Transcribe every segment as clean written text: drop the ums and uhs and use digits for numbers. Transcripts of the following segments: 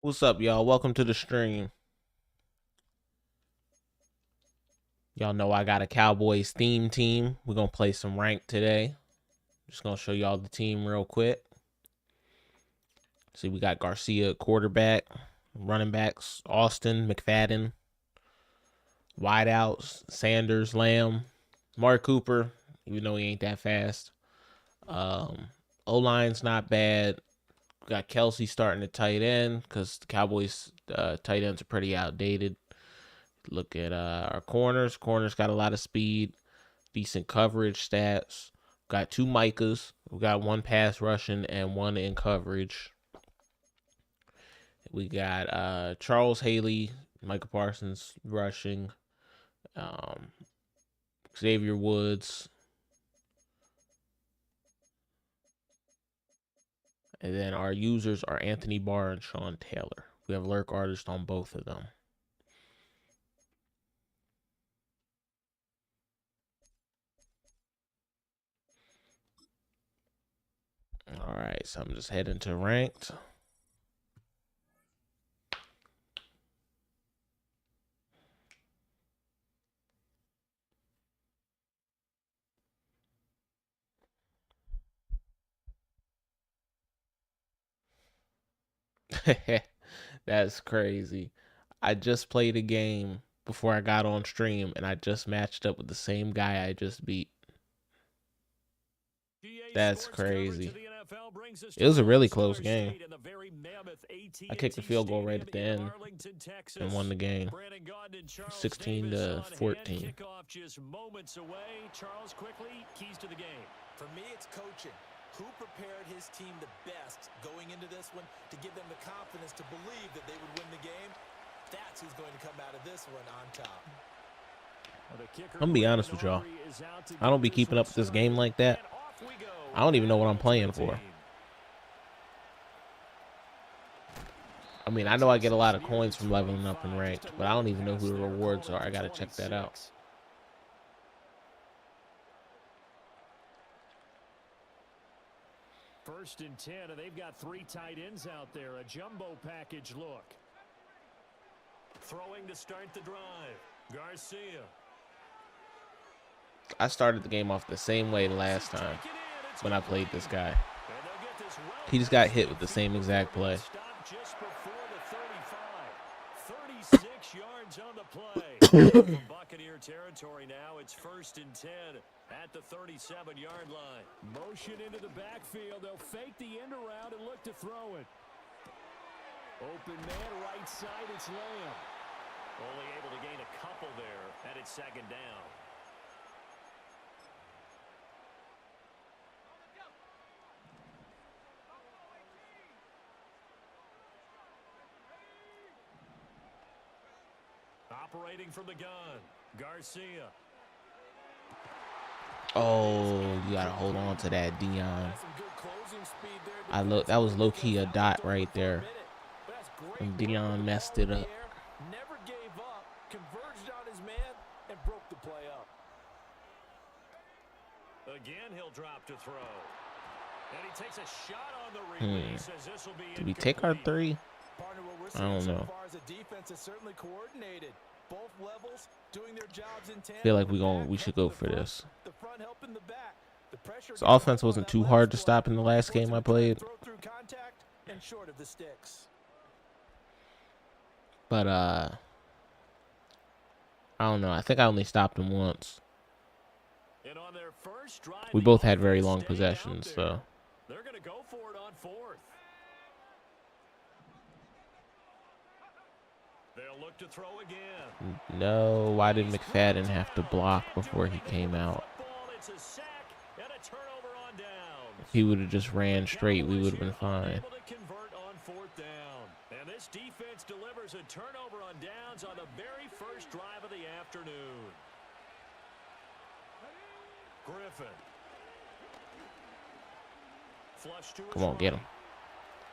What's up, y'all? Welcome to the stream. Y'all know I got a Cowboys theme team. We're going to play some rank today. Just going to show y'all the team real quick. See, we got Garcia, quarterback, running backs, Austin, McFadden, wideouts, Sanders, Lamb, Mark Cooper, even though he ain't that fast. O-line's not bad. We got Kelsey starting at tight end because the Cowboys tight ends are pretty outdated. Look at our corners. Corners got a lot of speed, decent coverage stats. Got two Micahs. We got one pass rushing and one in coverage. We got Charles Haley, Micah Parsons rushing. Xavier Woods. And then our users are Anthony Barr and Sean Taylor. We have lurk artists on both of them. All right, so I'm just heading to ranked. That's crazy. I just played a game before I got on stream and I just matched up with the same guy I just beat. That's crazy. It was a really close game. I kicked the field goal right at the end and won the game 16-14. For me, it's coaching. Who prepared his team the best going into this one to give them the confidence to believe that they would win the game? That's who's going to come out of this one on top. I'm gonna be honest with y'all. I don't be keeping up with this game like that. I don't even know what I'm playing for. I mean, I know I get a lot of coins from leveling up in ranked, but I don't even know who the rewards are. I gotta check that out. First and 10, and they've got three tight ends out there. A jumbo package look. Throwing to start the drive. Garcia. I started the game off the same way last time when I played this guy. He just got hit with the same exact play. Just before the 35. 36 yards on the play. From Buccaneer territory now, it's first and 10 at the 37-yard line. Motion into the backfield. They'll fake the end around and look to throw it. Open man, right side, it's Lamb. Only able to gain a couple there, and it's second down. Operating from the gun, Garcia. Oh, you gotta hold on to that, Dion. That was low key a dot right there. And Dion messed it up. Never gave up, converged on his man, and broke the play up. Again, he'll drop to throw. And he takes a shot on the release. This will be Did we take our three? Partner, what we're I don't seeing know. so far as a defense is certainly coordinated. Both levels doing their jobs in tandem. I feel like we should go for this. The front helping the back. The pressure This offense wasn't too hard to stop in the last game I played. Throw through contact and short of the sticks. But I don't know. I think I only stopped him once. And on their first drive, We both had very long possessions, so. They're going to go for it on fourth. They'll look to throw again. No, why did McFadden have to block before he came out? It's a sack and a turnover on downs. If he would have just ran straight, we would have been fine. Able to convert on fourth down. And this defense delivers a turnover on downs on the very first drive of the afternoon. Griffin. Flush to Come on, get him.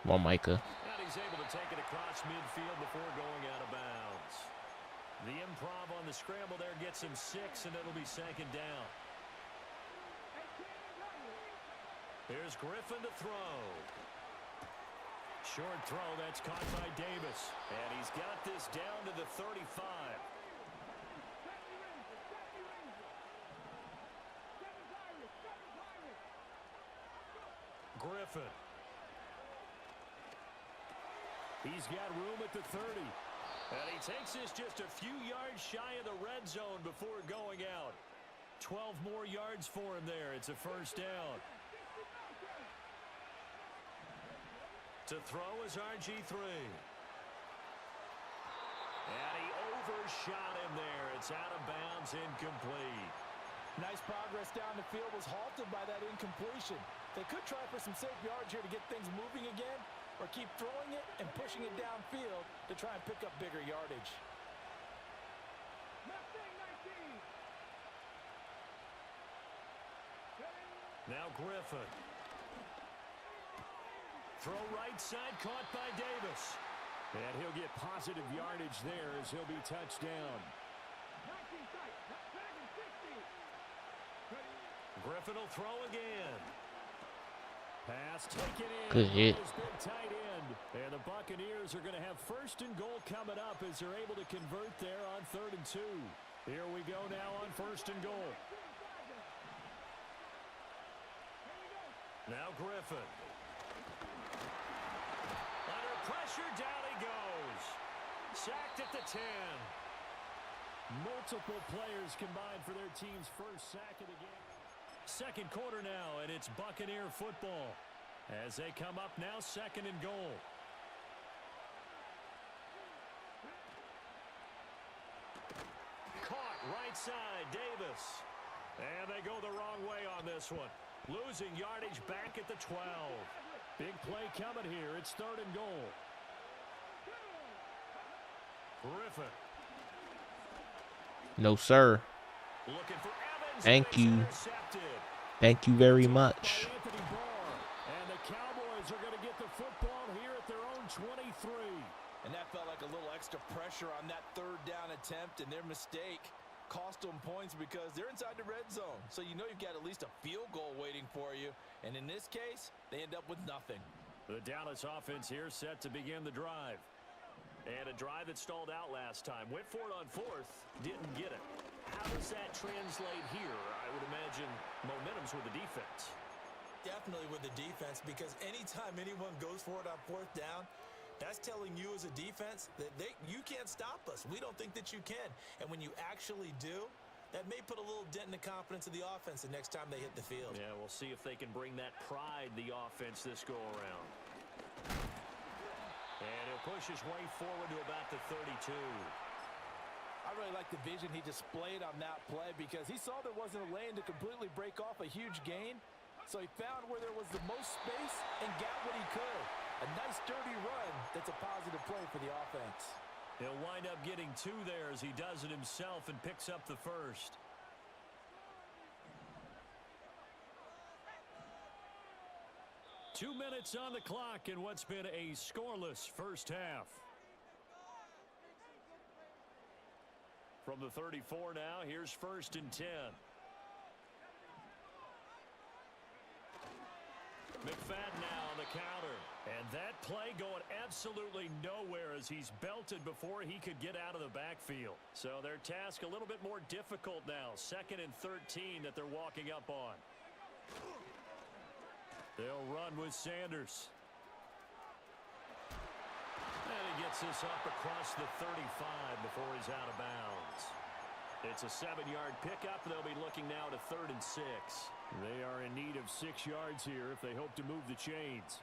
Come on, Micah. And he's able to take it across midfield before going out of bounds. The improv on the scramble there gets him 6, and it'll be second down. Here's Griffin to throw. Short throw, that's caught by Davis. And he's got this down to the 35. Griffin. He's got room at the 30. And he takes this just a few yards shy of the red zone before going out. 12 more yards for him there. It's a first down. To throw is RG3. And he overshot him there. It's out of bounds, incomplete. Nice progress down the field was halted by that incompletion. They could try for some safe yards here to get things moving again, or keep throwing it and pushing it downfield to try and pick up bigger yardage. Now Griffin. Throw right side, caught by Davis. And he'll get positive yardage there as he'll be touched down. Griffin will throw again. Pass taken in. Good hit. Tight end. And the Buccaneers are going to have first and goal coming up as they're able to convert there on 3rd and 2. Here we go now on 1st and goal. Now Griffin. Under pressure, down he goes. Sacked at the 10. Multiple players combined for their team's first sack of the game. Second quarter now, and it's Buccaneer football. As they come up now, 2nd and goal. Caught right side, Davis. And they go the wrong way on this one. Losing yardage back at the 12. Big play coming here. It's 3rd and goal. Griffin. No, sir. Looking for Evans. Thank you. Thank you very much. And the Cowboys are going to get the football here at their own 23. And that felt like a little extra pressure on that 3rd down attempt, and their mistake cost them points because they're inside the red zone. So you know you've got at least a field goal waiting for you. And in this case, they end up with nothing. The Dallas offense here set to begin the drive. And a drive that stalled out last time. Went for it on 4th, didn't get it. How does that translate here? I would imagine momentum's with the defense. Definitely with the defense, because anytime anyone goes for it on 4th down, that's telling you as a defense that you can't stop us. We don't think that you can. And when you actually do, that may put a little dent in the confidence of the offense the next time they hit the field. Yeah, we'll see if they can bring that pride, the offense, this go-around. And he'll push his way forward to about the 32. I really like the vision he displayed on that play because he saw there wasn't a lane to completely break off a huge gain. So he found where there was the most space and got what he could. A nice, dirty run that's a positive play for the offense. He'll wind up getting 2 there as he does it himself and picks up the first. Two minutes on the clock in what's been a scoreless first half. From the 34 now, here's 1st and 10. McFadden now on the counter. And that play going absolutely nowhere as he's belted before he could get out of the backfield. So their task a little bit more difficult now. 2nd and 13 that they're walking up on. They'll run with Sanders. And he gets this up across the 35 before he's out of bounds. It's a 7-yard pickup. They'll be looking now to 3rd and 6. They are in need of 6 yards here if they hope to move the chains.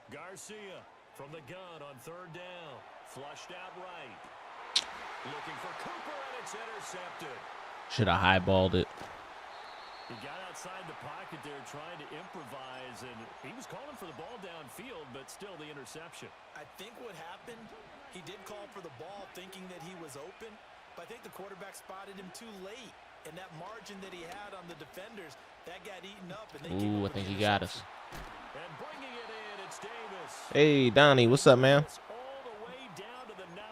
Garcia from the gun on 3rd down. Flushed out right. Looking for Cooper, and it's intercepted. Should have highballed it. He got outside the pocket there trying to improvise, and he was calling for the ball downfield, but still the interception. I think what happened, he did call for the ball thinking that he was open, but I think the quarterback spotted him too late. And that margin that he had on the defenders, that got eaten up. And Ooh, I think he got us. And bringing it in, it's Davis. Hey, Donnie, what's up, man? All the way down to the 9.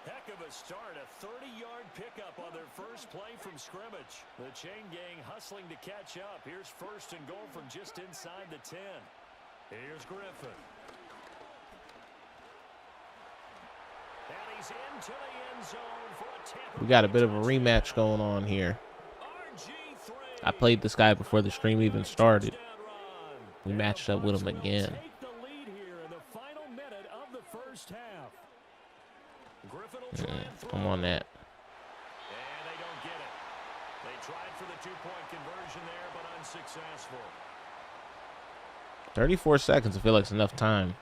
Heck of a start. A 30-yard pickup on their first play from scrimmage. The chain gang hustling to catch up. Here's 1st and goal from just inside the 10. Here's Griffin. And he's into the end zone for a Tampa We got a Bay bit of a touchdown. rematch going on here. RG3 I played this guy before the stream even started. touchdown run. We And the matched up with Bucs him will again. take the lead here in the final minute of the first half. Griffin will try and throw. I'm on that. And they don't get it. They tried for the two-point conversion there, but unsuccessful. 34 seconds, I feel like it's enough time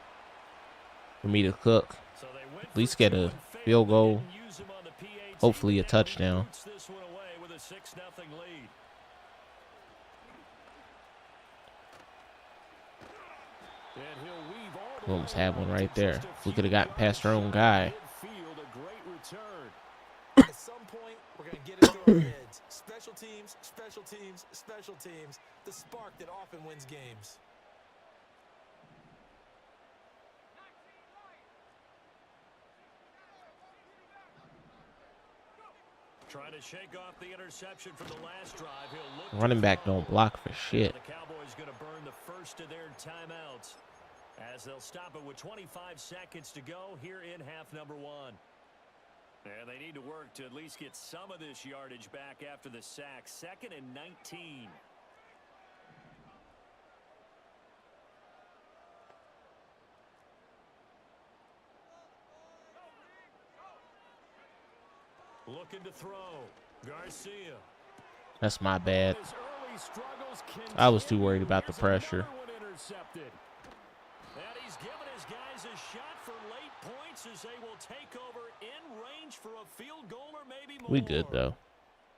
for me to cook. So they went At least for get two a and failed, field but goal. didn't use him on the PAT. Hopefully a Now he touchdown. boots this one away with a 6-0 lead. And he'll weave all the We almost way had one out right to there. just a If we few could have gotten yards past our own shy guy. of midfield. A great return. At some point, we're going to get into our heads. Special teams, special teams, special teams. The spark that often wins games. Trying to shake off the interception from the last drive. He'll look Running to back throw. don't block for shit. The Cowboys going to burn the first of their timeouts as they'll stop it with 25 seconds to go here in half number one. And they need to work to at least get some of this yardage back after the sack. 2nd and 19. Looking to throw. Garcia. That's my bad. His early struggles I was too worried continue. about the Here's pressure. another one intercepted. And he's given his guys a shot for late points as they will take over in range for a field goal or maybe more. We good though.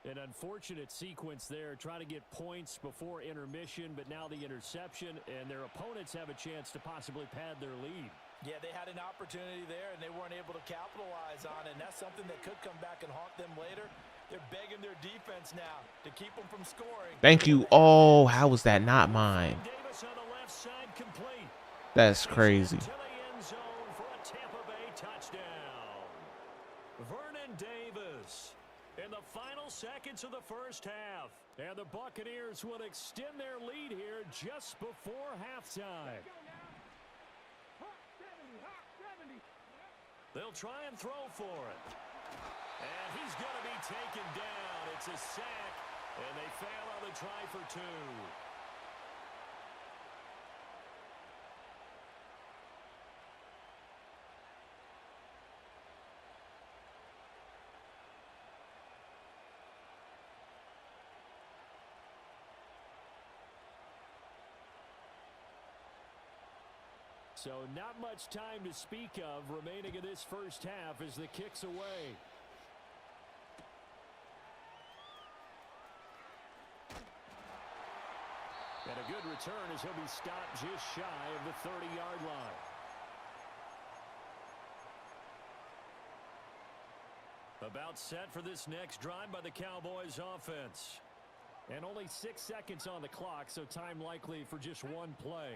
An unfortunate sequence there, trying to get points before intermission, but now the interception, and their opponents have a chance to possibly pad their lead. Yeah, they had an opportunity there, and they weren't able to capitalize on it, and that's something that could come back and haunt them later. They're begging their defense now to keep them from scoring. Thank you. Oh, how was that not mine? Davis on the left side complete. That's crazy. To the end zone for a Tampa Bay touchdown. Vernon Davis in the final seconds of the first half. And the Buccaneers will extend their lead here just before halftime. They'll try and throw for it. And he's going to be taken down. It's a sack, and they fail on the try for two. So not much time to speak of remaining in this first half as the kick's away. And a good return as he'll be stopped just shy of the 30-yard line. About set for this next drive by the Cowboys offense. And only 6 seconds on the clock, so time likely for just one play.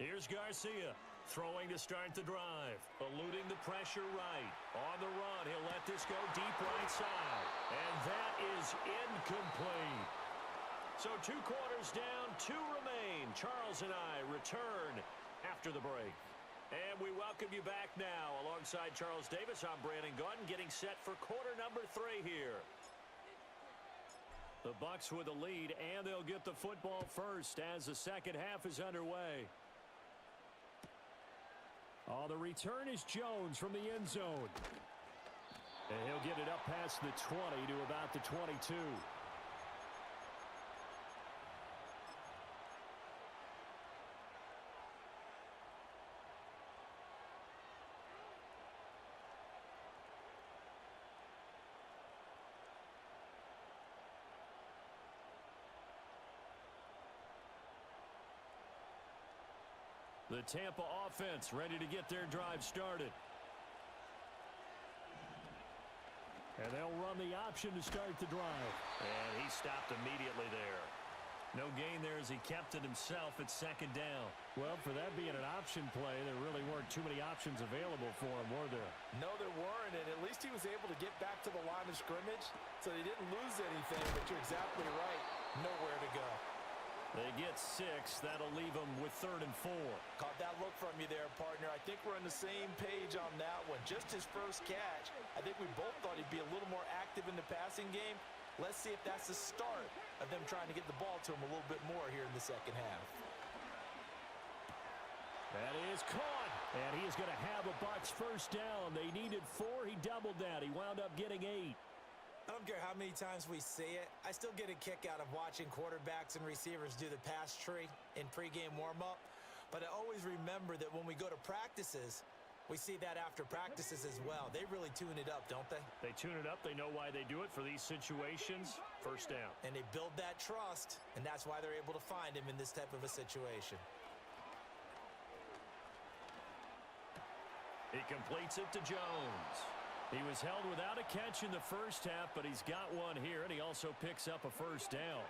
Here's Garcia, throwing to start the drive, eluding the pressure right. On the run, he'll let this go deep right side. And that is incomplete. So 2 quarters down, 2 remain. Charles and I return after the break. And we welcome you back now. Alongside Charles Davis, I'm Brandon Gordon, getting set for quarter number 3 here. The Bucs with the lead, and they'll get the football first as the second half is underway. Oh, the return is Jones from the end zone. And he'll get it up past the 20 to about the 22. The Tampa offense ready to get their drive started. And they'll run the option to start the drive. And he stopped immediately there. No gain there as he kept it himself at second down. Well, for that being an option play, there really weren't too many options available for him, were there? No, there weren't, and at least he was able to get back to the line of scrimmage, so he didn't lose anything, but you're exactly right. Nowhere to go. They get 6. That'll leave them with 3rd and 4. Caught that look from you there, partner. I think we're on the same page on that one. Just his first catch. I think we both thought he'd be a little more active in the passing game. Let's see if that's the start of them trying to get the ball to him a little bit more here in the second half. That is caught. And he is going to have a Bucs first down. They needed 4. He doubled that. He wound up getting 8. I don't care how many times we say it, I still get a kick out of watching quarterbacks and receivers do the pass tree in pregame warm-up. But I always remember that when we go to practices, we see that after practices as well. They really tune it up, don't they? They tune it up. They know why they do it for these situations. First down. And they build that trust, and that's why they're able to find him in this type of a situation. He completes it to Jones. He was held without a catch in the first half, but he's got one here, and he also picks up a first down.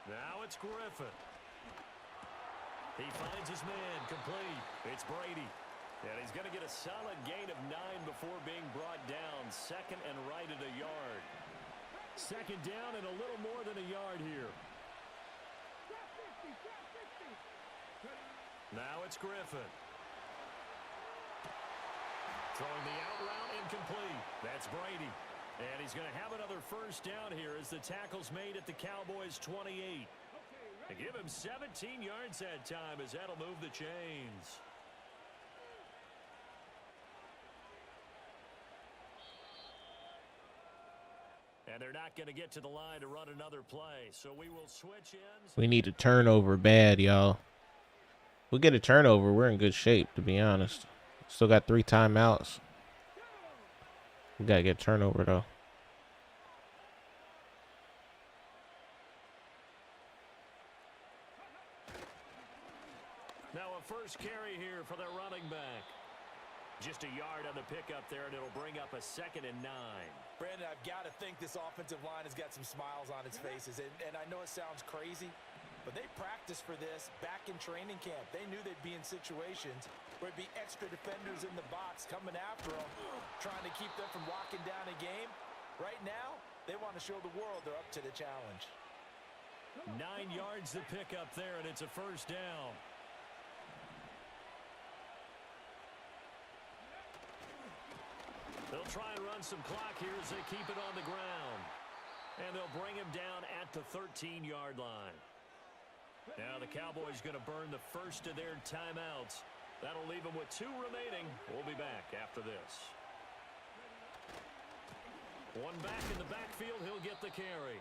Now it's Griffin. He finds his man complete. It's Brady. And he's going to get a solid gain of 9 before being brought down. 2nd and right at a yard. 2nd down and a little more than a yard here. Now it's Griffin. Throwing the out route incomplete. That's Brady. And he's going to have another first down here as the tackle's made at the Cowboys' 28. They give him 17 yards that time as that'll move the chains. And they're not going to get to the line to run another play, so we will switch ends. We need a turnover bad, y'all. We get a turnover, we're in good shape, to be honest. Still got 3 timeouts. We got to get a turnover, though. Now a first carry here for the running back. Just a yard on the pickup there, and it'll bring up a 2nd and 9. Brandon, I've got to think this offensive line has got some smiles on its faces. And I know it sounds crazy, but they practiced for this back in training camp. They knew they'd be in situations where it'd be extra defenders in the box coming after them, trying to keep them from locking down a game. Right now, they want to show the world they're up to the challenge. 9 yards to pick up there, and it's a first down. They'll try and run some clock here as they keep it on the ground. And they'll bring him down at the 13-yard line. Now the Cowboys going to burn the first of their timeouts. That'll leave them with 2 remaining. We'll be back after this. One back in the backfield. He'll get the carry.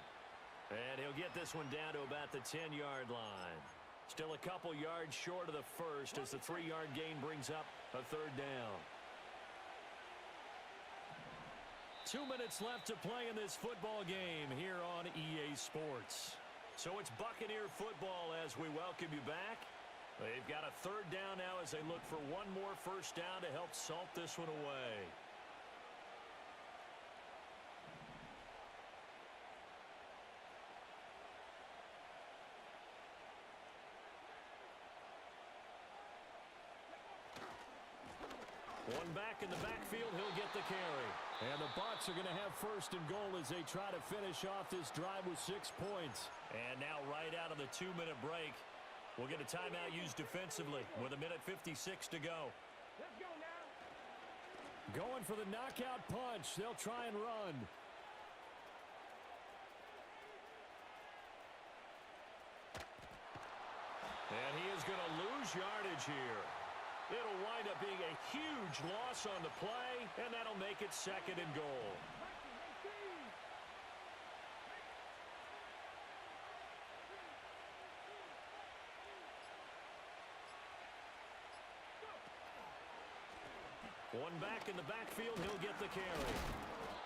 And he'll get this one down to about the 10-yard line. Still a couple yards short of the first as the 3-yard gain brings up a 3rd down. 2 minutes left to play in this football game here on EA Sports. So it's Buccaneer football as we welcome you back. They've got a 3rd down now as they look for one more first down to help salt this one away. One back in the backfield, he'll get the carry. And the Bucs are going to have 1st and goal as they try to finish off this drive with 6 points. And now right out of the 2-minute break, we'll get a timeout used defensively with 1:56 to go. Let's go now. Going for the knockout punch. They'll try and run. And he is going to lose yardage here. It'll wind up being a huge loss on the play, and that'll make it 2nd and goal. One back in the backfield, he'll get the carry.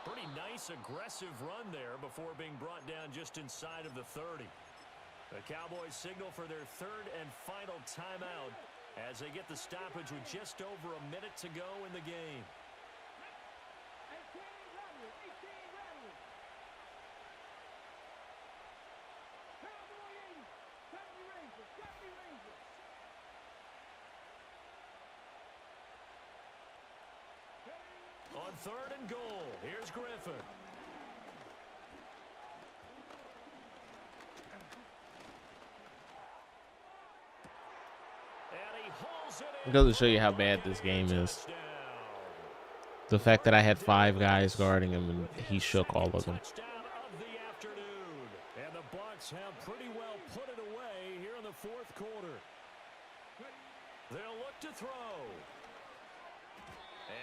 Pretty nice, aggressive run there before being brought down just inside of the 30. The Cowboys signal for their 3rd and final timeout as they get the stoppage with just over a minute to go in the game. On 3rd and goal, here's Griffin. It doesn't show you how bad this game is. The fact that I had 5 guys guarding him and he shook all of them. And the Bucks have pretty well put it away here in the fourth quarter. They'll look to throw.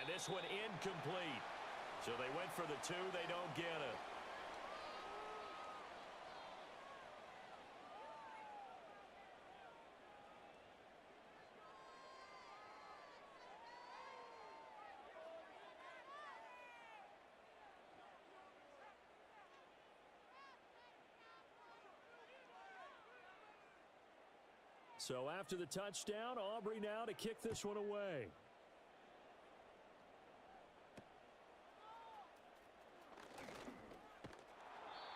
And this one incomplete. So they went for the 2. They don't get it. So after the touchdown, Aubrey now to kick this one away.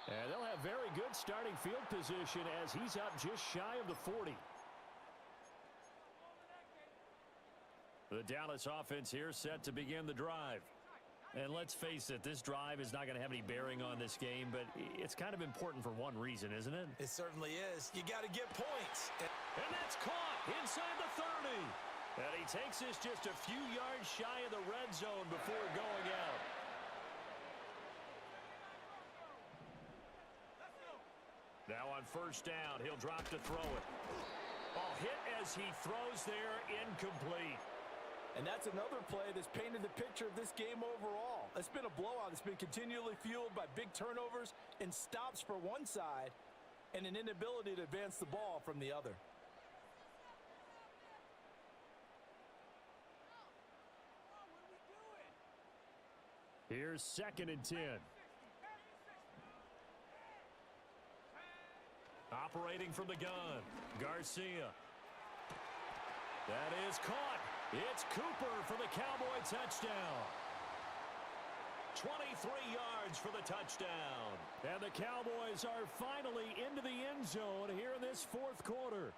And they'll have very good starting field position as he's up just shy of the 40. The Dallas offense here set to begin the drive. And let's face it, this drive is not going to have any bearing on this game, but it's kind of important for one reason, isn't it? It certainly is. You got to get points. And that's caught inside the 30. And he takes this just a few yards shy of the red zone before going out. Now on first down, he'll drop to throw it. Ball hit as he throws there, incomplete. And that's another play that's painted the picture of this game overall. It's been a blowout. It's been continually fueled by big turnovers and stops for one side and an inability to advance the ball from the other. Here's 2nd and 10. Operating from the gun, Garcia. That is caught. It's Cooper for the Cowboy touchdown. 23 yards for the touchdown. And the Cowboys are finally into the end zone here in this fourth quarter.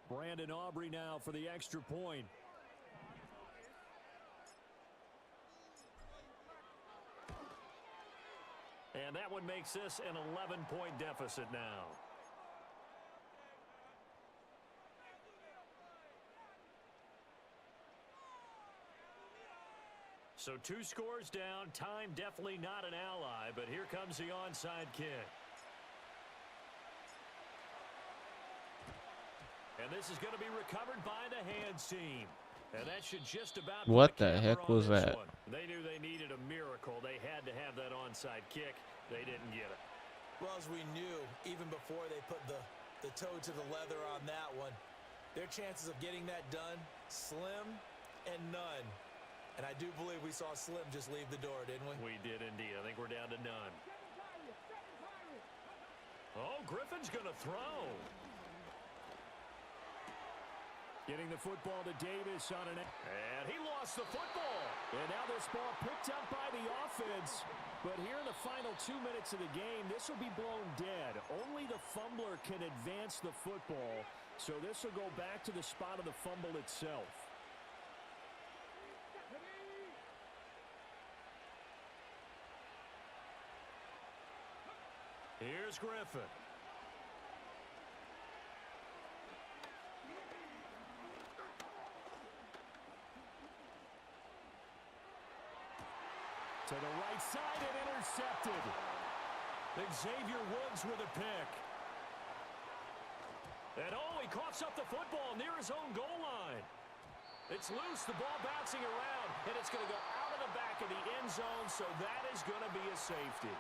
Brandon Aubrey now for the extra point. And that one makes this an 11-point deficit now. So 2 scores down. Time definitely not an ally, but here comes the onside kick. And this is going to be recovered by the hands team. And that should just about... What the heck was that? One. They knew they needed a miracle. They had to have that onside kick. They didn't get it. Well, as we knew, even before they put the toe to the leather on that one, their chances of getting that done, slim and none. And I do believe we saw Slim just leave the door, didn't we? We did indeed. I think we're down to none. Oh, Griffin's going to throw. Getting the football to Davis on an... And he lost the football. And now this ball picked up by the offense. But here in the final 2 minutes of the game, this will be blown dead. Only the fumbler can advance the football. So this will go back to the spot of the fumble itself. Here's Griffin. To the right side and intercepted. Xavier Woods with a pick. And oh, he coughs up the football near his own goal line. It's loose, the ball bouncing around, and it's going to go out of the back of the end zone, so that is going to be a safety.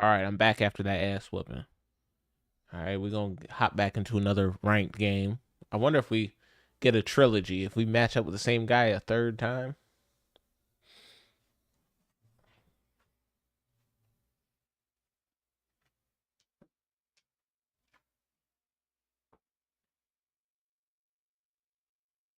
All right, I'm back after that ass whooping. All right, we're going to hop back into another ranked game. I wonder if we get a trilogy, if we match up with the same guy a third time.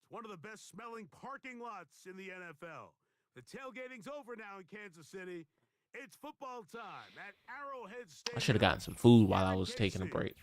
One of the best smelling parking lots in the NFL. The tailgating's over now in Kansas City. It's football time at Arrowhead I should have Stadium. gotten some food while Here I in was taking a KC. break.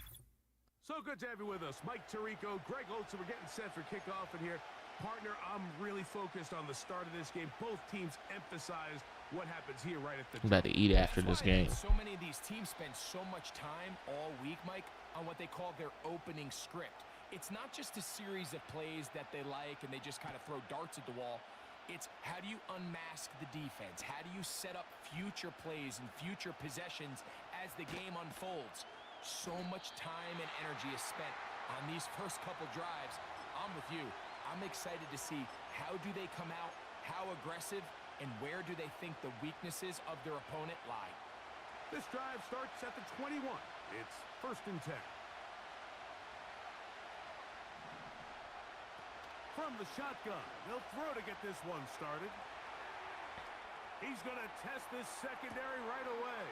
So good to have you with us. Mike Tirico, Greg Holtz, we're getting set for kickoff in here. Partner, I'm really focused on the start of this game. Both teams emphasize what happens here right at the I'm about to eat after this game. So many of these teams spend so much time all week, Mike, on what they call their opening script. It's not just a series of plays that they like and they just kind of throw darts at the wall. It's how do you unmask the defense? How do you set up future plays and future possessions as the game unfolds? So much time and energy is spent on these first couple drives. I'm with you. I'm excited to see how do they come out, how aggressive, and where do they think the weaknesses of their opponent lie. This drive starts at the 21. It's 1st and 10. From the shotgun, they'll throw to get this one started. He's going to test this secondary right away.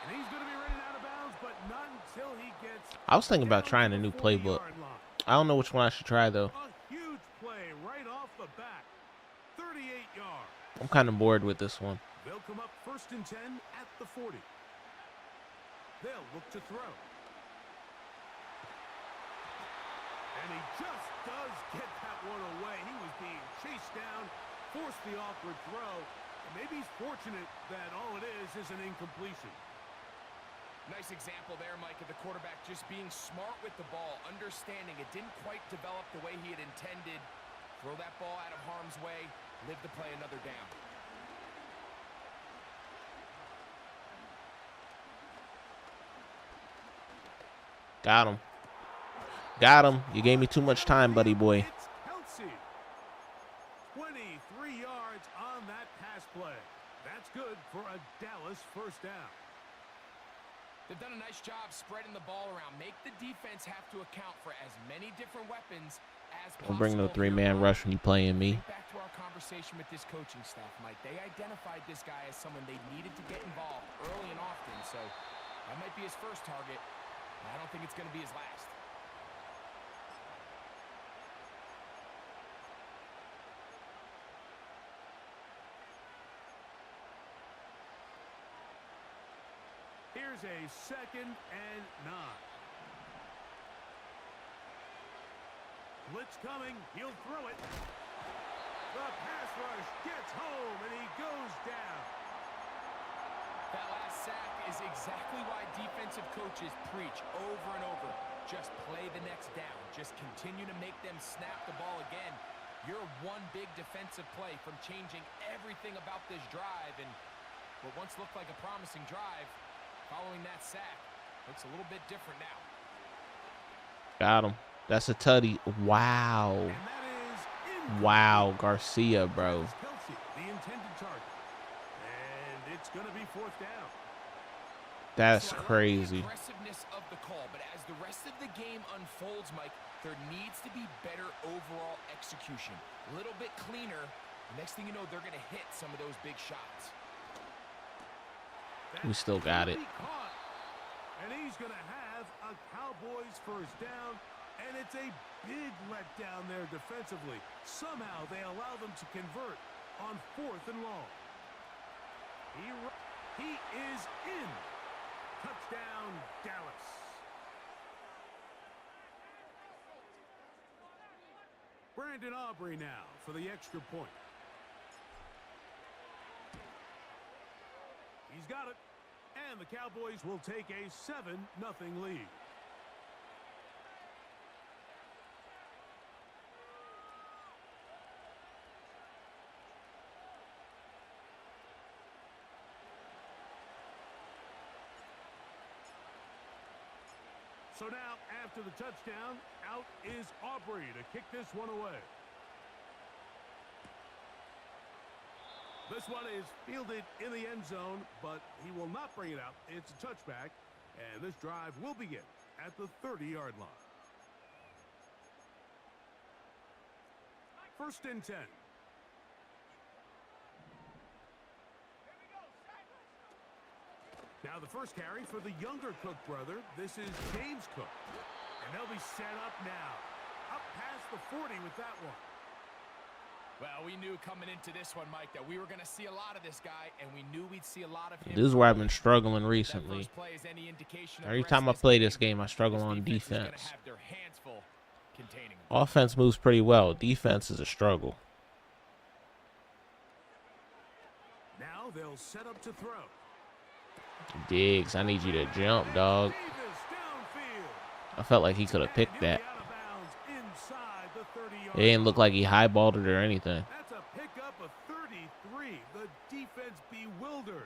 And he's going to be running out of bounds, but not until he gets... I was thinking about trying a new playbook. I don't know which one I should try, though. A huge play right off the bat. 38 yards. I'm kind of bored with this one. They'll come up 1st and 10 at the 40. They'll look to throw. And he just does get that one away. He was being chased down, forced the awkward throw. And maybe he's fortunate that all it is an incompletion. Nice example there, Mike, of the quarterback just being smart with the ball, understanding it didn't quite develop the way he had intended. Throw that ball out of harm's way, live to play another down. Got him. Got him. You gave me too much time, buddy boy. It's Kelsey. 23 yards on that pass play. That's good for a Dallas first down. They've done a nice job spreading the ball around. Make the defense have to account for as many different weapons as possible. Don't bring no three-man rush when you playing me. Back to our conversation with this coaching staff, Mike. They identified this guy as someone they needed to get involved early and often, so that might be his first target. I don't think it's going to be his last. Here's a 2nd and 9. Blitz coming. He'll throw it. The pass rush gets home, and he goes down. That last sack is exactly why defensive coaches preach over and over. Just play the next down. Just continue to make them snap the ball again. You're one big defensive play from changing everything about this drive. And what once looked like a promising drive, following that sack, looks a little bit different now. Got him. That's a tutty. Wow. And that is Wow, Garcia, bro. Kelsey, the intended target. And it's going to be 4th down. That's So I like crazy. the aggressiveness of the call, but as the rest of the game unfolds, Mike, there needs to be better overall execution. A little bit cleaner. The next thing you know, they're going to hit some of those big shots. We still got it. Caught. And he's going to have a Cowboys first down, and it's a big letdown there defensively. Somehow they allow them to convert on 4th and long. He is in. Touchdown, Dallas. Brandon Aubrey now for the extra point. He's got it. And the Cowboys will take a 7-0 lead. So now, after the touchdown, out is Aubrey to kick this one away. This one is fielded in the end zone, but he will not bring it out. It's a touchback, and this drive will begin at the 30-yard line. First and 10. Now the first carry for the younger Cook brother. This is James Cook. And they'll be set up now. Up past the 40 with that one. Well, we knew coming into this one, Mike, that we were going to see a lot of this guy, and we knew we'd see a lot of him. This is where I've been struggling recently. Every time I play this game, I struggle on defense. Offense moves pretty well. Defense is a struggle. Now they'll set up to throw. Diggs, I need you to jump, dog. I felt like he could have picked that. It didn't look like he highballed it or anything. That's a pickup of 33. The defense bewildered.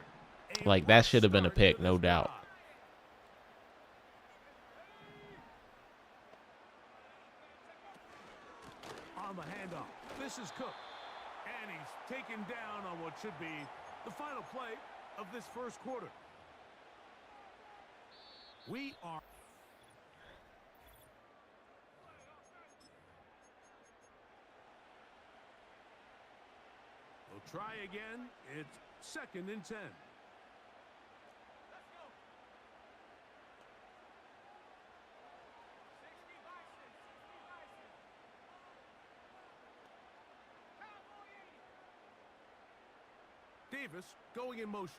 Like, that should have been a pick, no doubt. On the handoff, this is Cook. And he's taken down on what should be the final play of this first quarter. We are... We'll try again. It's second and 10. Davis going in motion.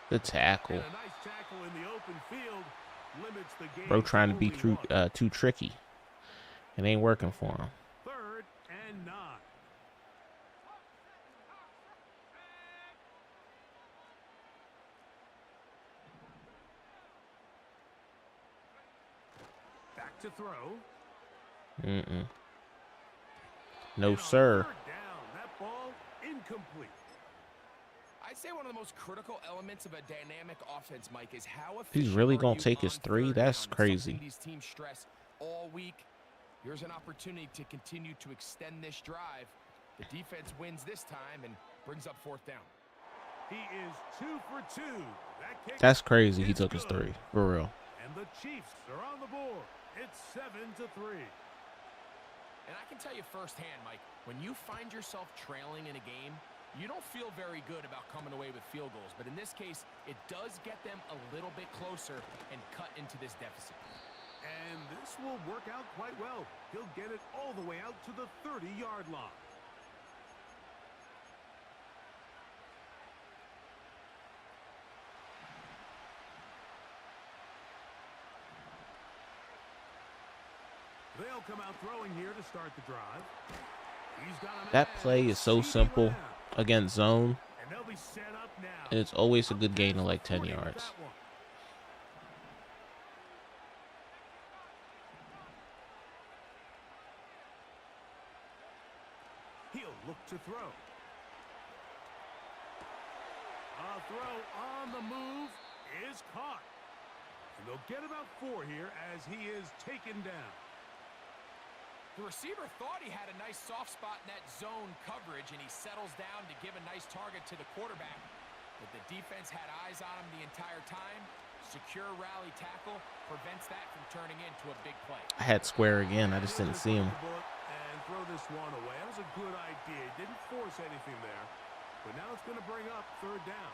Good tackle. And a nice tackle in the open field limits the game. Bro trying to be too tricky. It ain't working for him. Third and 9. Back to throw. No, sir. That ball incomplete. I'd say one of the most critical elements of a dynamic offense, Mike, is how He's really gonna take his 3? That's crazy. These teams stress all week. Here's an opportunity to continue to extend this drive. The defense wins this time and brings up fourth down. He is 2 for 2. That's crazy. He took his 3 for real. And the Chiefs are on the board. It's 7-3. And I can tell you firsthand, Mike, when you find yourself trailing in a game, you don't feel very good about coming away with field goals. But in this case, it does get them a little bit closer and cut into this deficit. And this will work out quite well. He'll get it all the way out to the 30-yard line. They'll come out throwing here to start the drive. That play is so simple against zone. And they'll be set up now. And it's always a good gain of like 10 yards. He'll look to throw. A throw on the move is caught. And they'll get about 4 here as he is taken down. The receiver thought he had a nice soft spot in that zone coverage, and he settles down to give a nice target to the quarterback. But the defense had eyes on him the entire time. Secure rally tackle prevents that from turning into a big play. I had square again. I just didn't see him. And throw this one away. That was a good idea. Didn't force anything there. But now it's going to bring up third down.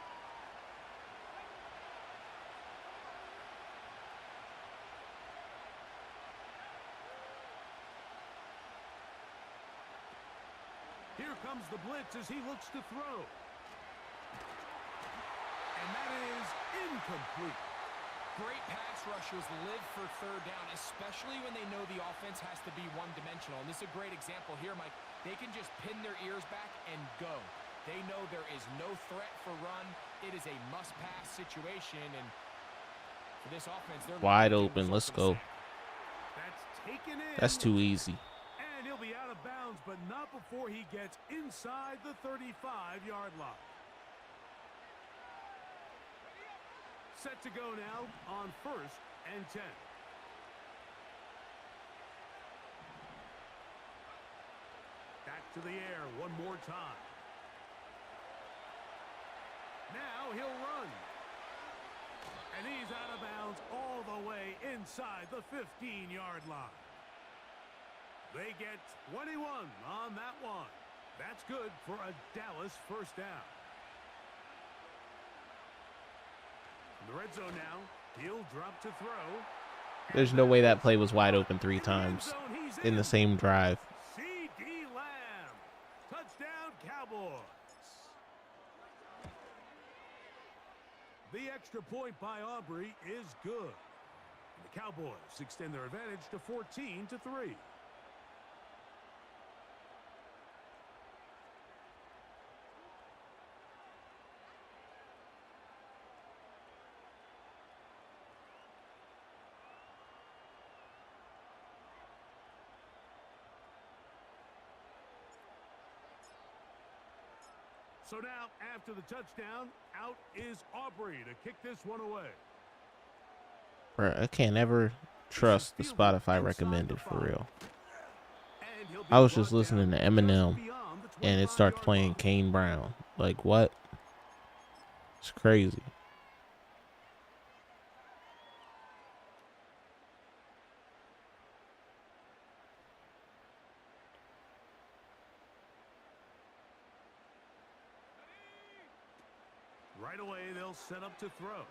Here comes the blitz as he looks to throw. And that is incomplete. Great pass rushers live for third down, especially when they know the offense has to be one-dimensional. And this is a great example here, Mike. They can just pin their ears back and go. They know there is no threat for run. It is a must-pass situation. And for this offense, they're wide open. Let's go. That's taken in. That's too easy. And he'll be out of bounds, but not before he gets inside the 35-yard line. Set to go now on first and 10. Back to the air one more time. Now he'll run. And he's out of bounds all the way inside the 15-yard line. They get 21 on that one. That's good for a Dallas first down. In the red zone now, he'll drop to throw. There's no way that play was wide open 3 times in the same drive. C.D. Lamb. Touchdown, Cowboys. The extra point by Aubrey is good. And the Cowboys extend their advantage to 14-3. So now, after the touchdown, out is Aubrey to kick this one away. Bruh, I can't ever trust the Spotify recommended for real. I was just listening to Eminem and it starts playing Kane Brown. Like, what? It's crazy. Right away, they'll set up to throw.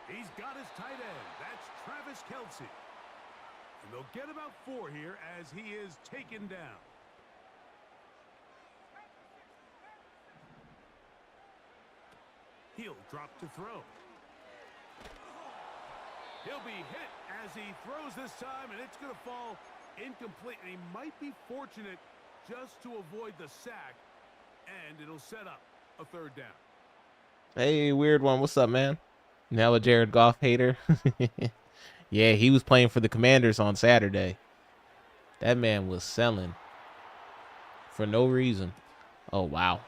He's got his tight end. That's Travis Kelce. And they'll get about 4 here as he is taken down. He'll drop to throw. He'll be hit as he throws this time, and it's going to fall incomplete. And he might be fortunate just to avoid the sack, and it'll set up a 3rd down. Hey, weird one. What's up, man? Now a Jared Goff hater. Yeah, he was playing for the Commanders on Saturday. That man was selling for no reason. Oh, wow.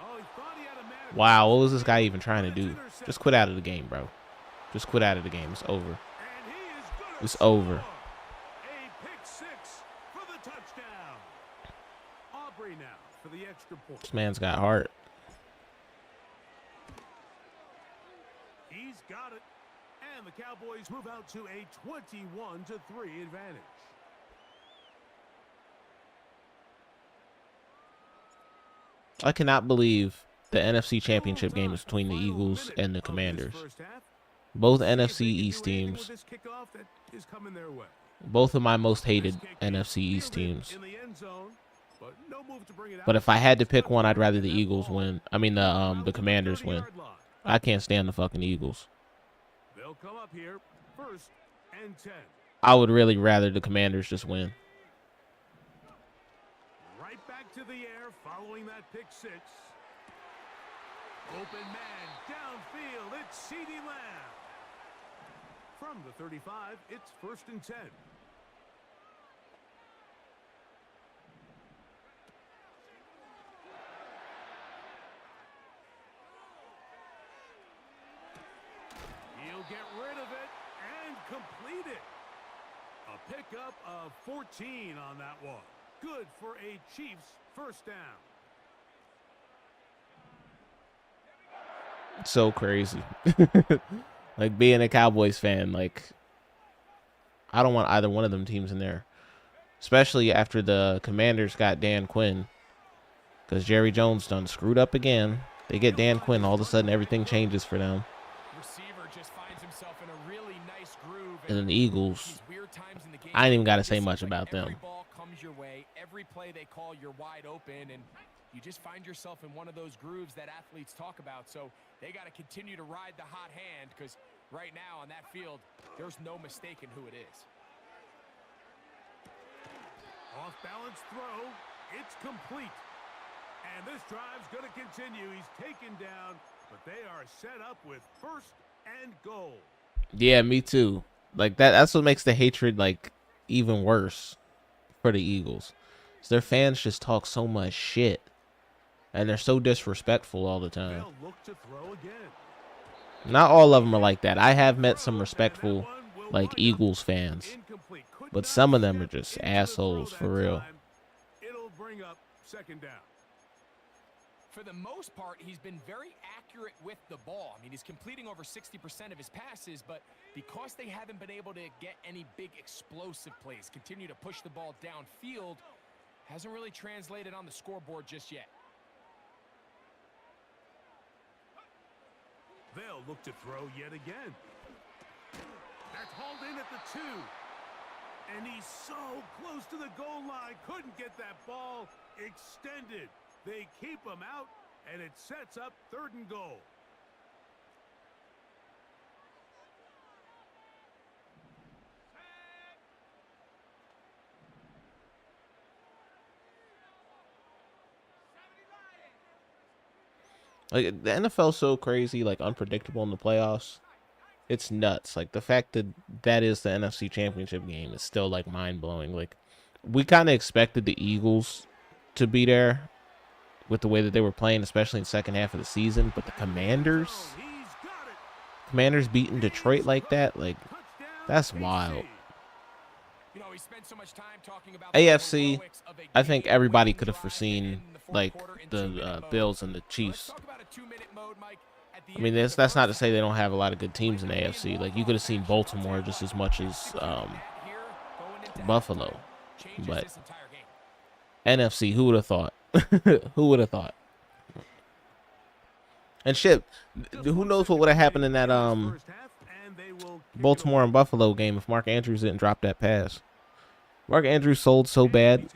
Wow, what was this guy even trying to do? Just quit out of the game, bro. Just quit out of the game. It's over. It's over. A pick 6 for the touchdown. Aubrey now for the extra point. This man's got heart. He's got it. And the Cowboys move out to a 21-3 advantage. I cannot believe the NFC Championship game is between the Eagles and the Commanders. Both NFC East teams. Both of my most hated NFC East teams. But if I had to pick one, I'd rather the Eagles win. I mean, the Commanders win. I can't stand the fucking Eagles. They'll come up here, 1st and 10. I would really rather the Commanders just win. Right back to the air following that pick 6. Open man downfield. It's C.D. Lamb. From the 35, it's 1st and 10. He'll get rid of it and complete it. A pickup of 14 on that one. Good for a Chiefs first down. So crazy. Like, being a Cowboys fan, like, I don't want either one of them teams in there. Especially after the Commanders got Dan Quinn. Because Jerry Jones done screwed up again. They get Dan Quinn, all of a sudden everything changes for them. Receiver just finds himself in a really nice groove. And then the Eagles, I ain't even got to say much about them. Every ball comes your way. Every play they call, you're wide open. And you just find yourself in one of those grooves that athletes talk about. So they got to continue to ride the hot hand, because right now on that field, there's no mistaking who it is. Off balance throw. It's complete. And this drive's going to continue. He's taken down, but they are set up with 1st and goal. Yeah, me too. Like, that's what makes the hatred, like, even worse for the Eagles. Their fans just talk so much shit. And they're so disrespectful all the time. Look to throw again. Not all of them are like that. I have met some respectful, like, Eagles fans. But but not a some of them are step just into the throw assholes for that real. time. It'll bring up second down. For the most part, he's been very accurate with the ball. I mean, he's completing over 60% of his passes, but because they haven't been able to get any big explosive plays, continue to push the ball downfield, hasn't really translated on the scoreboard just yet. They'll look to throw yet again. That's hauled in at the 2. And he's so close to the goal line. Couldn't get that ball extended. They keep him out, and it sets up 3rd and goal. Like the NFL's so crazy, like unpredictable in the playoffs. It's nuts. Like the fact that that is the NFC Championship game is still like mind blowing. Like we kind of expected the Eagles to be there with the way that they were playing, especially in the second half of the season. But the Commanders beating Detroit like that, like that's wild. You know, he spent so much time talking about the AFC, heroics of a I think everybody could have game-winning foreseen drive in the fourth like quarter in the 2-minute mode. Bills and the Let's Chiefs. talk about a 2-minute mode, Mike. At the I mean, end of the that's not to first say they half, don't have a lot of good teams in the AFC. Like you could have seen Baltimore just as much as Buffalo, but NFC, who would have thought? Who would have thought? And shit, who knows what would have happened in that Baltimore and Buffalo game if Mark Andrews didn't drop that pass. Mark Andrews sold so bad.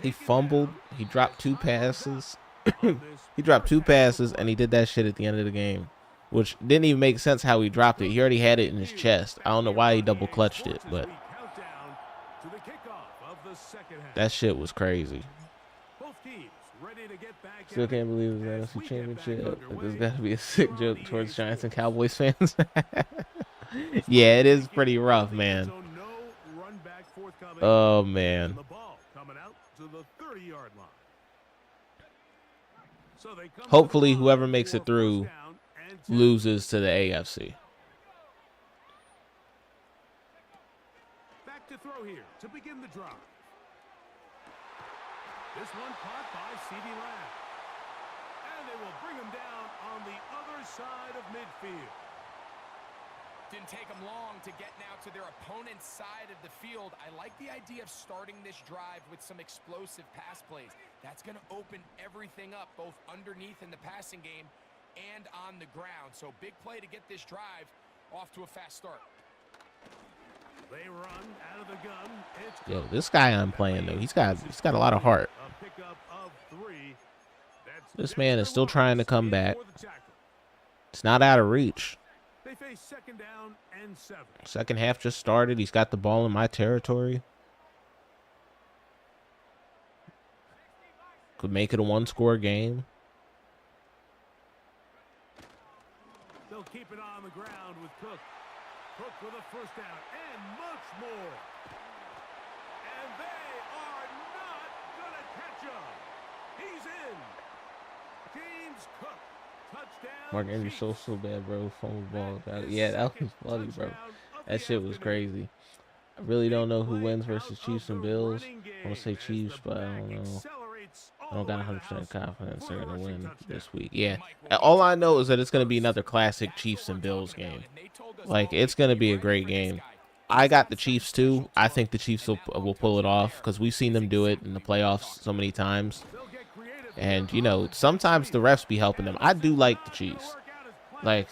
He fumbled. He dropped 2 passes. He dropped 2 passes, and he did that shit at the end of the game, which didn't even make sense how he dropped it. He already had it in his chest. I don't know why he double clutched it, but that shit was crazy. Still can't believe it's the NFC Championship. There's got to be a sick joke towards Giants and Cowboys fans. Yeah, it is pretty rough, man. Oh, man. Hopefully, whoever makes it through loses to the AFC. Back to throw here to begin the drive. This one caught by C.D. Lamb. And they will bring him down on the other side of midfield. Didn't take them long to get now to their opponent's side of the field. I like the idea of starting this drive with some explosive pass plays. That's going to open everything up, both underneath in the passing game and on the ground. So big play to get this drive off to a fast start. They run out of the gun. Yo, this guy I'm playing though, he's got a lot of heart. This man is still trying to come back. It's not out of reach. They face second down and 7. Second half just started. He's got the ball in my territory. Could make it a 1-score game. They'll keep it on the ground with Cook. Cook with a first down and much more. And they are not going to catch him. He's in. James Cook. Touchdown. Mark Andrews so bad, bro. Fumble ball. Yeah, that was funny, bro. That shit was crazy. I really don't know who wins versus Chiefs and Bills. I want to say Chiefs, but I don't know. I don't got 100% confidence they're going to win this week. Yeah. All I know is that it's going to be another classic Chiefs and Bills game. Like, it's going to be a great game. I got the Chiefs, too. I think the Chiefs will pull it off because we've seen them do it in the playoffs so many times. And, you know, sometimes the refs be helping them. I do like the Chiefs. Like,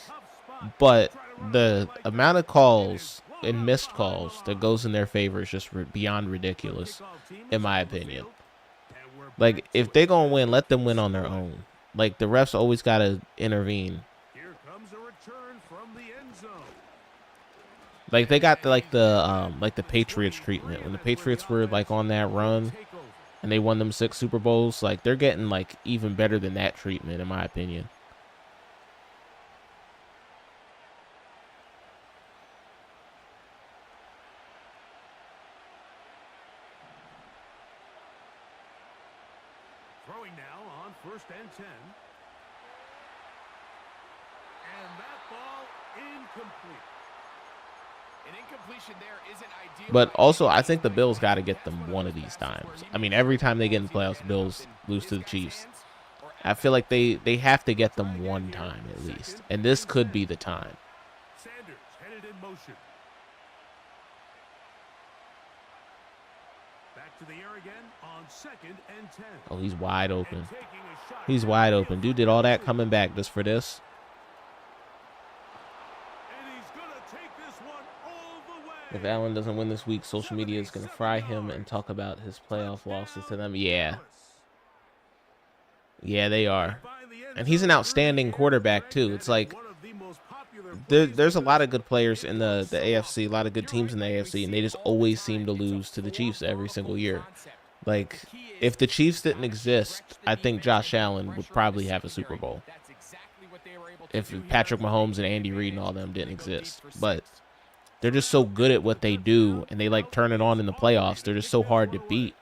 but the amount of calls and missed calls that goes in their favor is just beyond ridiculous, in my opinion. Like, if they're going to win, let them win on their own. Like, the refs always got to intervene. Here comes a return from the end zone. Like, they got the Patriots treatment. When the Patriots were, like, on that run and they won them 6 Super Bowls, like, they're getting, like, even better than that treatment, in my opinion. Throwing now on 1st and 10. And that ball incomplete. An incompletion there isn't ideal But by also, any I means, think the Mike, Bills got to but get that's them one of one those of these passes where times. he I mean, makes every sure time the they get in the ball's either playoffs, going to end up Bills in lose to this the guy's Chiefs. hands or I out feel of like bounds. they have to get Try them again one here. time at least, 2nd and this and could 10. be the time. Sanders headed in motion. Back to the air again on 2nd and 10. Oh, he's wide And open. taking a shot He's wide downfield open. Dude for did all that Kelsey. coming back just for this. And he's going to take this one all the way. If Allen doesn't win this week, social media is going to fry 77 him and yards. talk about his playoff losses to Touchdown, them. Yeah. Dallas. Yeah, they are. They find the end And he's an zone outstanding through the air, quarterback, Greg. too. That It's is like one of the most popular there's a plays lot of because good players it in the works so AFC, a often. lot of good You're teams right, in the Mike. We AFC, and see they it just all the always time. seem to It's a lose to the Chiefs every single four-vertical year. concept. Like, The key is if the Chiefs you didn't gotta exist, stretch the I think defense Josh and put Allen would pressure on probably the have a Super secondary. Bowl. That's exactly what they were able to If do here. Patrick They Mahomes and take Andy Reid and all advantage. them didn't They go deep exist. for But 6. they're just so good at what they do, and they like turn it on in the playoffs. They're just so hard to beat.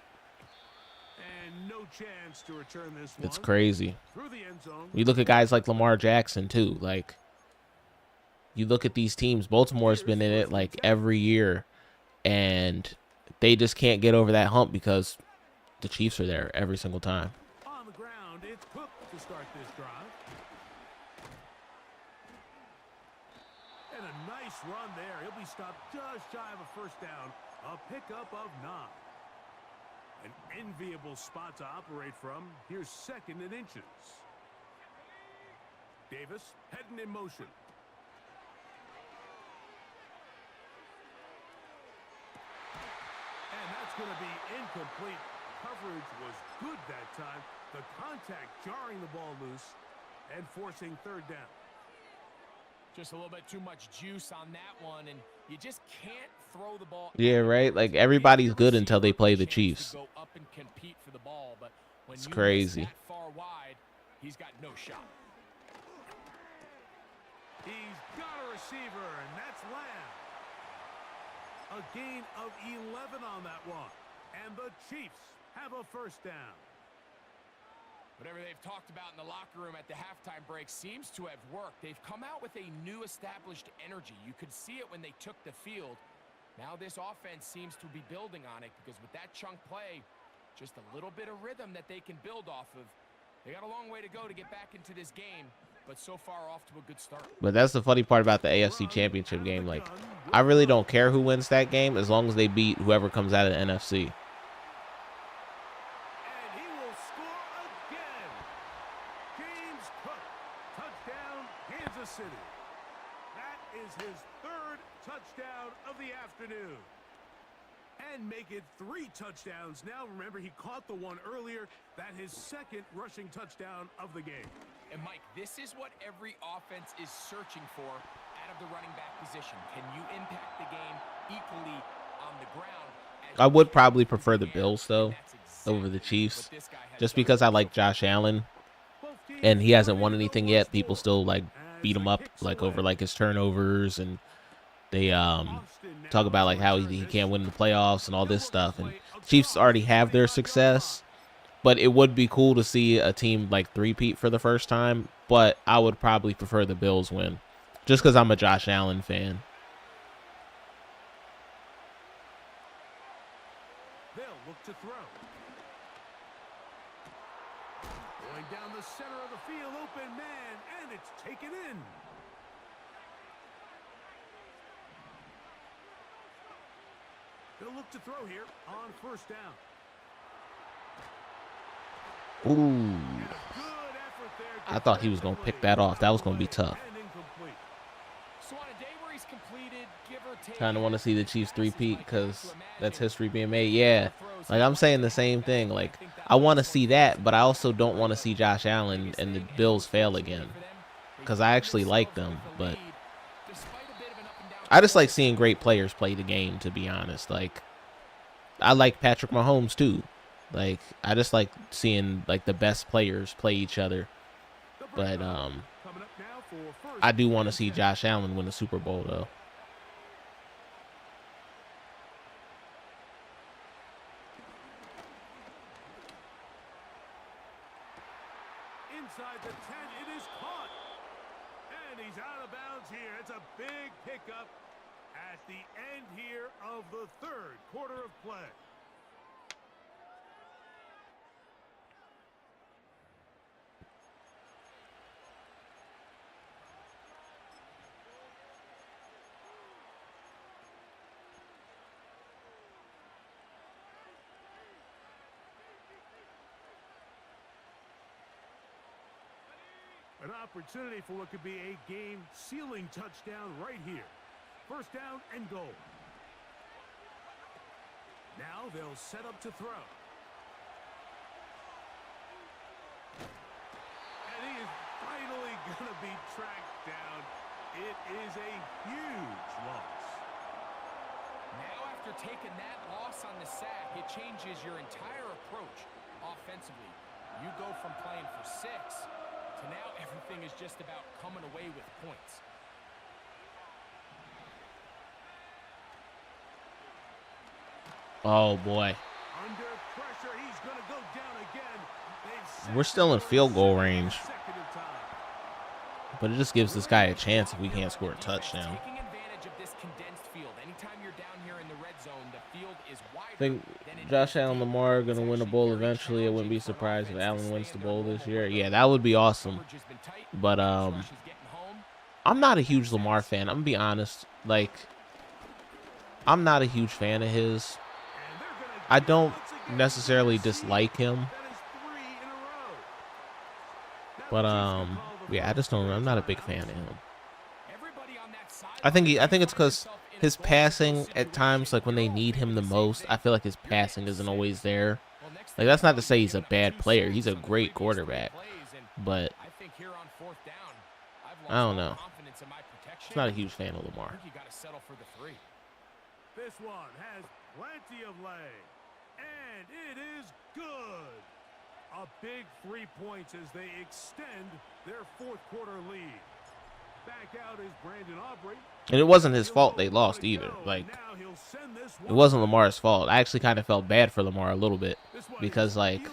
And no chance to return this It's one crazy. through the end zone. You look at guys like Lamar Jackson, too. Like, you look at these teams. Baltimore's been in it, like, every year. And they just can't get over that hump because the Chiefs are there every single time. On the ground, it's Cook to start this drive. And a nice run there. He'll be stopped just shy of a first down. A pickup of 9. An enviable spot to operate from. Here's 2nd and inches. Davis heading in motion. And that's going to be incomplete. Coverage was good that time. The contact jarring the ball loose and forcing 3rd down. Just a little bit too much juice on that one, and you just can't throw the ball. Yeah, right? Like, Give everybody's your good until they receiver play a the chance Chiefs. to go up and compete for the ball, but when It's you miss crazy. that far wide, he's got no shot. He's got a receiver, and that's Lamb. A gain of 11 on that one. And the Chiefs have a first down. Whatever they've talked about in the locker room at the halftime break seems to have worked. They've come out with a new established energy. You could see it when they took the field. Now this offense seems to be building on it because with that chunk play, just a little bit of rhythm that they can build off of. They got a long way to go to get back into this game, but so far off to a good start. But that's the funny part about the AFC Championship game. Like, I really don't care who wins that game as long as they beat whoever comes out of the NFC. And he will score again. James Cook, touchdown, Kansas City. That is his 3rd touchdown of the afternoon. And make it 3 touchdowns. Now, remember, he caught the one earlier. That his 2nd rushing touchdown of the game. And, Mike, this is what every offense is searching for out of the running back position. Can you impact the game equally on the ground? I would probably prefer the Bills, though, over the Chiefs. Just because I like Josh Allen, and he hasn't won anything yet. People still, like, beat him up, like, over, like, his turnovers, and they talk about, like, how he can't win the playoffs and all this stuff. And Chiefs already have their success, but it would be cool to see a team, like, three-peat for the first time. But I would probably prefer the Bills win, just because I'm a Josh Allen fan. They'll look to throw. Going down the center of the field, open man, and it's taken in. They'll look to throw here on 1st down. Ooh. And a good effort there I thought he was going to pick that off. That was going to be tough. and incomplete. So on a day where he's completed, give or take, Kind of want to see the Chiefs three-peat because that's history being made. Yeah, like, I'm saying the same thing. Like, I want to see that, but I also don't want to see Josh Allen and the Bills fail again because I actually like them. But I just like seeing great players play the game, to be honest. Like, I like Patrick Mahomes, too. Like, I just like seeing, like, the best players play each other. But Coming up now for 1st I do want to and see 10. Josh Allen win the Super Bowl, though. Inside the 10, it is caught. And he's out of bounds here. It's a big pickup. At the end here of the third quarter of play. An opportunity for what could be a game-sealing touchdown right here. First down and goal. Now they'll set up to throw. And he is finally going to be tracked down. It is a huge loss. Now after taking that loss on the sack, it changes your entire approach offensively. You go from playing for 6 to now everything is just about coming away with points. Oh, boy. Under pressure, he's going to go down again. We're still in field goal range. But it just gives this guy a chance if we can't score a touchdown. Taking advantage of this condensed field. Anytime you're down here in the red zone, the field is wider. I think Josh Allen Lamar are going to win a bowl eventually. I wouldn't be surprised if Allen wins the bowl this year. Yeah, that would be awesome. But I'm not a huge Lamar fan. I'm going to be honest. Like, I'm not a huge fan of his. I don't necessarily dislike him. But yeah, I just don't. I'm not a big fan of him. I think it's because his passing at times, like when they need him the most, I feel like his passing isn't always there. Like, that's not to say he's a bad player. He's a great quarterback. But I don't know. I'm not a huge fan of Lamar. This one has plenty of leg. And it is good. A big 3 points as they extend their fourth quarter lead. Back out is Brandon Aubrey. And it wasn't his fault they lost either. Like, it wasn't Lamar's fault. I actually kind of felt bad for Lamar a little bit because, like,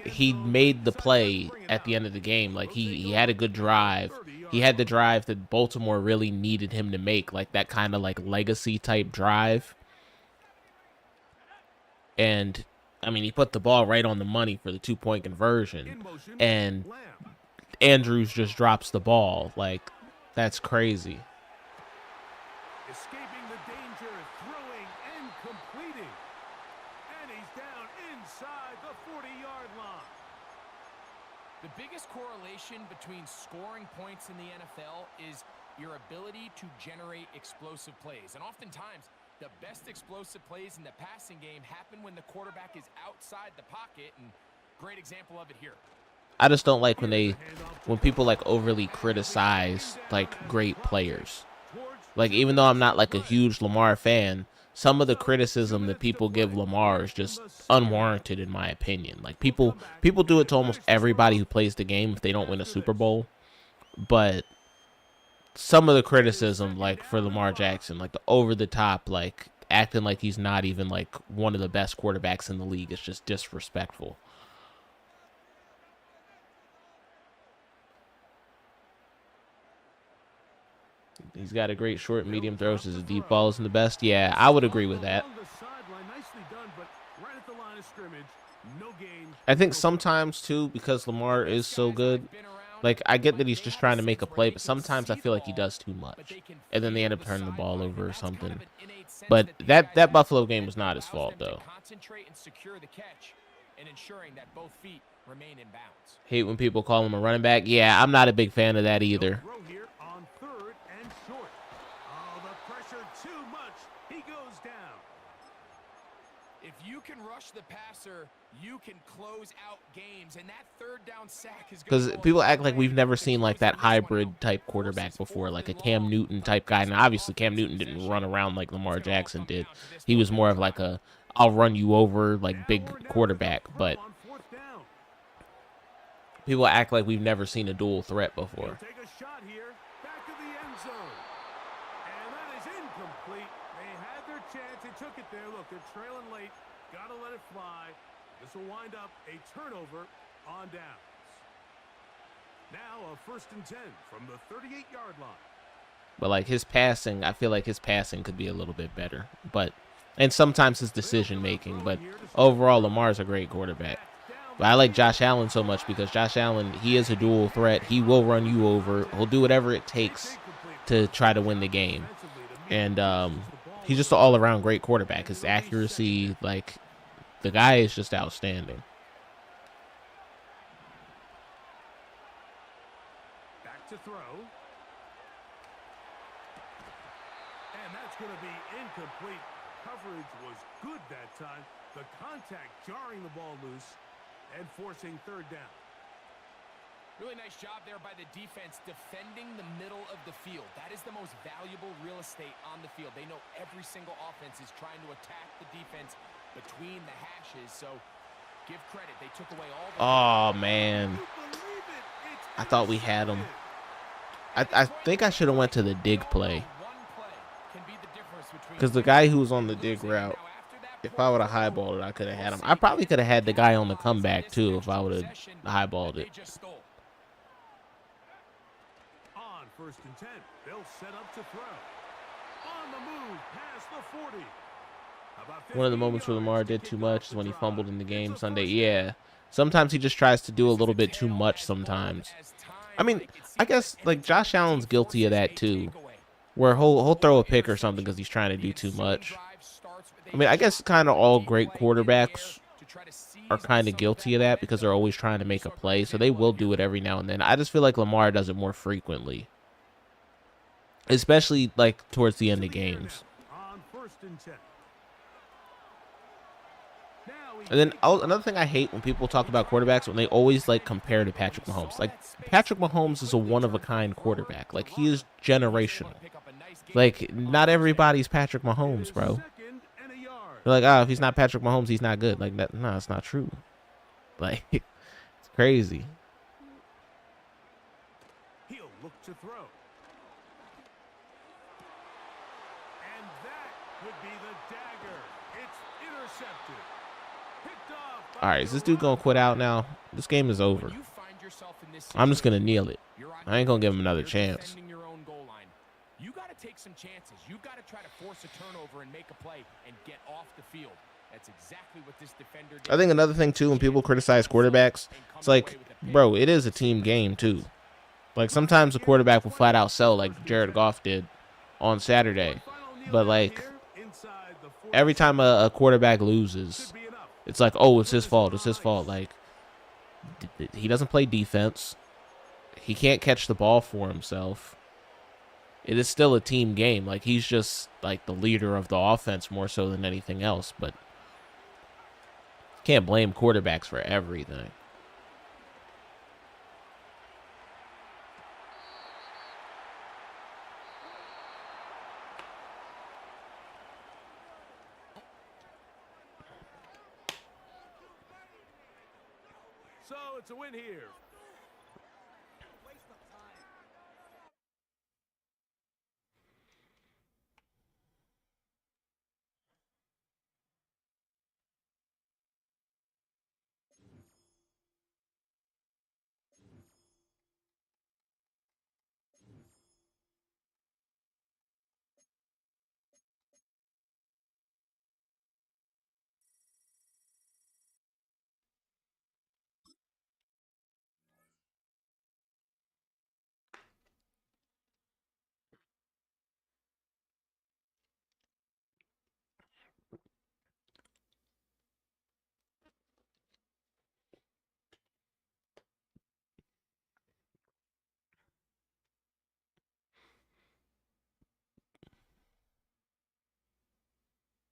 he made the play at the end of the game. Like, he had a good drive. He had the drive that Baltimore really needed him to make, like that kind of like legacy type drive. And I mean, he put the ball right on the money for the 2-point conversion, and Andrews just drops the ball. Like, that's crazy. Escaping the danger, throwing and completing. And he's down inside the 40-yard line. The biggest correlation between scoring points in the NFL is your ability to generate explosive plays. And oftentimes, the best explosive plays in the passing game happen when the quarterback is outside the pocket, and great example of it here. I just don't like when people like overly criticize like great players. Like, even though I'm not like a huge Lamar fan, some of the criticism that people give Lamar is just unwarranted in my opinion. Like, people do it to almost everybody who plays the game if they don't win a Super Bowl. But some of the criticism, like for Lamar Jackson, like the over the top, like acting like he's not even like one of the best quarterbacks in the league, is just disrespectful. He's got a great short and medium throws. His deep ball isn't the best. Yeah, I would agree with that. I think sometimes, too, because Lamar is so good, like, I get that he's just trying to make a play, but sometimes I feel like he does too much. And then they end up turning the ball over or something. But that Buffalo game was not his fault, though. Hate when people call him a running back. Yeah, I'm not a big fan of that either. If you can rush the passer, you can close out games, and that third down sack is because people act like we've never seen like that hybrid type quarterback before, like a Cam Newton type guy. And obviously Cam Newton didn't run around like Lamar Jackson did. He was more of like a I'll run you over like big quarterback. But people act like we've never seen a dual threat before. Take a shot here, back to the end zone. And that is incomplete. They had their chance. They took it there. Look, they're trailing late. Got to let it fly. This will wind up a turnover on downs. Now a 1st and 10 from the 38-yard line. But like his passing, I feel like his passing could be a little bit better. And sometimes his decision making. But overall, Lamar's a great quarterback. But I like Josh Allen so much because Josh Allen, he is a dual threat. He will run you over. He'll do whatever it takes to try to win the game. And he's just an all-around great quarterback. His accuracy, like, the guy is just outstanding. Back to throw. And that's going to be incomplete. Coverage was good that time. The contact jarring the ball loose and forcing third down. Really nice job there by the defense defending the middle of the field. That is the most valuable real estate on the field. They know every single offense is trying to attack the defense between the hashes. So give credit. They took away all the... Oh, man. I thought we had him. I think I should have went to the dig play. Because the guy who was on the dig route, if I would have highballed it, I could have had him. I probably could have had the guy on the comeback, too, if I would have highballed it. On first and 10, they'll set up to throw. On the move, past the 40. One of the moments where Lamar did too much is when he fumbled in the game Sunday. Yeah. Sometimes he just tries to do a little bit too much sometimes. I mean, I guess, like, Josh Allen's guilty of that, too. Where he'll throw a pick or something because he's trying to do too much. I mean, I guess kind of all great quarterbacks are kind of guilty of that because they're always trying to make a play. So they will do it every now and then. I just feel like Lamar does it more frequently. Especially, like, towards the end of games. And then another thing I hate when people talk about quarterbacks, when they always like compare to Patrick Mahomes. Like, Patrick Mahomes is a one-of-a-kind quarterback. Like, he is generational. Like, not everybody's Patrick Mahomes, bro. They're like, oh, if he's not Patrick Mahomes, he's not good. Like, that, no, it's not true. Like, it's crazy. He'll look to throw. And that would be the dagger. It's intercepted. All right, is this dude gonna quit out now? This game is over. I'm just gonna kneel it. I ain't gonna give him another chance. You got to take some chances. You got to try to force a turnover and make a play and get off the field. That's exactly what this defender did. I think another thing too, when people criticize quarterbacks, it's like, bro, it is a team game too. Like, sometimes a quarterback will flat out sell, like Jared Goff did on Saturday. But like, every time a quarterback loses, it's like, oh, it's his fault. It's his fault. Like, he doesn't play defense. He can't catch the ball for himself. It is still a team game. Like, he's just like the leader of the offense more so than anything else. But can't blame quarterbacks for everything. So it's a win here.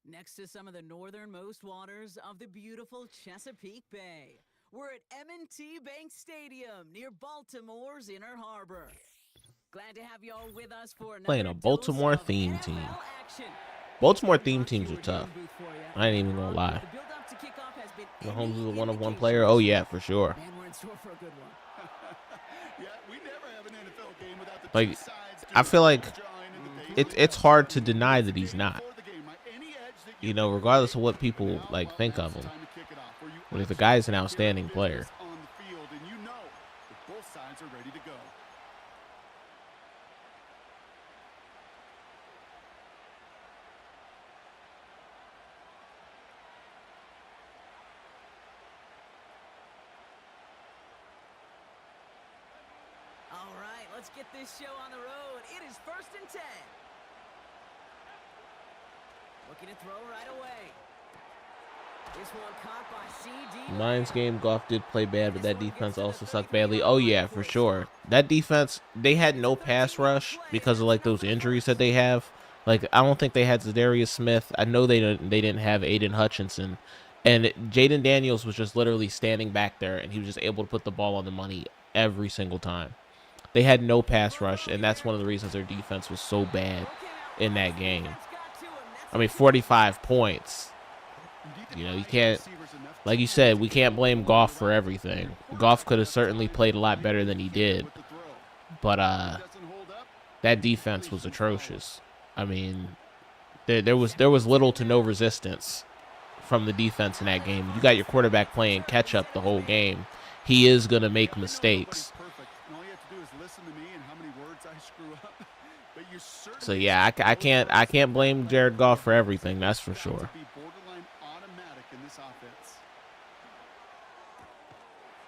Next to some of the northernmost waters of the beautiful Chesapeake Bay, we're at M&T Bank Stadium near Baltimore's Inner Harbor. Glad to have you all with us for another Playing a Baltimore theme team. Baltimore theme teams are tough. I ain't even gonna lie. Mahomes is a one-of-one player. Oh yeah, for sure. Man, we're in store for a good one. Yeah, we never have an NFL game without the Like, two sides I feel like drawing it's hard to deny that he's not. You know, regardless of what people like think of him. But the guy's an outstanding player. on the field, and you know that both sides are ready to go. All right, let's get this show on the road. It is 1st and 10. Looking to throw right away. This one caught by CD. Lions game, Goff did play bad, but that defense also sucked badly. Oh, yeah, for sure. That defense, they had no pass rush because of, like, those injuries that they have. Like, I don't think they had Zadarius Smith. I know they didn't have Aiden Hutchinson. And Jaden Daniels was just literally standing back there, and he was just able to put the ball on the money every single time. They had no pass rush, and that's one of the reasons their defense was so bad in that game. I mean, 45 points. You know, you can't, like you said, we can't blame Goff for everything. Goff could have certainly played a lot better than he did. But that defense was atrocious. I mean, there was little to no resistance from the defense in that game. You got your quarterback playing catch up the whole game. He is going to make mistakes. So yeah, I can't blame Jared Goff for everything. That's for sure.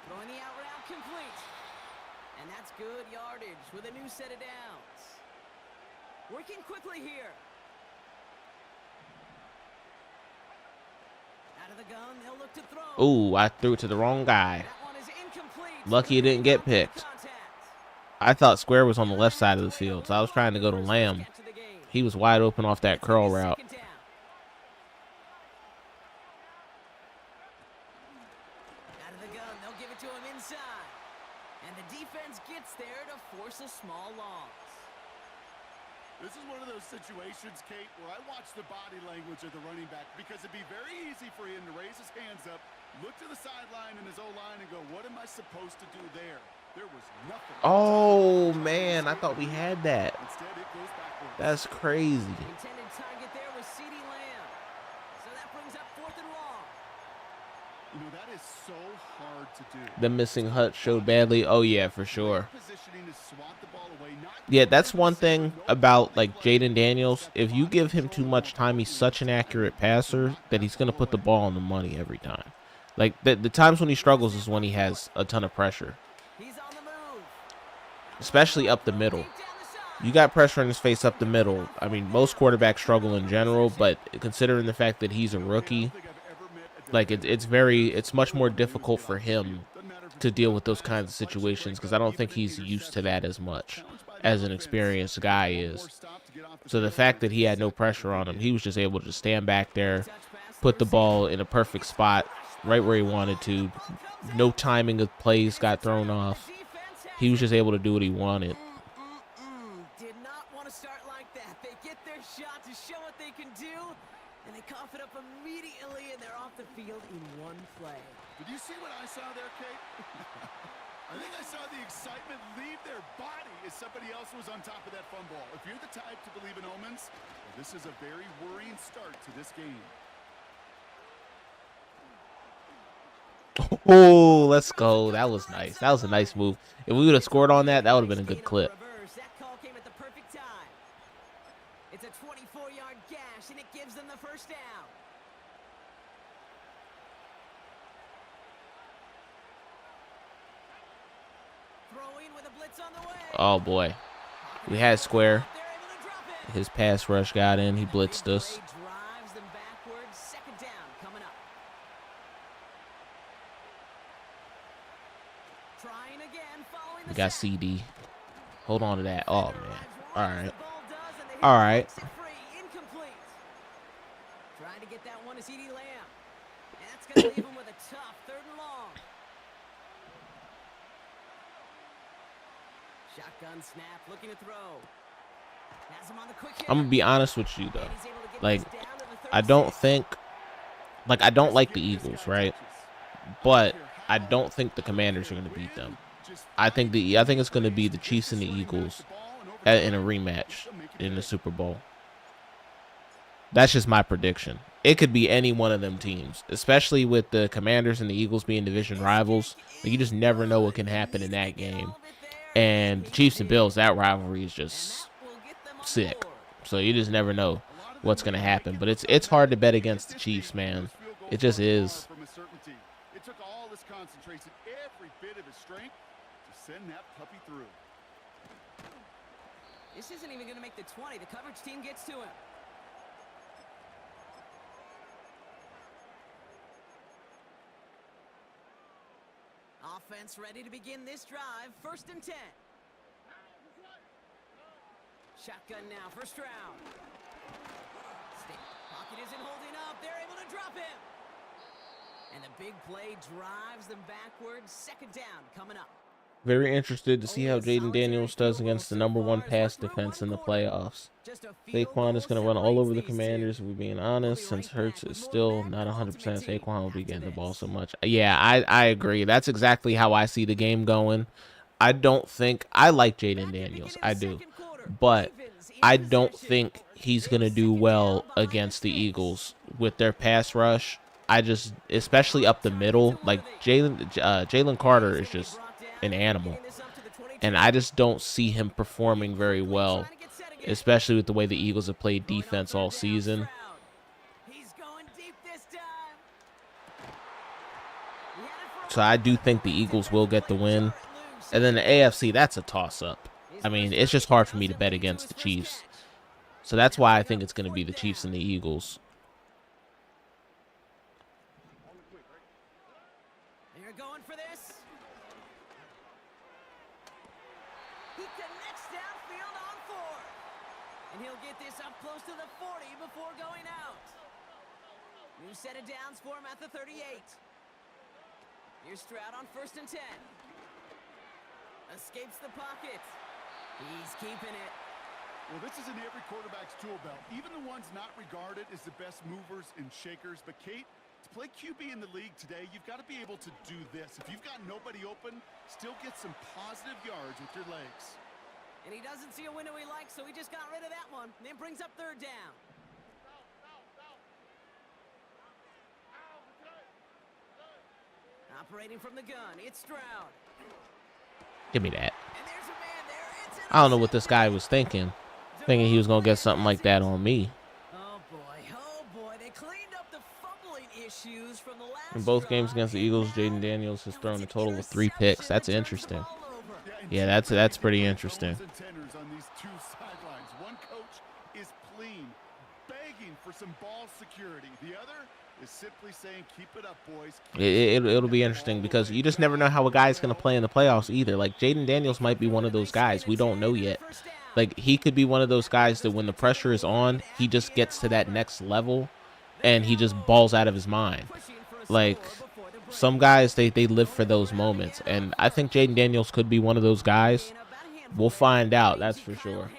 Throwing the out route complete. And that's good yardage with a new set of downs. Working quickly here. Out of the gun, they'll look to throw. Ooh, I threw it to the wrong guy. That one is incomplete. Lucky it didn't get picked. I thought Square was on the left side of the field, so I was trying to go to Lamb. He was wide open off that curl route. Out of the gun, they'll give it to him inside. And the defense gets there to force a small loss. This is one of those situations, Kate, where I watch the body language of the running back because it'd be very easy for him to raise his hands up, look to the sideline in his O-line and go, what am I supposed to do there? There was nothing. Oh, man, I thought we had that. Instead, it goes backwards. That's crazy. The intended target there was CD Lamb. So that brings up 4th and long. You know, that is so hard to do. The missing hut showed badly. Oh, yeah, for sure. Yeah, that's one thing about, like, Jaden Daniels. If you give him too much time, he's such an accurate passer that he's going to put the ball on the money every time. Like, the times when he struggles is when he has a ton of pressure. He's on the move. Especially up the middle. You got pressure in his face up the middle. I mean, most quarterbacks struggle in general, but considering the fact that he's a rookie, like, it's much more difficult for him to deal with those kinds of situations because I don't think he's used to that as much as an experienced guy is. So the fact that he had no pressure on him, he was just able to stand back there, put the ball in a perfect spot right where he wanted to. No timing of plays got thrown off. He was just able to do what he wanted. Did not want to start like that. They get their shot to show what they can do, and they cough it up immediately, and they're off the field in one play. Did you see what I saw there, Kate? I think I saw the excitement leave their body as somebody else was on top of that fun ball. If you're the type to believe in omens, well, this is a very worrying start to this game. Oh, let's go. That was nice. That was a nice move. If we would have scored on that, that would have been a good clip. That call came at the perfect time. It's a 24-yard gash, and it gives them the first down. Throwing with a blitz on the way. Oh, boy. We had Square. His pass rush got in. He blitzed us. Drives them backwards. 2nd down coming up. Trying again, following the We got sack. CD. Hold on to that. Oh, man. All right. All right. Incomplete. Trying to get that one to CD Lamb. And that's going to leave him with a tough 3rd and long. Shotgun snap, looking to throw. Has him on the quick hit. I'm going to be honest with you, though. And he's able to get Like, this down to the I don't 36. think, like, I don't like the Eagles, right? But I don't think the Commanders are going to beat them. I think it's going to be the Chiefs and the Eagles in a rematch in the Super Bowl. That's just my prediction. It could be any one of them teams, especially with the Commanders and the Eagles being division rivals. Like, you just never know what can happen in that game. And the Chiefs and Bills, that rivalry is just sick. So you just never know what's going to happen. But it's hard to bet against the Chiefs, man. It just is. It took all his concentration, every bit of his strength to send that puppy through. This isn't even going to make the 20. The coverage team gets to him. Offense ready to begin this drive. 1st and 10. Shotgun now for Stroud. Pocket isn't holding up. They're able to drop him. And the big play drives them backwards. 2nd down coming up. Very interested to see how Jaden Daniels does against the #1 pass defense in the playoffs. Saquon is going to run all over the Commanders, if we're being honest, since Hurts is still not 100%. Saquon will be getting the ball so much. Yeah, I agree. That's exactly how I see the game going. I don't think – I like Jaden Daniels. I do. But I don't think he's going to do well against the Eagles with their pass rush. I just – especially up the middle. Like, Jalen Carter is just an animal. And I just don't see him performing very well, especially with the way the Eagles have played defense all season. So I do think the Eagles will get the win. And then the AFC, that's a toss-up. I mean, it's just hard for me to bet against the Chiefs. So that's why I think it's going to be the Chiefs and the Eagles. They're going for this. He connects downfield on 4th. And he'll get this up close to the 40 before going out. New set of downs for him at the 38. Here's Stroud on 1st and 10. Escapes the pocket. He's keeping it. Well, this is in every quarterback's tool belt, even the ones not regarded as the best movers and shakers. But, Kate, to play QB in the league today, you've got to be able to do this. If you've got nobody open, still get some positive yards with your legs. And he doesn't see a window he likes, so he just got rid of that one. Then brings up 3rd down. Operating from the gun, it's Stroud. Give me that. I don't know what this guy was thinking he was going to get something like that on me. Oh boy, they cleaned up the fumbling issues from the last In both games against the Eagles, Jaden Daniels has thrown a total of 3 picks. That's interesting. Yeah, that's pretty interesting. On these two sidelines. One coach is clean, begging for some ball security. The other is simply saying, keep it up, boys. It'll be interesting because you just never know how a guy's going to play in the playoffs either. Like, Jaden Daniels might be one of those guys. We don't know yet. Like, he could be one of those guys that when the pressure is on, he just gets to that next level and he just balls out of his mind. Like, some guys, they live for those moments. And I think Jaden Daniels could be one of those guys. We'll find out, that's for sure.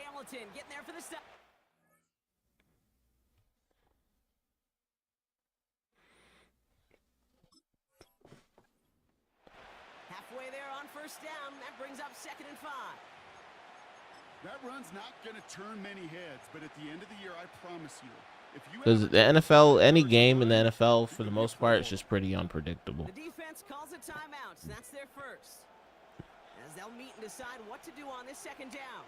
Halfway there on 1st down. That brings up 2nd and 5. That run's not going to turn many heads, but at the end of the year, I promise you, if you Because the NFL, any game in the NFL, for the most part, is just pretty unpredictable. The defense calls a timeout, so that's their first. As they'll meet and decide what to do on this 2nd down.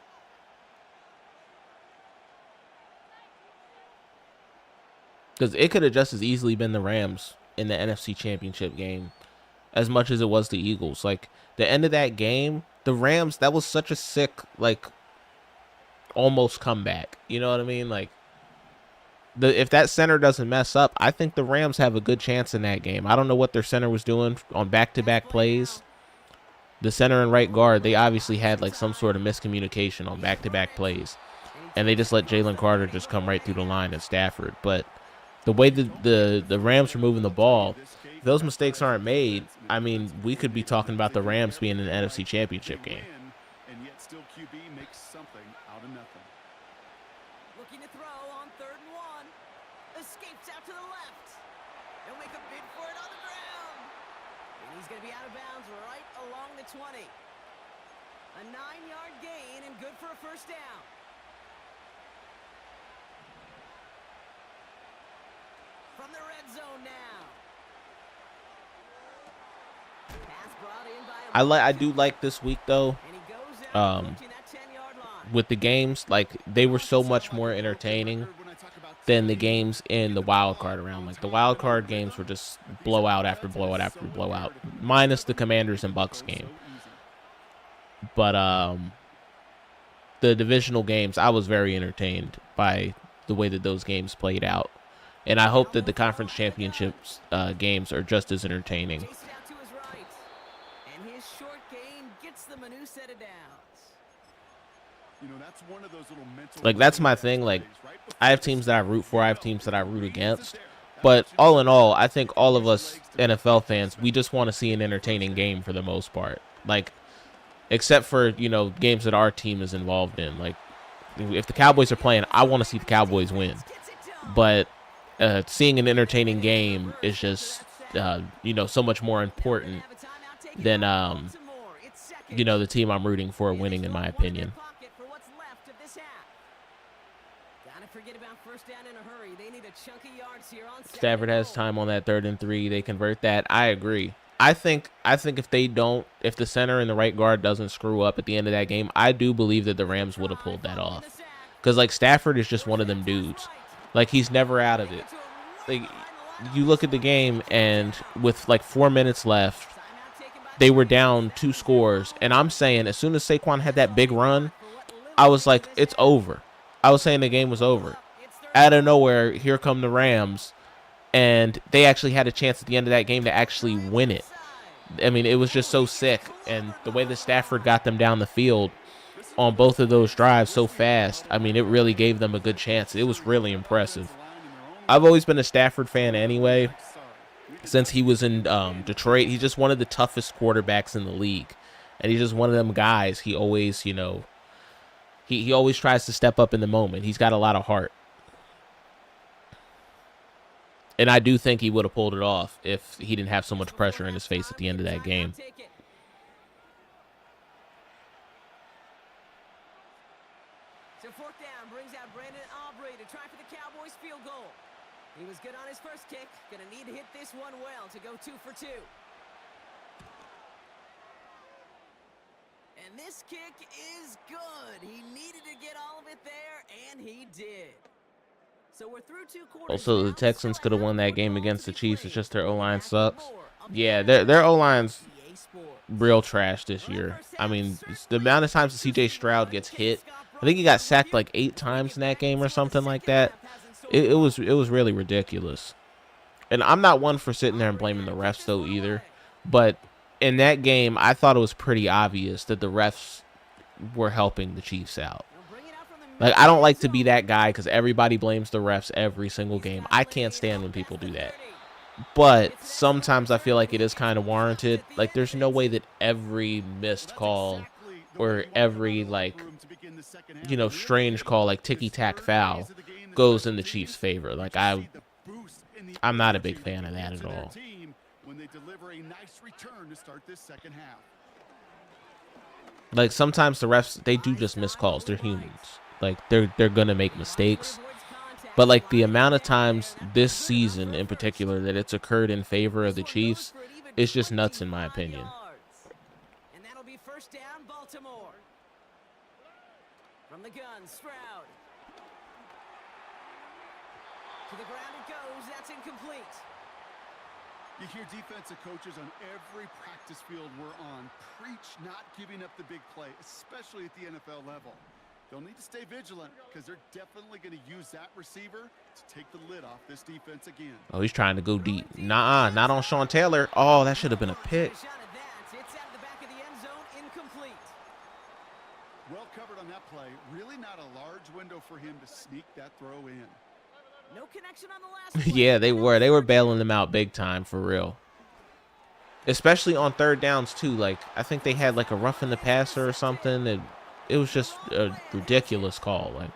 Because it could have just as easily been the Rams in the NFC Championship game as much as it was the Eagles. Like, the end of that game, the Rams, that was such a sick, like, almost comeback. You know what I mean? Like, if that center doesn't mess up, I think the Rams have a good chance in that game. I don't know what their center was doing on back-to-back plays. The center and right guard, they obviously had, like, some sort of miscommunication on back-to-back plays. And they just let Jalen Carter just come right through the line and Stafford. But the way the Rams were moving the ball, if those mistakes aren't made, I mean, we could be talking about the Rams being in the NFC Championship game. And yet still QB makes something out of nothing. Looking to throw on 3rd and 1. Escapes out to the left. He'll make a bid for it on the ground. And he's going to be out of bounds right along the 20. A 9-yard gain and good for a 1st down. From the red zone now. Pass brought in by I do like this week though. and he goes out approaching that 10-yard line. With the games, like, they were so much more entertaining than the games in the wild card round. Like, the wild card games were just blowout after blowout after blowout, minus the Commanders and Bucks game. But the divisional games, I was very entertained by the way that those games played out. And I hope that the conference championships games are just as entertaining. Chased out to his right. And his short game gets them a new set of downs. You know, that's one of those little mental. Like, that's my thing. Like, I have teams that I root for. I have teams that I root against. But all in all, I think all of us NFL fans, we just want to see an entertaining game for the most part. Like, except for, you know, games that our team is involved in. Like, if the Cowboys are playing, I want to see the Cowboys win. But seeing an entertaining game is just, you know, so much more important than, you know, the team I'm rooting for winning, in my opinion. Stafford has time on that 3rd and 3. They convert that. I agree. I think if the center and the right guard doesn't screw up at the end of that game, I do believe that the Rams would have pulled that off. Because, like, Stafford is just one of them dudes. Like, he's never out of it. Like, you look at the game, and with, like, 4 minutes left, they were down 2 scores. And I'm saying, as soon as Saquon had that big run, I was like, it's over. I was saying the game was over. Out of nowhere, here come the Rams. And they actually had a chance at the end of that game to actually win it. I mean, it was just so sick. And the way that Stafford got them down the field on both of those drives so fast, I mean, it really gave them a good chance. It was really impressive. I've always been a Stafford fan anyway. Since he was in Detroit, he's just one of the toughest quarterbacks in the league. And he's just one of them guys. He always, you know, he always tries to step up in the moment. He's got a lot of heart. And I do think he would have pulled it off if he didn't have so much pressure in his face at the end of that game. So 4th down brings out Brandon Aubrey to try for the Cowboys field goal. He was good on his first kick. Going to need to hit this one well to go 2 for 2. And this kick is good. He needed to get all of it there, and he did. So we're through 2 quarters. Also, the Texans could have won that game against the Chiefs. It's just their O-line sucks. Yeah, their O-line's real trash this year. I mean, the amount of times that C.J. Stroud gets hit, I think he got sacked like 8 times in that game or something like that. It was really ridiculous. And I'm not one for sitting there and blaming the refs, though, either. But in that game, I thought it was pretty obvious that the refs were helping the Chiefs out. Like, I don't like to be that guy because everybody blames the refs every single game. I can't stand when people do that. But sometimes I feel like it is kind of warranted. Like, there's no way that every missed call or every, like, you know, strange call, like ticky-tack foul, goes in the Chiefs' favor. Like, I'm not a big fan of that at all. Like, sometimes the refs, they do just miss calls. They're humans. Like, they're gonna make mistakes. But, like, the amount of times this season in particular that it's occurred in favor of the Chiefs is just nuts in my opinion. And that'll be 1st down, Baltimore. From the gun, Stroud. To the ground it goes. That's incomplete. You hear defensive coaches on every practice field we're on preach not giving up the big play, especially at the NFL level. They'll need to stay vigilant because they're definitely going to use that receiver to take the lid off this defense again. Oh, he's trying to go deep. Nah, not on Sean Taylor. Oh, that should have been a pick. It's out of the back of the end zone, incomplete. Well covered on that play. Really not a large window for him to sneak that throw in. No connection on the last Yeah, they were bailing them out big time, for real. Especially on 3rd downs too. Like, I think they had like a rough in the passer or something. It was just a ridiculous call. Like,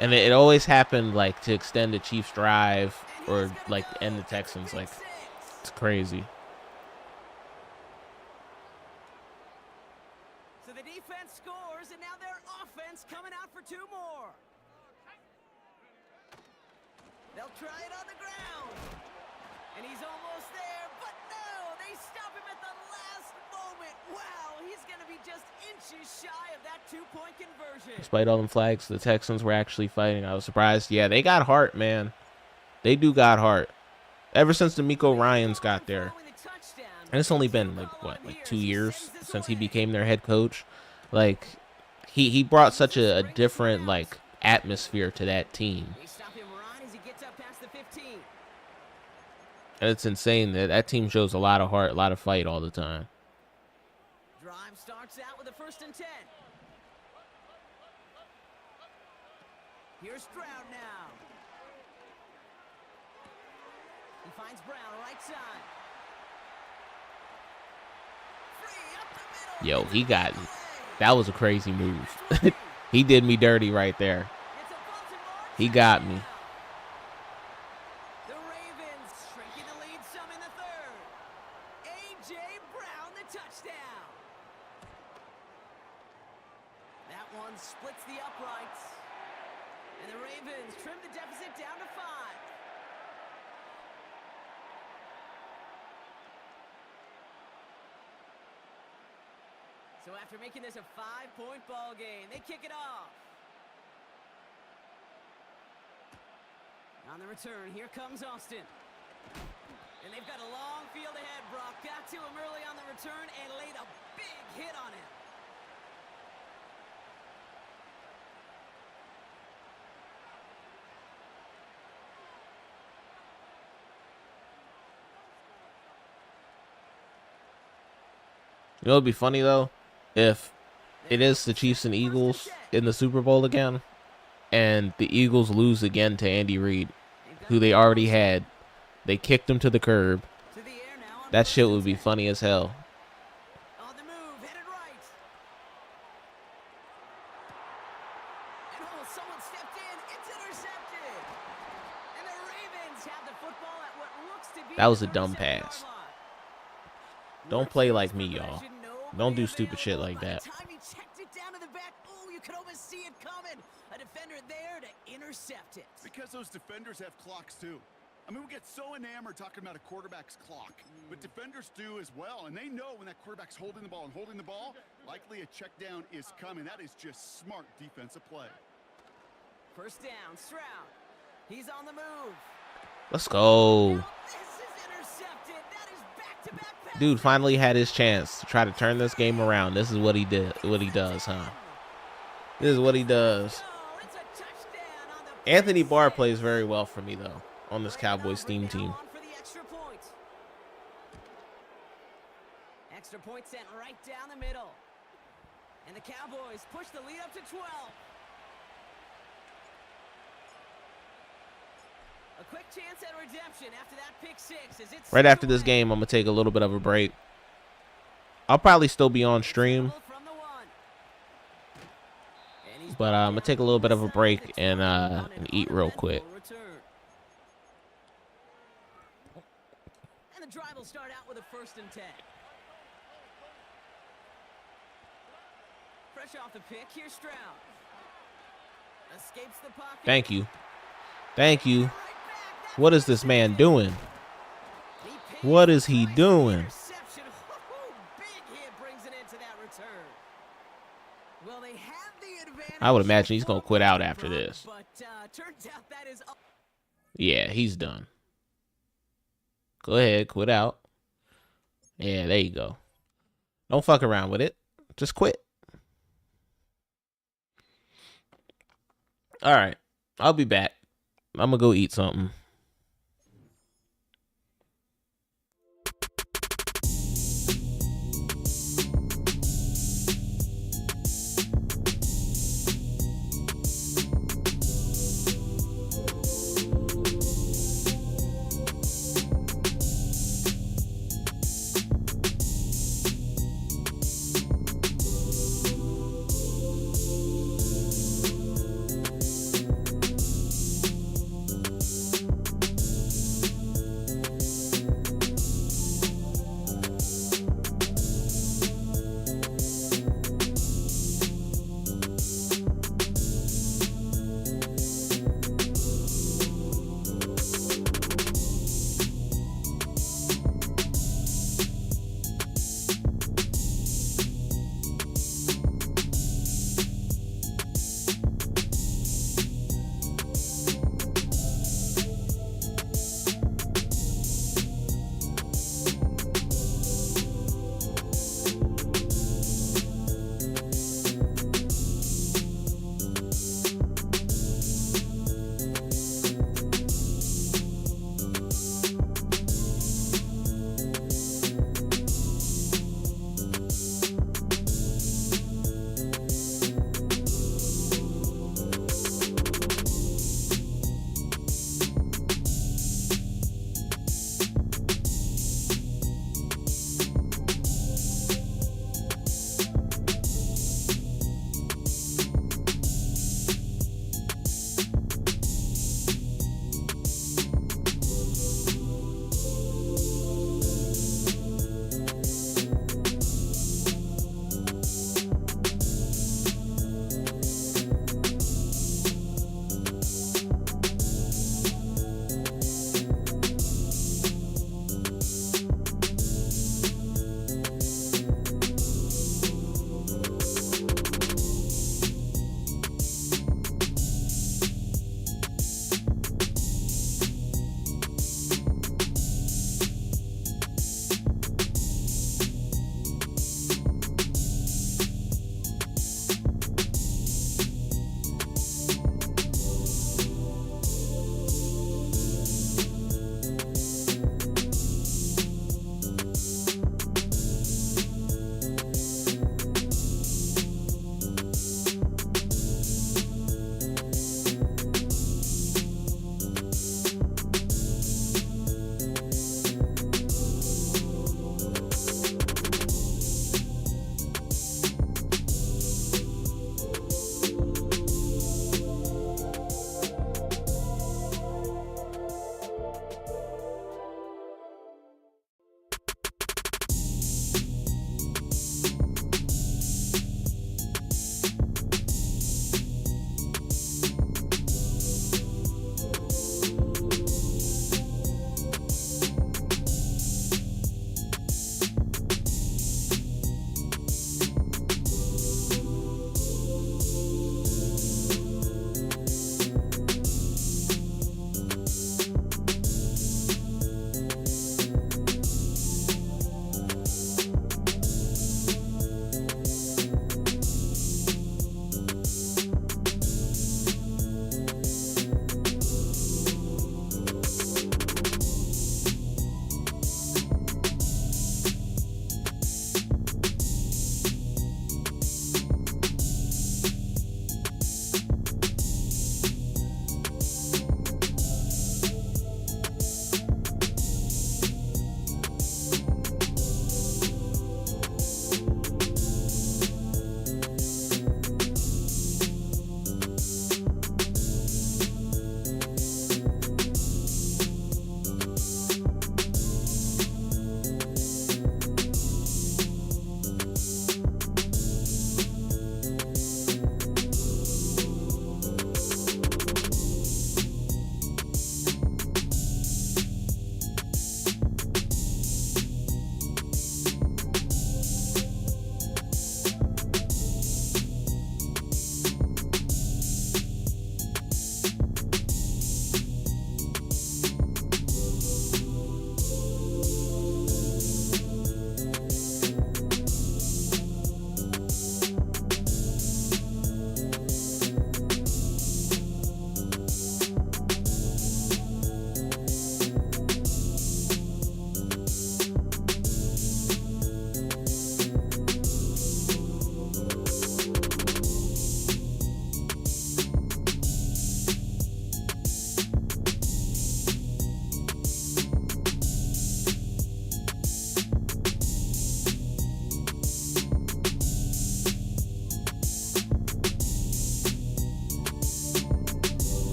and it always happened like to extend the Chiefs drive or like end the Texans. Like, it's crazy. So the defense scores, and now their offense coming out for 2 more. They'll try it on the ground. And he's almost there, but no, they stop him at the last moment. Wow, he's going to be just inches shy of that 2-point conversion. Despite all them flags, the Texans were actually fighting. I was surprised. Yeah, they got heart, man. They do got heart. Ever since D'Amico Ryans got there. And it's only been like 2 years since he became their head coach. Like he brought such a different like atmosphere to that team. And it's insane that team shows a lot of heart, a lot of fight all the time. Drive starts out with a 1st and 10. Here's Stroud now. He finds Brown right side. Free up the middle. Yo, he got me. That was a crazy move. He did me dirty right there. He got me. The Ravens shrinking the lead some in the 3rd. A.J. Brown, the touchdown. That one splits the uprights. And the Ravens trim the deficit down to 5. So after making this a 5-point ball game, they kick it off. On the return, here comes Austin. And they've got a long field ahead. Brock got to him early on the return and laid a big hit on him. You know, it'd be funny though if it is the Chiefs and Eagles in the Super Bowl again, and the Eagles lose again to Andy Reid, who they already had. They kicked him to the curb. That shit would be funny as hell. On the move, headed right. And oh, someone stepped in. It's intercepted. And the Ravens have the football at what looks to be That was a the dumb 37-yard pass. line. Don't play like me, y'all. Don't do stupid shit like that. By the time he checked it down to the back, oh, you could almost see it coming. A defender there to intercept it. Because those defenders have clocks too. I mean, we get so enamored talking about a quarterback's clock, but defenders do as well, and they know when that quarterback's holding the ball, likely a check down is coming. That is just smart defensive play. First down, Stroud. He's on the move. Let's go. Now this is intercepted. That is back-to-back passes. Dude finally had his chance to try to turn this game around. This is what he did. What he does, huh? This is what he does. Oh, it's a touchdown on the Anthony Barr plays very well for me, though, on this Cowboys team. For the extra point. Extra point sent right down the middle. And the Cowboys push the lead up to 12. A quick chance at redemption after that pick six. As it's Right after this game, I'm going to take a little bit of a break. I'll probably still be on stream, from the 1. And he's but I'm going to take a little bit of a break and eat real quick. And the drive will start out with a 1st and 10. Fresh off the pick, here's Stroud. Escapes the pocket. Thank you. Thank you. What is this man doing? What is he doing? Interception. Big hit brings it into that return. Well, they have the advantage. I would imagine he's going to quit out after this. But turns out that is Yeah, he's done. Go ahead, quit out. Yeah, there you go. Don't fuck around with it. Just quit. All right. I'll be back. I'm going to go eat something.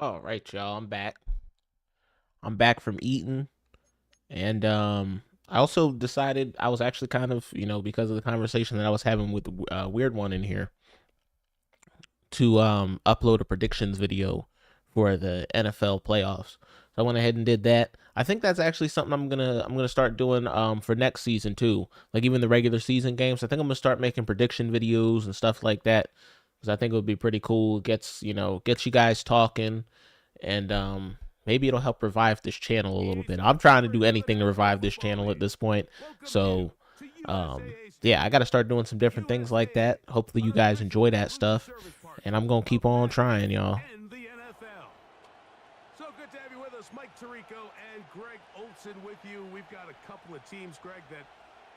All right, y'all. I'm back. I'm back from eating, and I also decided I was actually kind of, because of the conversation that I was having with the weird one in here, to upload a predictions video for the NFL playoffs. So I went ahead and did that. I think that's actually something I'm gonna start doing for next season too. Like even the regular season games. I think I'm gonna start making prediction videos and stuff like that because I think it would be pretty cool. Gets you guys talking, and maybe it'll help revive this channel a little bit. I'm trying to do anything to revive this channel at this point. So yeah, I got to start doing some different things like that. Hopefully you guys enjoy that stuff, and I'm gonna keep on trying, y'all. So good to have you with us, Mike Tirico and Greg Olson with you. We've got a couple of teams, Greg, that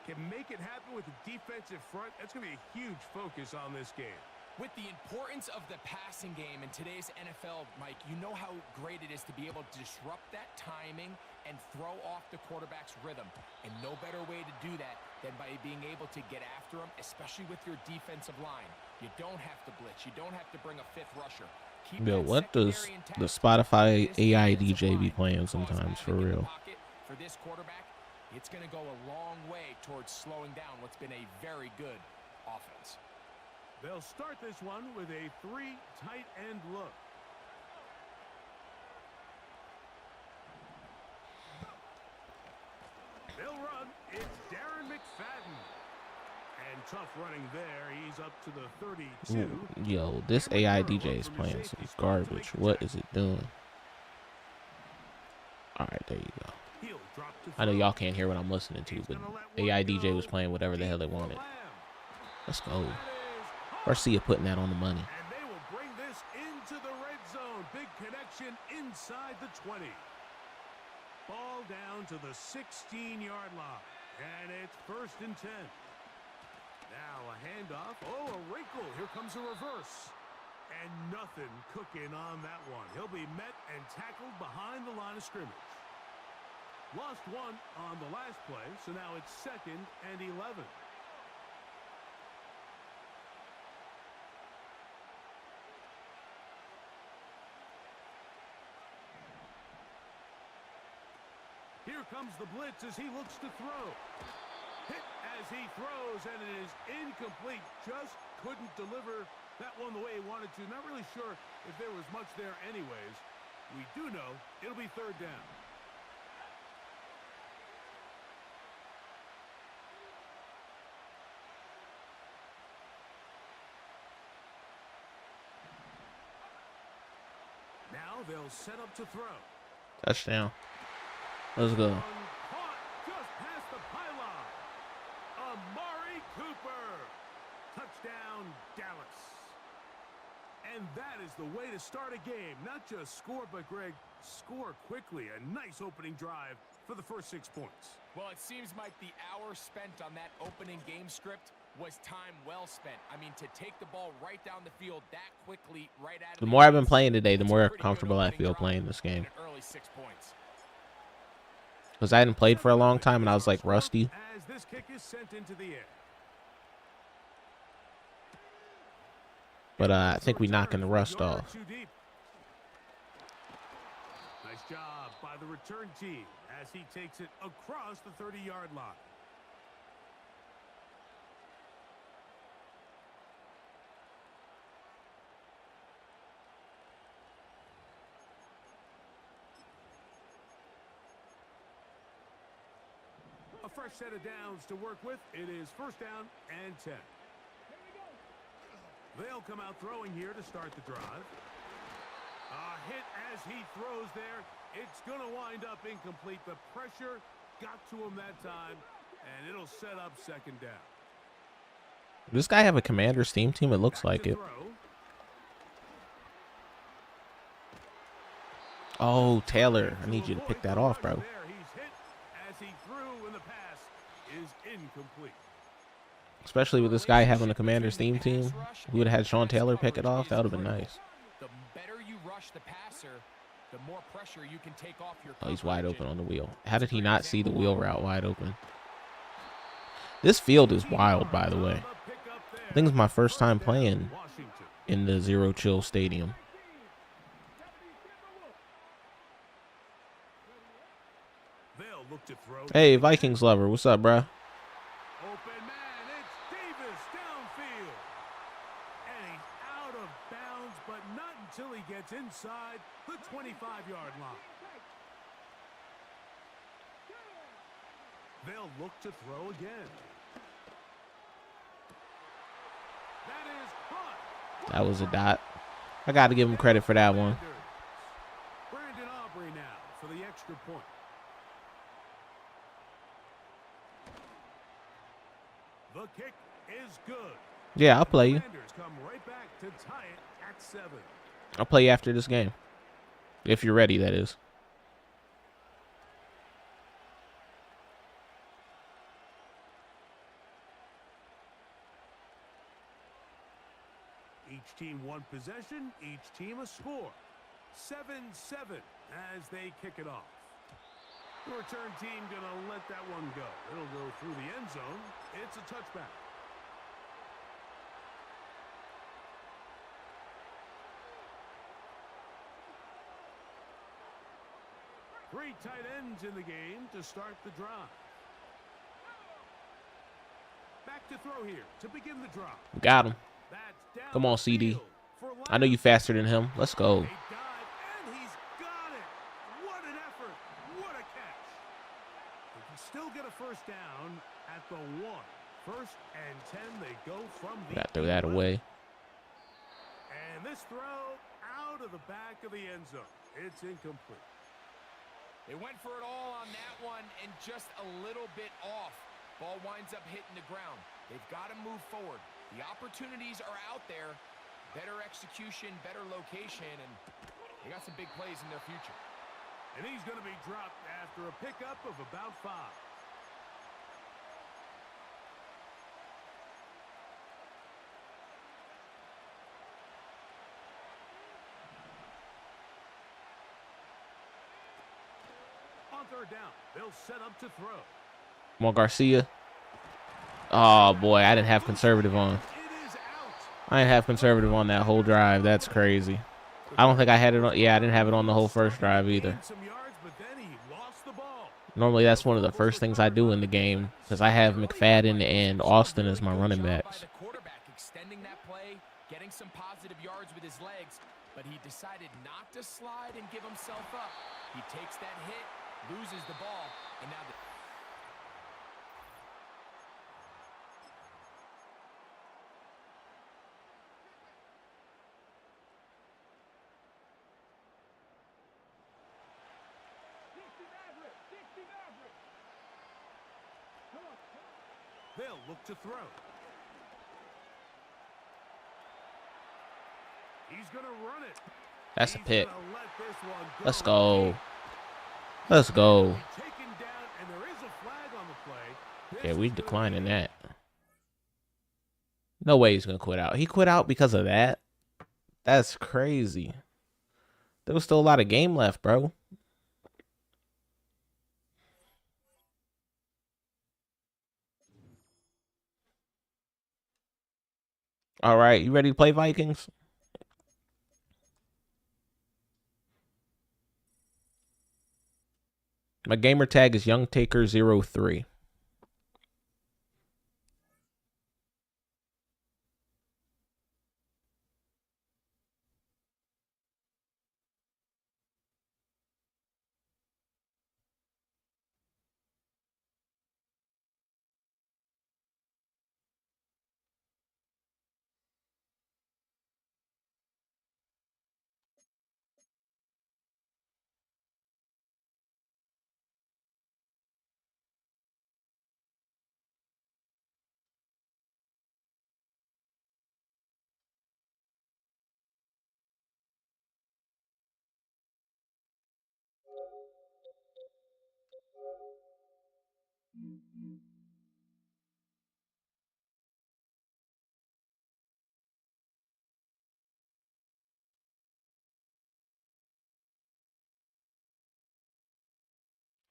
can make it happen with the defensive front. That's going to be a huge focus on this game. With the importance of the passing game in today's NFL, Mike, you know how great it is to be able to disrupt that timing and throw off the quarterback's rhythm. And no better way to do that than by being able to get after him, especially with your defensive line. You don't have to blitz. You don't have to bring a fifth rusher. Bill, what does the Spotify AI DJ be playing sometimes, for real? For this quarterback, it's going to go a long way towards slowing down what's been a very good offense. They'll start this one with a 3 tight end look. They'll run. It's Darren McFadden. And tough running there. He's up to the 32. Ooh, yo, this AI DJ is playing some garbage. What is it doing? All right, there you go. I know y'all can't hear what I'm listening to, but AI DJ was playing whatever the hell they wanted. Let's go. Garcia putting that on the money. And they will bring this into the red zone. Big connection inside the 20. Ball down to the 16-yard line. And it's 1st and 10. Now a handoff. Oh, a wrinkle. Here comes a reverse. And nothing cooking on that one. He'll be met and tackled behind the line of scrimmage. Lost one on the last play, so now it's 2nd and 11. Here comes the blitz as he looks to throw. Hit as he throws, and it is incomplete. Just couldn't deliver that one the way he wanted to. Not really sure if there was much there anyways. We do know it'll be 3rd down. Now they'll set up to throw. Touchdown. Let's go. Caught just past the pylon. Amari Cooper. Touchdown, Dallas. And that is the way to start a game. Not just score, but, Greg, score quickly. A nice opening drive for the first 6 points. Well, it seems like the hour spent on that opening game script was time well spent. I mean, to take the ball right down the field that quickly, right out of The more I've been playing today, the more comfortable I feel playing this game. Early 6 points. Because I hadn't played for a long time and I was like rusty. As this kick is sent into the air. But I think we knocking the rust off. Nice job by the return team as he takes it across the 30-yard line. A fresh set of downs to work with. It is 1st down and 10. They'll come out throwing here to start the drive. A hit as he throws there. It's going to wind up incomplete. The pressure got to him that time, and it'll set up 2nd down. Does this guy have a Commander's theme team? It looks like it. Oh, Taylor, I need you to pick that off, bro. He's hit as he threw, and the pass is incomplete. Especially with this guy having a Commander's theme team. We would have had Sean Taylor pick it off. That would have been nice. The better you rush the passer, the more pressure you can take off your Oh, he's wide open on the wheel. How did he not see the wheel route wide open? This field is wild, by the way. I think it's my first time playing in the Zero Chill Stadium. look to throw. Hey, Vikings lover, what's up, bro? Open man, it's Davis downfield. And he's out of bounds, but not until he gets inside the 25-yard line. They'll look to throw again. That is caught. That was a dot. I got to give him credit for that one. Brandon Aubrey now for the extra point. The kick is good. Yeah, I'll play you. Commanders come right back to tie it at 7. I'll play you after this game. If you're ready, that is. Each team one possession, each team a score. 7-7 as they kick it off. The return team gonna let that one go. It'll go through the end zone. It's a touchback. Three tight ends in the game to start the drive. Back to throw here to begin the drive. Got him. That's down Come on, the CD. field for I know you faster than him. Let's go. A dive, and he's got it. What an effort. What a catch. They can still get a first down at the 1. First and 10, they go from the Got to throw that away. And this throw out of the back of the end zone. It's incomplete. They went for it all on that one and just a little bit off. Ball winds up hitting the ground. They've got to move forward. The opportunities are out there. Better execution, better location, and they got some big plays in their future. And he's going to be dropped after a pickup of about 5. On third down, they'll set up to throw. Come on, Garcia. Oh, boy. I didn't have conservative on. It is out. I didn't have conservative on that whole drive. That's crazy. I don't think I had it on. Yeah, I didn't have it on the whole first drive either. Gained some yards, but then he lost the ball. Normally, that's one of the first things I do in the game because I have McFadden and Austin as my running backs. By the quarterback extending that play, getting some positive yards with his legs, but he decided not to slide and give himself up. He takes that hit, loses the ball, and now They'll look to throw. He's going to run it. That's a He's pick. gonna let this one go. Let's go. Let's go. Taken down, and there is a flag on the play. Okay, we declining that. No way he's going to quit out. He quit out because of that? That's crazy. There was still a lot of game left, bro. All right, you ready to play Vikings? My gamer tag is YoungTaker03.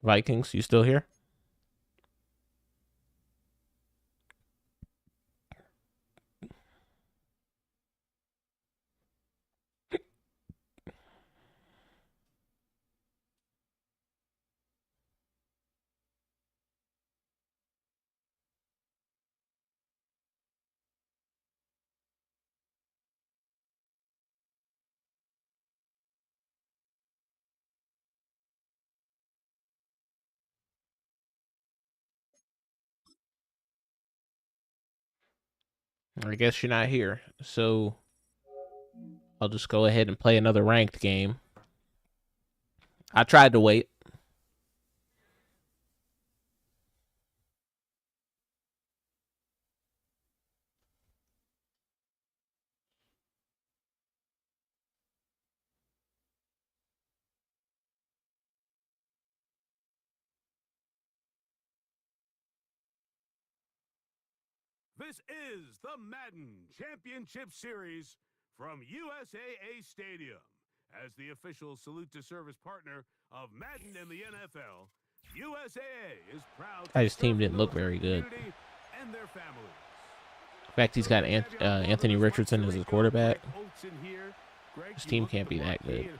Vikings, you still here? I guess you're not here, so I'll just go ahead and play another ranked game. I tried to wait. This is the Madden Championship Series from USAA Stadium. As the official salute to service partner of Madden and the NFL, USAA is proud to His team serve didn't the look very military good. community and their families. In fact, he's got Anthony Richardson as his quarterback. His team can't be that good.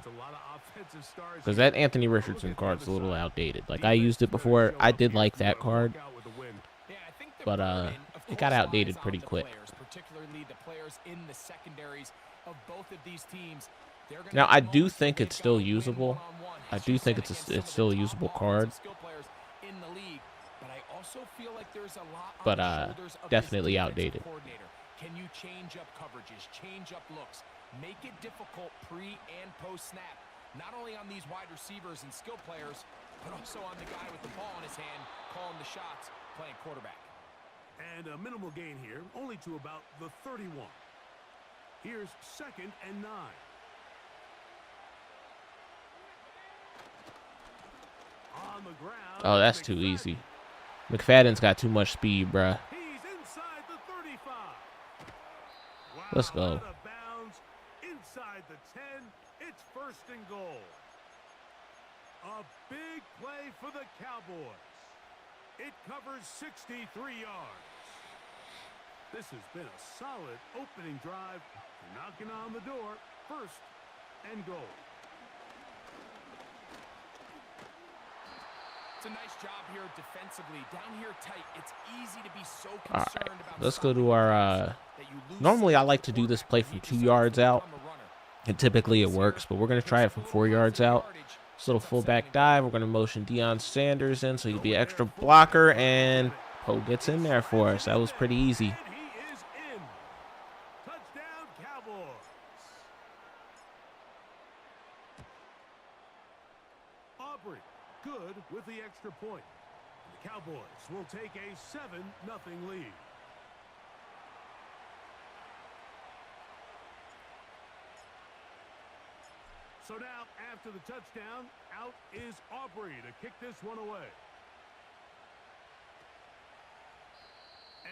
Because that Anthony Richardson card's a little outdated. Like, I used it before. I did like that card. But it got outdated pretty quick. Particularly the players in the secondaries of both of these teams. Now, I do think it's still usable. I do think it's still a usable card. But definitely outdated. Can you change up coverages, change up looks, make it difficult pre and post snap, not only on these wide receivers and skill players, but also on the guy with the ball in his hand, calling the shots, playing quarterback. And a minimal gain here, only to about the 31. Here's 2nd and 9. On the ground. Oh, that's too easy. McFadden's got too much speed, bruh. He's inside the 35. Wow, Let's go. out of bounds, inside the 10. It's 1st and goal. A big play for the Cowboys. It covers 63 yards. This has been a solid opening drive. Knocking on the door. 1st and goal. It's a nice job here defensively. Down here tight, it's easy to be so concerned about. Let's go to our normally I like to do this play from 2 yards out. And typically it works, but we're going to try it from 4 yards out. This little fullback dive. We're going to motion Deion Sanders in, so he'll be an extra blocker, and Poe gets in there for us. That was pretty easy. And he is in. Touchdown, Cowboys. Aubrey, good with the extra point. The Cowboys will take a 7-0 lead. So now, after the touchdown, out is Aubrey to kick this one away.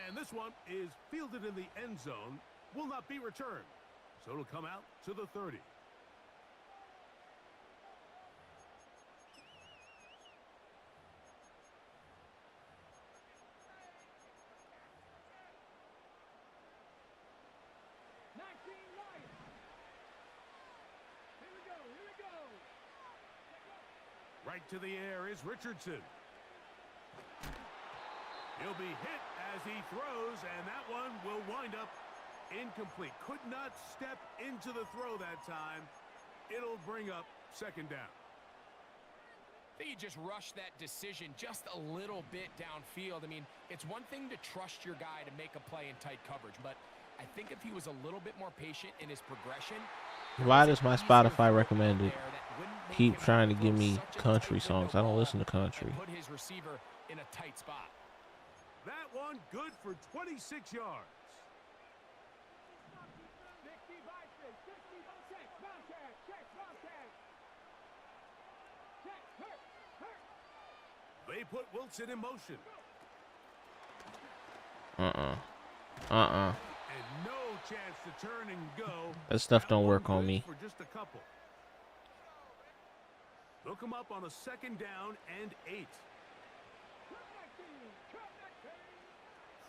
And this one is fielded in the end zone, will not be returned. So it'll come out to the 30. Right to the air is Richardson. He'll be hit as he throws, and that one will wind up incomplete. Could not step into the throw that time. It'll bring up 2nd down. I think you just rushed that decision just a little bit downfield. I mean, it's one thing to trust your guy to make a play in tight coverage, but I think if he was a little bit more patient in his progression. Why does my Spotify recommend it? Keep trying to give me country songs. I don't listen to country. Put his receiver in a tight spot. That one good for 26 yards. They put Wilson in motion. And no chance to turn and go. That stuff don't work on me. For just a couple. They'll come up on a 2nd down and 8.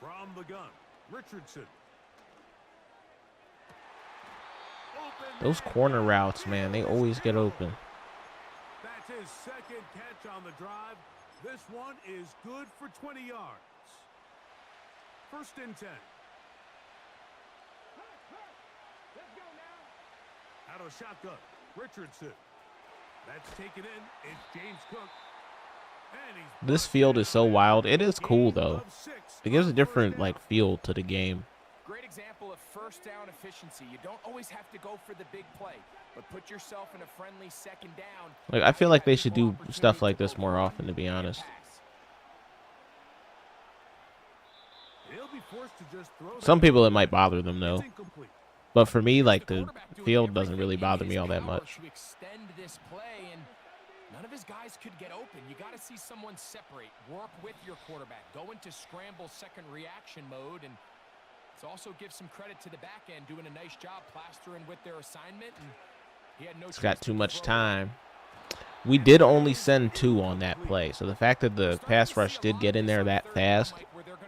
From the gun, Richardson. Those corner routes, man, they always get open. That's his 2nd catch on the drive. This one is good for 20 yards. 1st and 10. Out of shotgun, Richardson. That's taken in. It's James Cook. And This field is so wild. It is cool, though. It gives a different, like, feel to the game. Great example of first down efficiency. You don't always have to go for the big play, but put yourself in a friendly second down. Like, I feel like they should do stuff like this more often, to be honest. He'll be forced to just throw Some that. people, it might bother them, though. It's incomplete. But for me, like, the quarterback doing field doesn't really everything in bother his me all that power much. to extend this play, and none of his guys could get open. You got to see someone separate, work with your quarterback, go into scramble second reaction mode, and it's also give some credit to the back end doing a nice job plastering with their assignment. And he had no It's got choice too but to much throw it. time. We did only send 2 on that play, so the fact that the pass rush did get in there that fast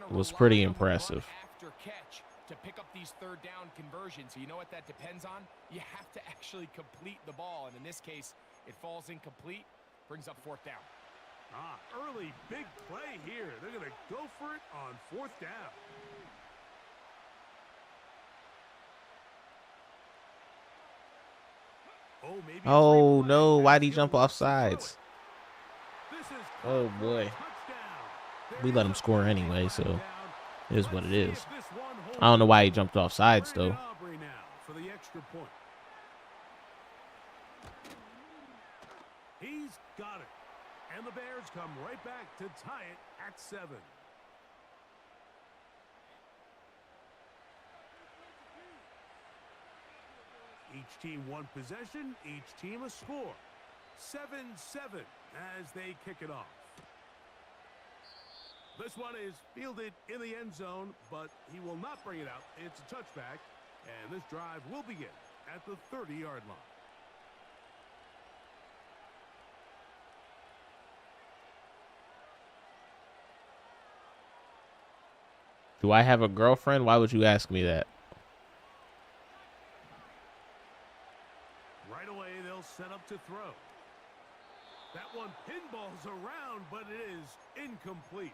was pretty impressive. After catch to pick up these third down conversions. So you know what that depends on? You have to actually complete the ball, and in this case, it falls incomplete, brings up fourth down. Early big play here. They're going to go for it on fourth down. Maybe a Oh, free no. play. Why'd he He'll jump look off to throw it. sides? This is Oh, caught for a boy. touchdown. We There let is him a score first anyway, down so down. it is what Let's it see is. if this one holds I don't know up. why he jumped off sides, Brandon though. Aubrey now for the extra point. He's got it. And the Bears come right back to tie it at 7. Each team one possession, each team a score. 7-7 as they kick it off. This one is fielded in the end zone, but he will not bring it out. It's a touchback, and this drive will begin at the 30-yard line. Do I have a girlfriend? Why would you ask me that? Right away, they'll set up to throw. That one pinballs around, but it is incomplete.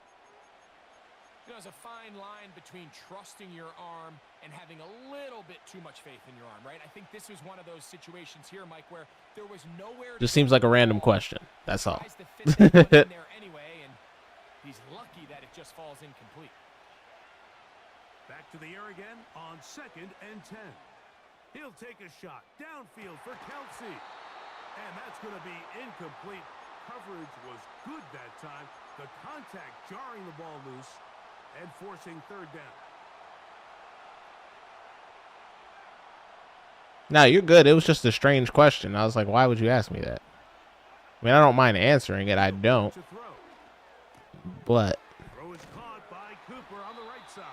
You know, there's a fine line between trusting your arm and having a little bit too much faith in your arm, right? I think this was one of those situations here, Mike, where there was nowhere to Just seems like a random question. That's all. Tries to fit that one in there anyway, and he's lucky that it just falls incomplete. Back to the air again on 2nd and 10. He'll take a shot downfield for Kelsey. And that's going to be incomplete. Coverage was good that time. The contact jarring the ball loose and forcing third down. No, you're good. It was just a strange question. I was like, why would you ask me that? I mean, I don't mind answering it. I don't. To throw. But Throw is caught by Cooper on the right side.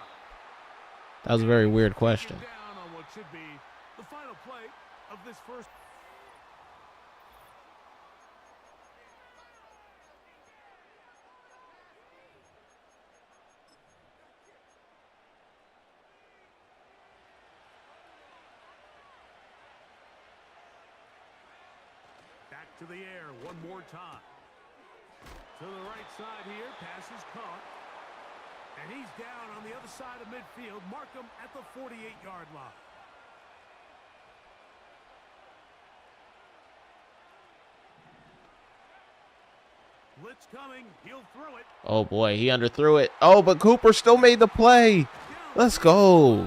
that was a very weird question. Down on what should be the final play of this first. Back to the air one more time. To the right side here, pass is caught. And he's down on the other side of midfield. Mark him at the 48-yard line. Blitz coming. He'll throw it. Oh, boy. He underthrew it. Oh, but Cooper still made the play. Let's go.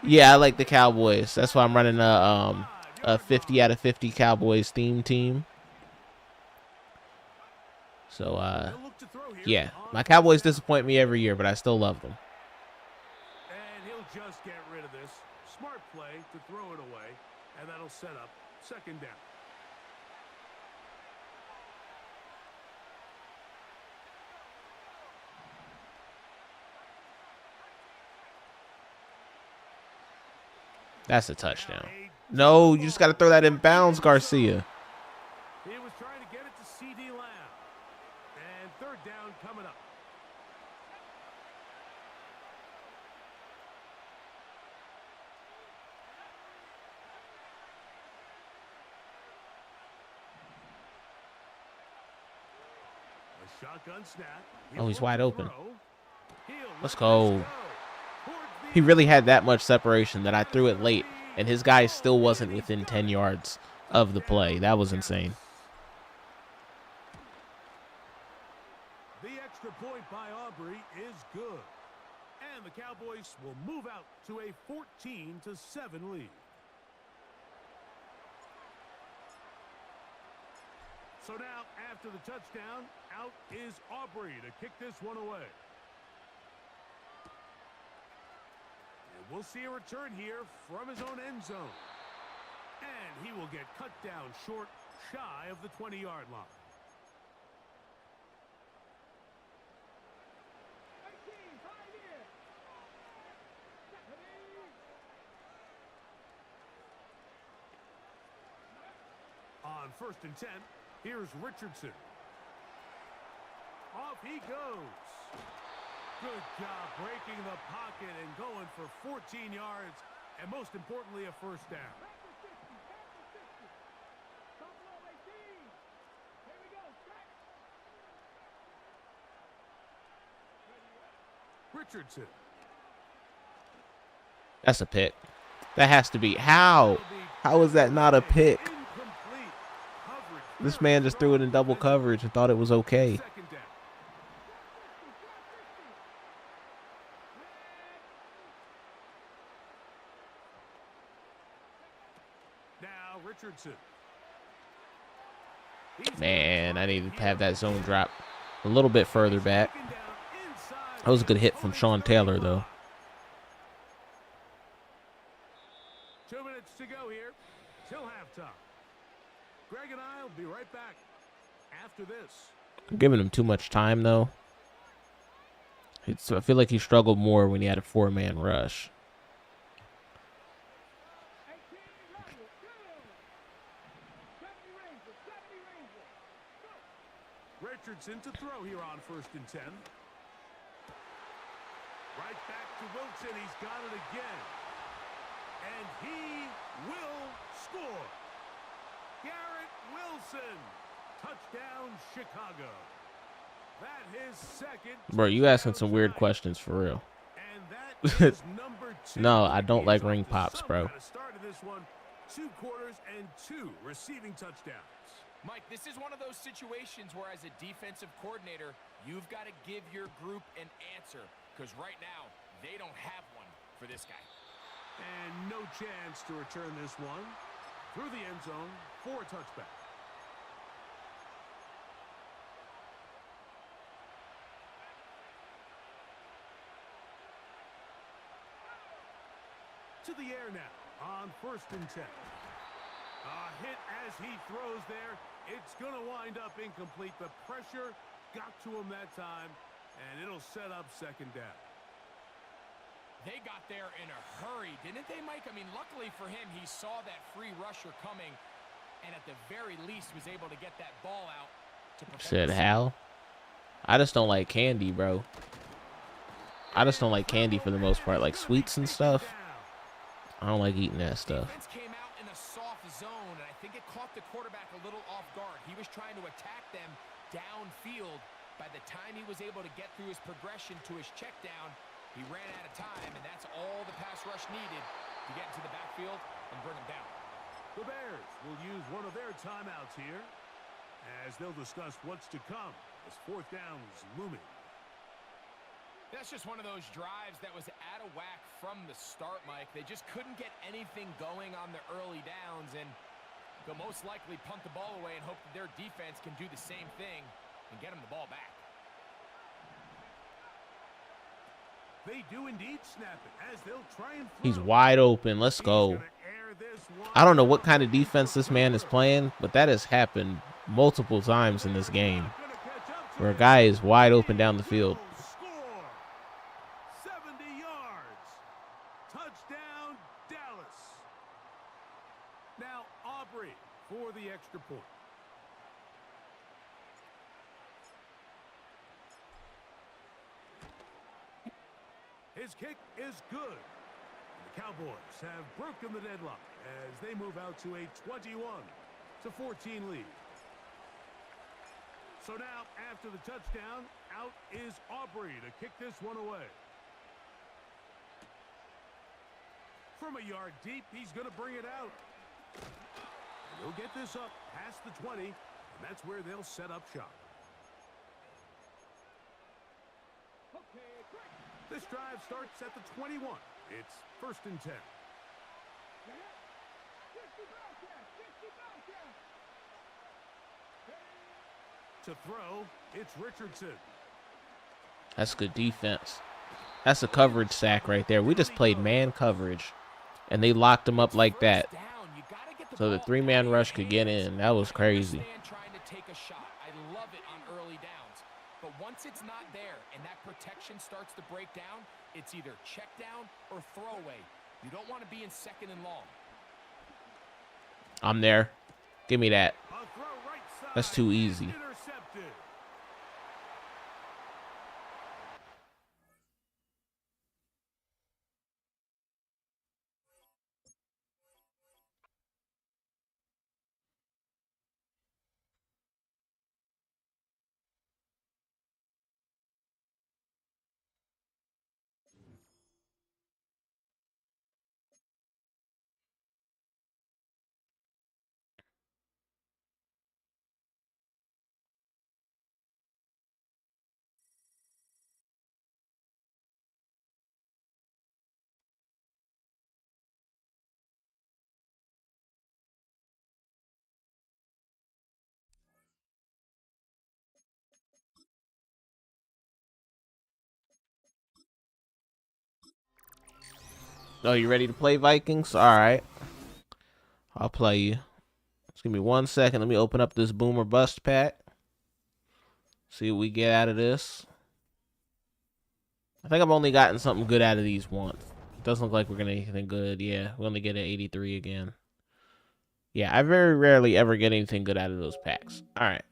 Yeah, I like the Cowboys. That's why I'm running a 50 out of 50 Cowboys theme team. So, yeah. My Cowboys disappoint me every year, but I still love them. And he'll just get rid of this. Smart play to throw it away, and that'll set up second down. That's a touchdown. No, you just got to throw that in bounds, Garcia. He was trying to get it to C.D. Lamb. And third down coming up. A shotgun snap. Oh, he's wide open. He'll Let's let go. this Towards the He really had that much separation that I threw it late, and his guy still wasn't within 10 yards of the play. That was insane. The extra point by Aubrey is good. And the Cowboys will move out to a 14-7 lead. So now, after the touchdown, out is Aubrey to kick this one away. And we'll see a return here from his own end zone. And he will get cut down short, shy of the 20-yard line. On 1st and 10, here's Richardson. Off he goes. Good job breaking the pocket and going for 14 yards, and most importantly, a first down. Richardson. That's a pick. That has to be. How? How is that not a pick? This man just threw it in double coverage and thought it was okay. Now Richardson. Man, I needed to have that zone drop a little bit further back. That was a good hit from Sean Taylor, though. 2 minutes to go here till halftime. Greg and I will be right back after this. I'm giving him too much time, though. I feel like he struggled more when he had a 4-man rush. Richardson to throw here on 1st and 10. Right back to Wilson. He's got it again. And he will score. Garrett Wilson. Touchdown, Chicago. That his second. Bro, you asking some weird questions for real. And that is number 2. No, I don't like ring pops, bro. Started this one, 2 quarters and 2 receiving touchdowns. Mike, this is one of those situations where as a defensive coordinator, you've got to give your group an answer. Because right now, they don't have one for this guy. And no chance to return this one through the end zone for a touchback. To the air now on 1st and 10. A hit as he throws there. It's going to wind up incomplete. The pressure got to him that time, and it'll set up 2nd down. They got there in a hurry, didn't they, Mike? I mean, luckily for him, he saw that free rusher coming, and at the very least was able to get that ball out to protect. Said Hal. I just don't like candy, bro. I just don't like candy for the most part, like sweets and stuff. I don't like eating that stuff. Defense came out in a soft zone, and I think it caught the quarterback a little off guard. He was trying to attack them downfield. By the time he was able to get through his progression to his check down, he ran out of time, and that's all the pass rush needed to get into the backfield and bring him down. The Bears will use one of their timeouts here as they'll discuss what's to come as 4th down is looming. That's just one of those drives that was out of whack from the start, Mike. They just couldn't get anything going on the early downs, and they'll most likely punt the ball away and hope that their defense can do the same thing and get them the ball back. They do indeed snap it as they'll try and throw. He's wide open. Let's go. I don't know what kind of defense this man is playing, but that has happened multiple times in this game where a guy is wide open down the field. 70 yards. Touchdown, Dallas. Now Aubrey for the extra point. His kick is good. The Cowboys have broken the deadlock as they move out to a 21-14 lead. So now, after the touchdown, out is Aubrey to kick this one away. From a yard deep, he's going to bring it out. And he'll get this up past the 20, and that's where they'll set up shop. This drive starts at the 21. It's 1st and 10. To throw, it's Richardson. That's good defense. That's a coverage sack right there. We just played man coverage, and they locked him up like that. So the 3-man rush could get in. That was crazy. Trying to take a shot. I love it on early downs. But once it's not there and that protection starts to break down, it's either check down or throwaway. You don't want to be in 2nd and long. I'm there. Give me that. That's too easy. Oh, you ready to play Vikings? All right. I'll play you. Just give me 1 second. Let me open up this Boomer Bust pack. See what we get out of this. I think I've only gotten something good out of these once. Doesn't look like we're getting anything good. Yeah, we only get an 83 again. Yeah, I very rarely ever get anything good out of those packs. All right.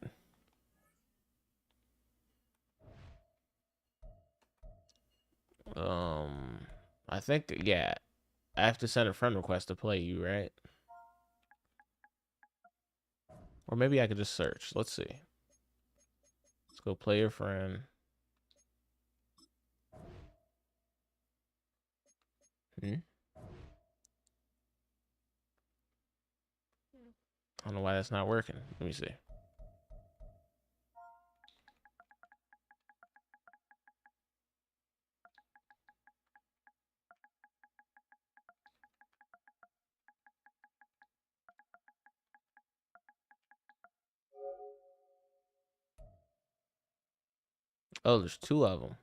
I think, yeah, I have to send a friend request to play you, right? Or maybe I could just search. Let's see. Let's go play your friend. I don't know why that's not working. Let me see. Oh, there's 2 of them.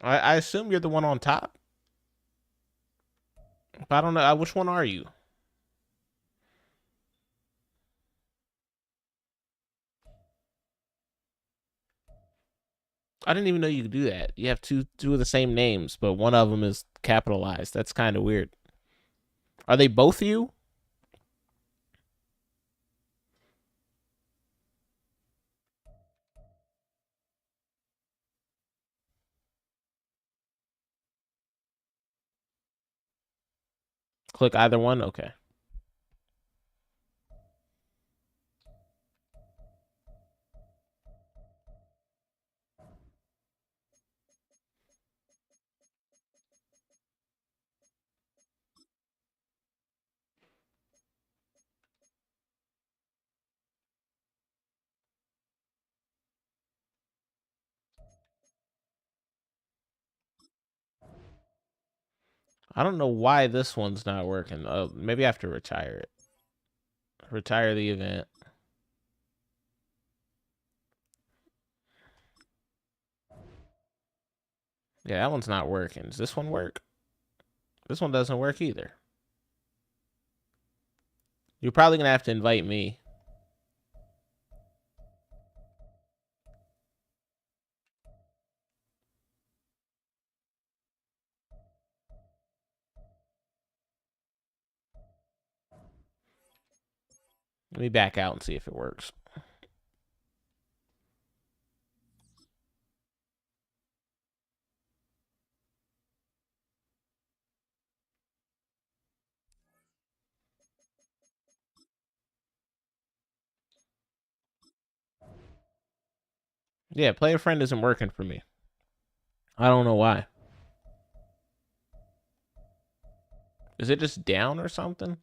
I assume you're the one on top. But I don't know. Which one are you? I didn't even know you could do that. You have two of the same names, but one of them is capitalized. That's kind of weird. Are they both you? Click either one? Okay. I don't know why this one's not working. Maybe I have to retire it. Retire the event. Yeah, that one's not working. Does this one work? This one doesn't work either. You're probably going to have to invite me. Let me back out and see if it works. Yeah, play a friend isn't working for me. I don't know why. Is it just down or something?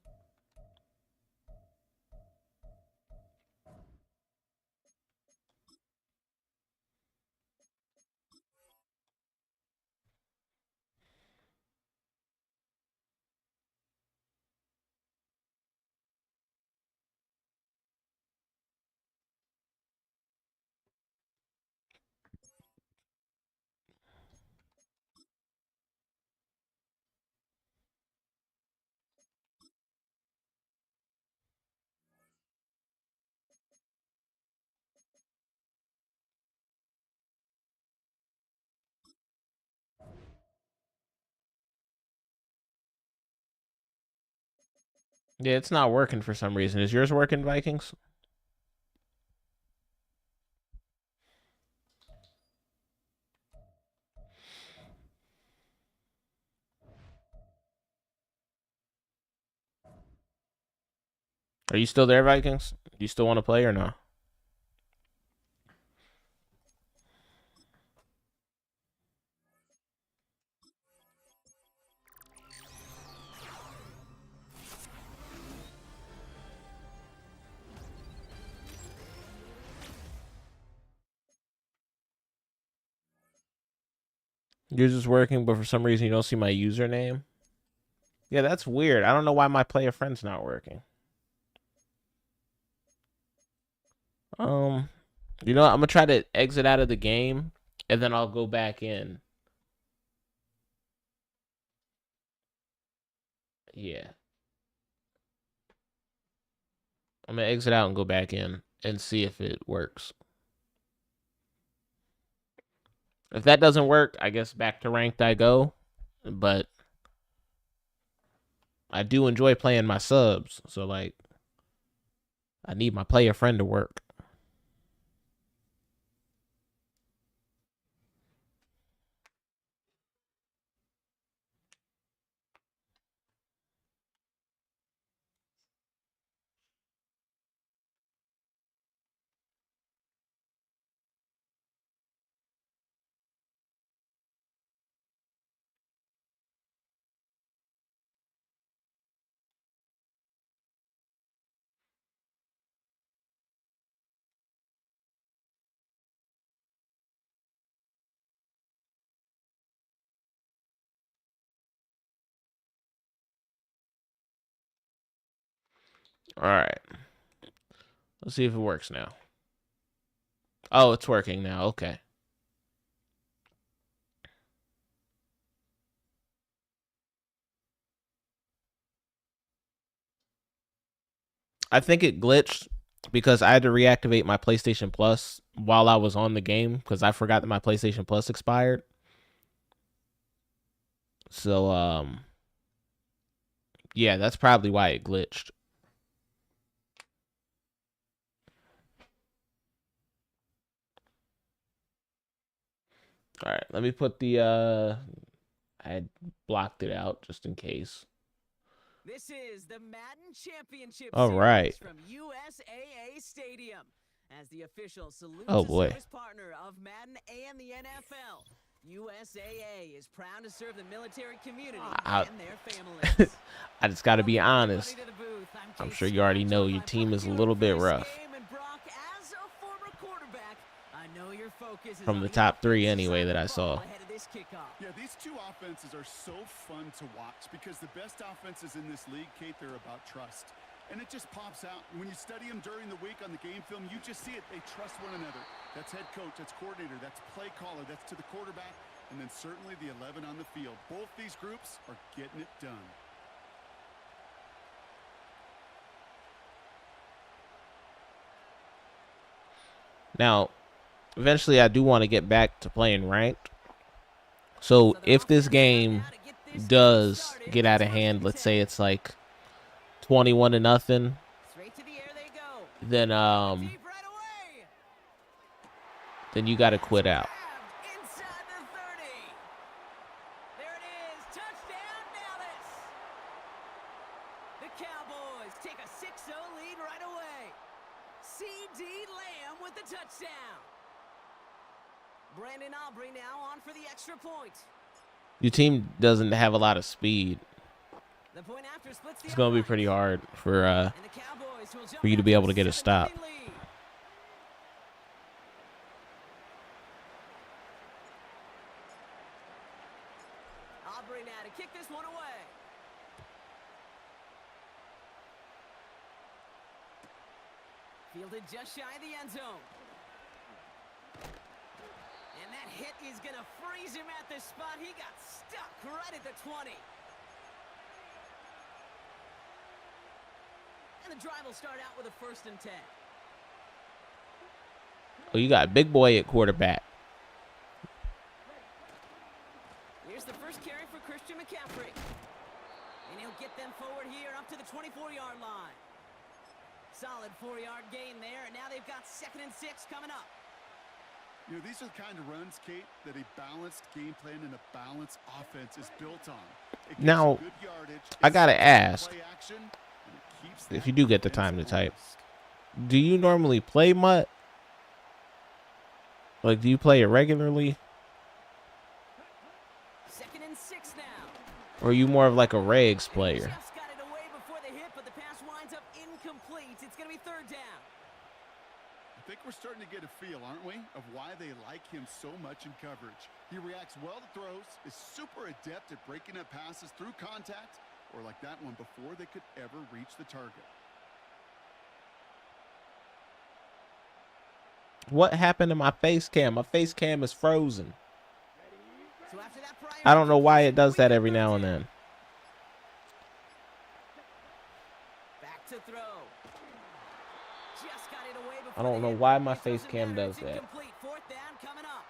Yeah, it's not working for some reason. Is yours working, Vikings? Are you still there, Vikings? You still want to play or no? Yours is working, but for some reason you don't see my username. Yeah, that's weird. I don't know why my player friend's not working. You know what? I'm gonna try to exit out of the game, and then I'll go back in. Yeah, I'm gonna exit out and go back in and see if it works. If that doesn't work, I guess back to ranked I go. But I do enjoy playing my subs, so like I need my player friend to work. All right. Let's see if it works now. Oh, it's working now. Okay. I think it glitched because I had to reactivate my PlayStation Plus while I was on the game because I forgot that my PlayStation Plus expired. So yeah, that's probably why it glitched. All right, let me put the I had blocked it out just in case. This is the Madden Championship All right. Series from USAA Stadium. As the official salute Oh to boy. service partner of Madden and the NFL, USAA is proud to serve the military community and their families. I just got to be Welcome, honest. everybody, to the booth. I'm Casey sure you already Scott, know joined your by team is a Brock little here bit for this rough. game. And Brock, as a former quarterback, I know your focus is From on the top three offensive anyway side that of I the ball saw. ahead of this kickoff. Yeah, these two offenses are so fun to watch because the best offenses in this league, Kate, they're about trust. And it just pops out. When you study them during the week on the game film, you just see it. They trust one another. That's head coach, that's coordinator, that's play caller, that's to the quarterback, and then certainly the 11 on the field. Both these groups are getting it done. Now, eventually I do want to get back to playing ranked. So if this game does get out of hand, let's say it's like 21-0, then you got to quit out. Inside the 30. There it is. Touchdown, Dallas. The Cowboys take a 6-0 lead right away. C.D. Lamb with the touchdown. Brandon Aubrey now on for the extra point. Your team doesn't have a lot of speed. The point after splits the It's gonna be pretty hard for and the Cowboys will jump you to back be able to a get a 7-0 stop. lead. Aubrey now to kick this one away. Fielded just shy of the end zone. And that hit is going to freeze him at the spot. He got stuck right at the 20. And the drive will start out with a 1st and 10. Oh, you got big boy at quarterback. Here's the first carry for Christian McCaffrey. And he'll get them forward here up to the 24-yard line. Solid 4-yard gain there, and now they've got 2nd and 6 coming up. You know, these are the kind of runs, Kate, that a balanced game plan and a balanced offense is built on. It gives Now, you good yardage, I gotta it's ask, play action, and it keeps if that you do get the defense time to type, honest. do you normally play Mutt? Like, do you play it regularly? 2nd and 6 now. Or are you more of like a regs player? Just got it away before the hit, but the pass winds up incomplete. It's going to be 3rd down. I think we're starting to get a feel, aren't we, of why they like him so much in coverage. He reacts well to throws, is super adept at breaking up passes through contact, or like that one before they could ever reach the target. What happened to my face cam? My face cam is frozen. So after that prior I don't know why it does we that get every 3rd now and down. then. Back to throw. Just got it away before I don't the know hit. why my It face doesn't cam matter. does It's that. incomplete. 4th down coming up.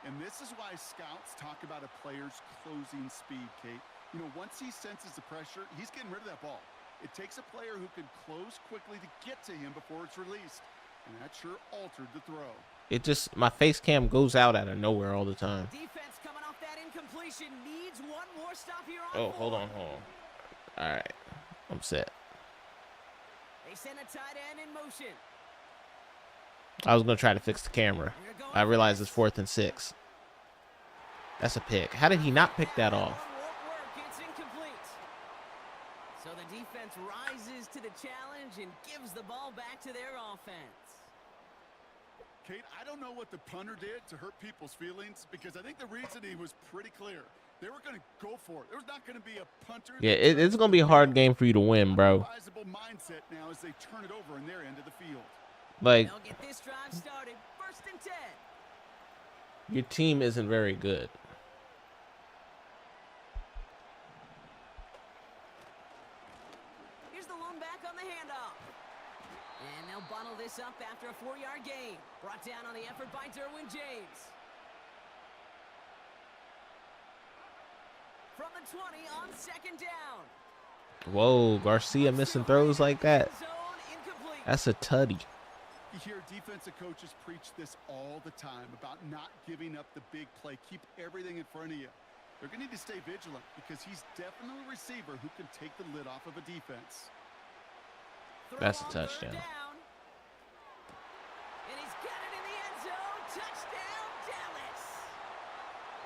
And this is why scouts talk about a player's closing speed, Kate. You know, once he senses the pressure, he's getting rid of that ball. It takes a player who can close quickly to get to him before it's released. And that sure altered the throw. It just, my face cam goes out out of nowhere all the time. Defense coming off that incompletion needs one more stop here on Oh, hold 4th. on, hold on. All right, I'm set. They send a tight end in motion. I was gonna try to fix the camera. We're going I realized for it's 4th and 6. That's a pick. How did he not pick that off? Won't work. It's incomplete. So the defense rises to the challenge and gives the ball back to their offense. Kate, I don't know what the punter did to hurt people's feelings because I think the reasoning was pretty clear. They were going to go for it. There was not going to be a punter. Yeah, it's gonna be a hard game for you to win, bro. Advisable mindset now as they turn it over in their end of the field. Like, They'll get this drive started. 1st and 10. your team isn't very good. Here's the lone back on the handoff. And they'll bottle this up after a 4-yard gain. Brought down on the effort by Derwin James. From the 20 on 2nd down. Whoa, Garcia missing throws like that. Zone incomplete. That's a tutty. You hear defensive coaches preach this all the time about not giving up the big play. Keep everything in front of you. They're going to need to stay vigilant because he's definitely a receiver who can take the lid off of a defense. That's a Throw on 3rd touchdown. down. And he's got it in the end zone. Touchdown, Dallas.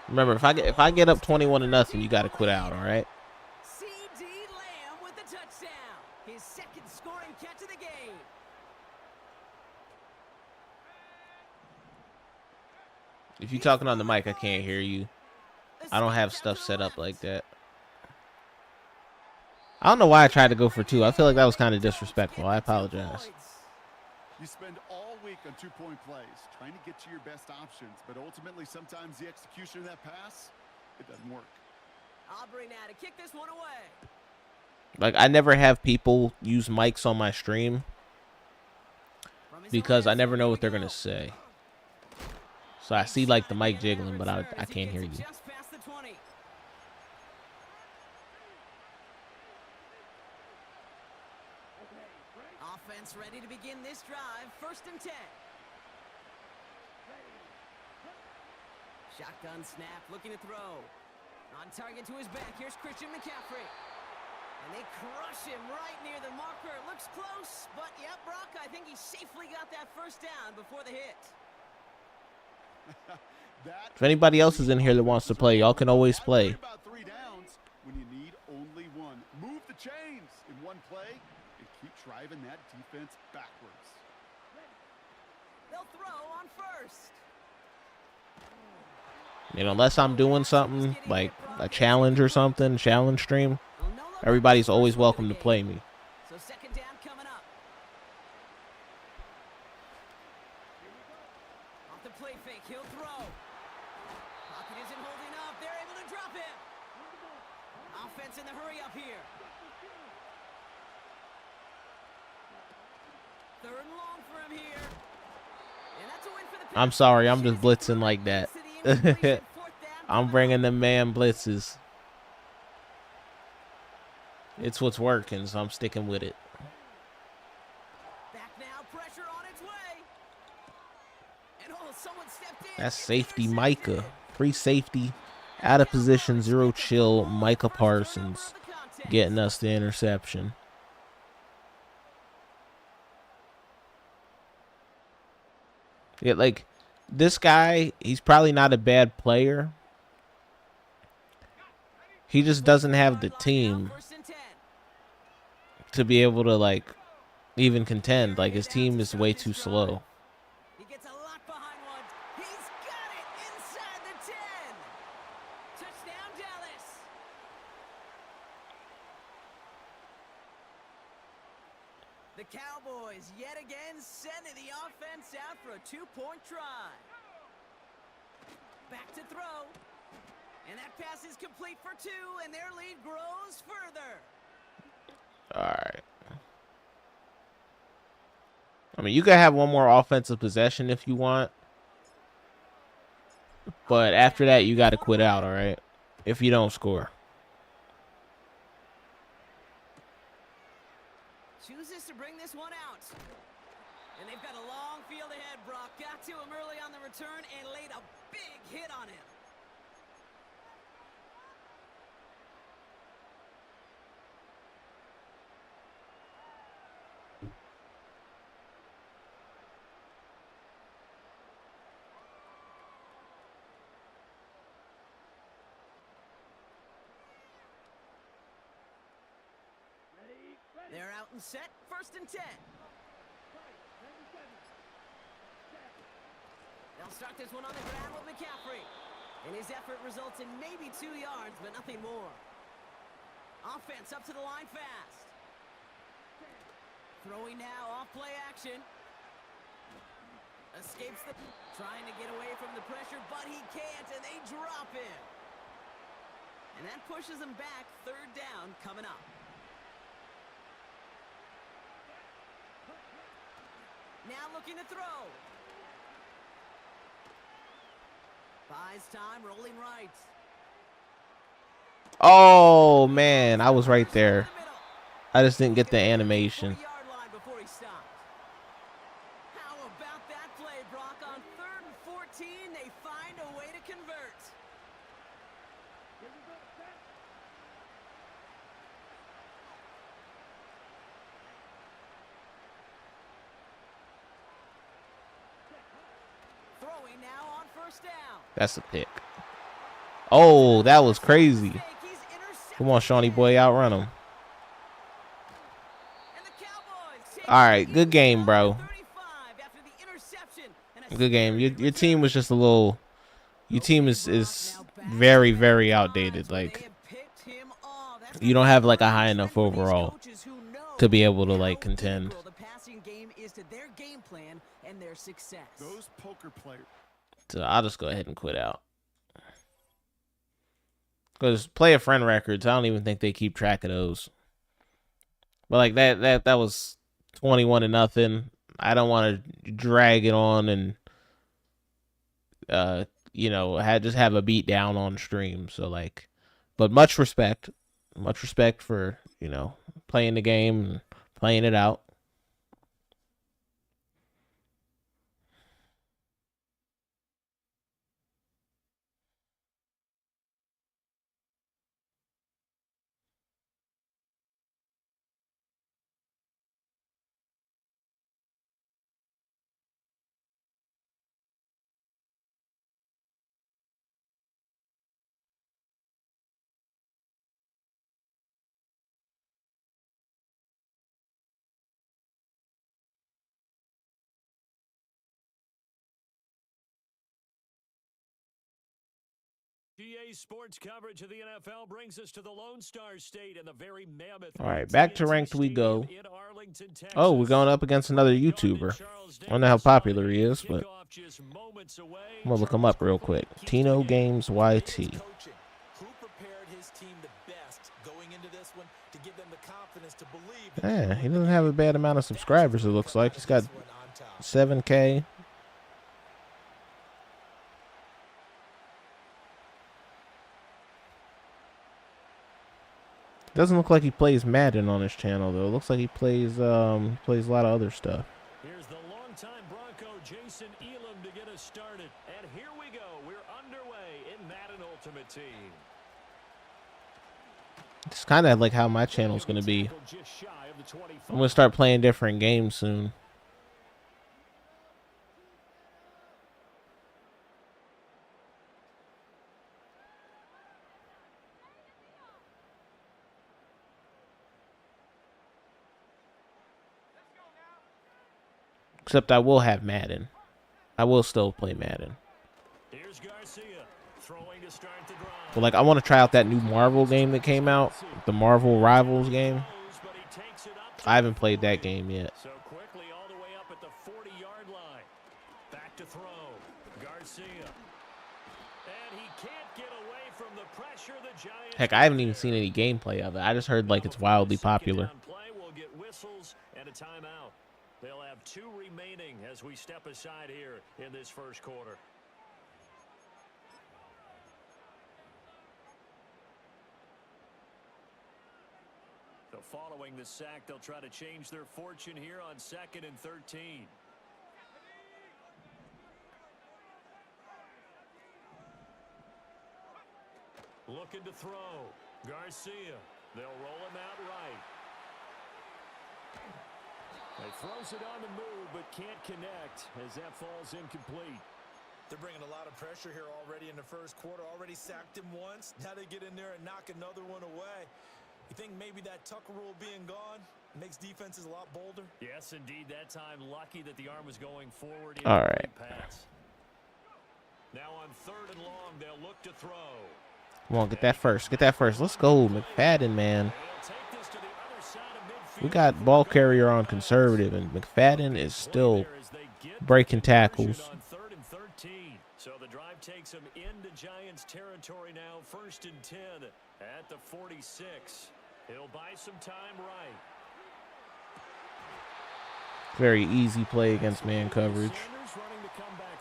Remember, if I get up 21-0, you got to quit out. All right. C.D. Lamb with the touchdown. His 2nd scoring catch of the game. If you're talking on the mic, I can't hear you. I don't have stuff set up like that. I don't know why I tried to go for 2. I feel like that was kind of disrespectful. I apologize. You spend all week on 2-point plays trying to get to your best options, but ultimately sometimes the execution of that pass, it doesn't work. Aubrey now to kick this one away. Like, I never have people use mics on my stream because I never know what they're going to say. So I see like the mic jiggling, but I can't hear you. Just past the 20. Offense ready to begin this drive. 1st and 10. Shotgun snap, looking to throw. On target to his back. Here's Christian McCaffrey. And they crush him right near the marker. Looks close, but yep, Brock, I think he safely got that 1st down before the hit. If anybody else is in here that wants to play, y'all can always play. About 3 downs when you need only the chains in one play and keep driving that defense backwards. They'll throw on first. You know, unless I'm doing something like a challenge or something, challenge stream, everybody's always welcome to play me. So second down coming up. Off the play fake, he'll throw. Pocket isn't holding up. They're able to drop him. Offense in the hurry up here. Third and long for him here. And that's a win for the I'm sorry, I'm just blitzing like that. I'm bringing the man blitzes. It's what's working, so I'm sticking with it. Back now, pressure on its way. And someone stepped in. That's safety Micah. Free safety. Out of position, zero chill. Micah Parsons getting us the interception. Yeah, like, this guy, he's probably not a bad player. He just doesn't have the team to be able to, like, even contend. Like, his team is way too slow. He gets a lot behind one. He's got it inside the 10. Touchdown, Dallas. The Cowboys yet again sending the offense out for a 2-point try. Back to throw. And that pass is complete for 2, and their lead grows further. All right. I mean, you can have one more offensive possession if you want. But after that, you got to quit out, all right? If you don't score. Chooses to bring this one out. And they've got a long field ahead. Brock got to him early on the return and laid a big hit on him. They're out and set. First and 10. They'll start this one on the ground with McCaffrey. And his effort results in maybe 2 yards, but nothing more. Offense up to the line fast. Throwing now off play action. Escapes the... Trying to get away from the pressure, but he can't, and they drop him. And that pushes him back. Third down coming up. Now looking to throw. Buys time, rolling right. Oh, man. I was right there. I just didn't get the animation. How about that play, Brock? On 3rd and 14, they find a way to convert. Throwing now on first down. That's a pick. Oh, that was crazy. Come on, Shawnee boy, outrun him. All right, good game, bro. Good game. Your team was just a little... Your team is very, very outdated. Like, you don't have, like, a high enough overall to be able to, like, contend. The passing game is to their game plan and their success. Those poker players. So I'll just go ahead and quit out. Because player friend records, I don't even think they keep track of those. But like that was 21-0. I don't want to drag it on and you know, just have a beat down on stream. So like, but much respect for, you know, playing the game and playing it out. NBA sports coverage of the NFL brings us to the Lone Star State and the very mammoth. All right, back to ranked we go. In Arlington, Texas. Oh, we're going up against another YouTuber. I don't know how popular he is, but I'm gonna look him up real quick. Tino Games YT. Who prepared his team the best going into this one to give them the confidence to believe that Yeah, he doesn't have a bad amount of subscribers, it looks like. He's got 7K. Doesn't look like he plays Madden on his channel though. It looks like he plays a lot of other stuff. Here's the longtime Bronco Jason Elam to get us started. And here we go. We're underway in Madden Ultimate Team. It's kind of like how my channel's going to be. I'm going to start playing different games soon. Except I will have Madden. I will still play Madden. Here's Garcia throwing to start the drive. But like I want to try out that new Marvel game that came out, the Marvel Rivals game. I haven't played that game yet. So quickly all the way up at the 40-yard line. Back to throw. Garcia. And he can't get away from the pressure. The Giants. Heck, I haven't even seen any gameplay of it. I just heard like it's wildly popular. Play will get whistles and a timeout. They'll have 2 remaining as we step aside here in this first quarter. So following the sack, they'll try to change their fortune here on 2nd and 13. Looking to throw. Garcia. They'll roll him out right. He throws it on the move, but can't connect as that falls incomplete. They're bringing a lot of pressure here already in the first quarter. Already sacked him once. Now they get in there and knock another one away. You think maybe that Tucker rule being gone makes defenses a lot bolder? Yes, indeed. That time, lucky that the arm was going forward. All right. Pass. Now on 3rd and long, they'll look to throw. Come on, get that first. Get that first. Let's go, McFadden, man. We got ball carrier on conservative, and McFadden is still breaking tackles. So the drive takes him into Giants territory now. 1st and 10 at the 46. He'll buy some time right. Very easy play against man coverage.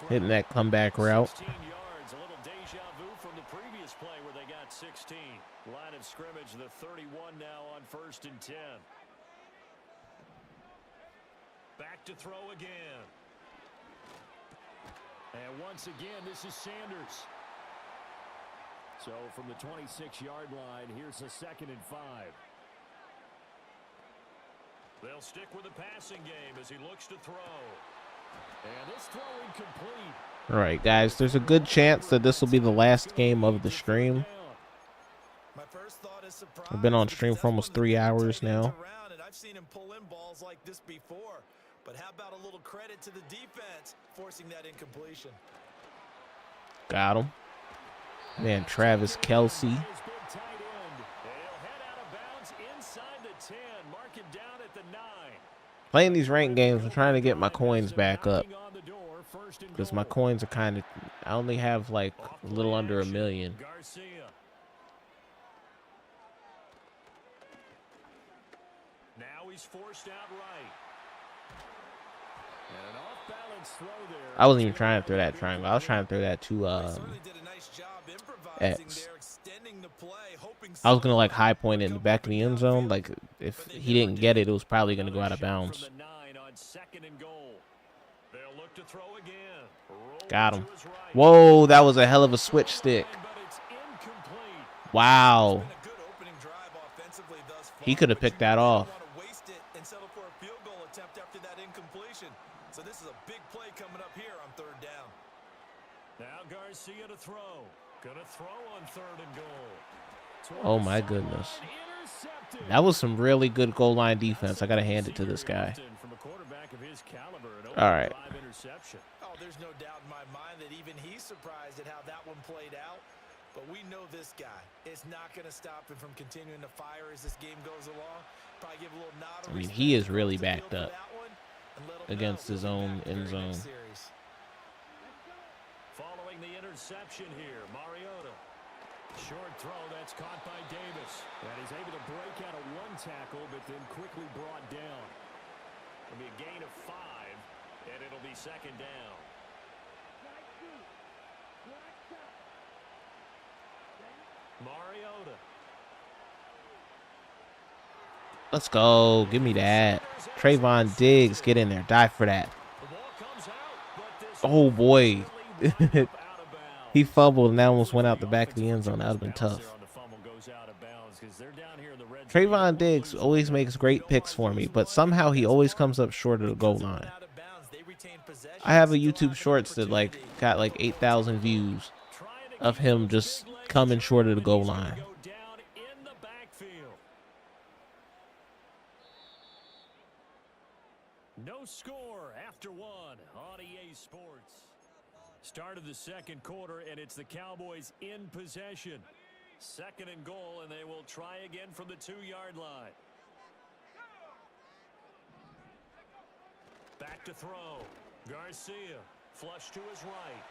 Hitting that comeback route. 16 yards, a little deja vu from the previous play where they got 16. Line of scrimmage, the 31 now on 1st and 10. Back to throw again. And once again, this is Sanders. So from the 26-yard line, here's a 2nd and 5. They'll stick with the passing game as he looks to throw. And this throw incomplete. All right, guys, there's a good chance that this will be the last game of the stream. I've been on stream for almost 3 hours now. I've seen him pull in balls like this before. But how about a little credit to the defense forcing that incompletion? Got him. Man, Travis Kelce. Playing these ranked games, I'm trying to get my coins back up. Because my coins are kind of, I only have like a little under 1 million. Now he's forced out right. And an off-balance throw there. I wasn't even trying to throw that triangle. I was trying to throw that to X. I was gonna like high point it in the back of the end zone. Like if he didn't get it, it was probably gonna go out of bounds. Got him. Whoa, that was a hell of a switch stick. Wow. He could have picked that off. So this is a big play coming up here on 3rd down. Now Garcia to throw. Gonna throw on 3rd and goal. Oh my goodness. That was some really good goal line defense. I gotta hand it to this guy. All right. Oh, there's no doubt in my mind that even he's surprised at how that one played out. But But we know this guy. It's not going to stop him from continuing to fire as this game goes along. Probably give a little nod. I mean, he is really backed up against his own end zone. Following the interception here, Mariota. Short throw that's caught by Davis. And he's able to break out of one tackle, but then quickly brought down. It'll be a gain of 5, and it'll be second down. Mariota. Let's go. Give me that. Trayvon Diggs, get in there. Die for that. Oh, boy. He fumbled and that almost went out the back of the end zone. That would have been tough. Trayvon Diggs always makes great picks for me, but somehow he always comes up short of the goal line. I have a YouTube Shorts that got 8,000 views of him just coming short of the goal line. No score after 1 on EA Sports. Start of the second quarter, and it's the Cowboys in possession. 2nd and goal, and they will try again from the 2-yard line. Back to throw. Garcia, flush to his right.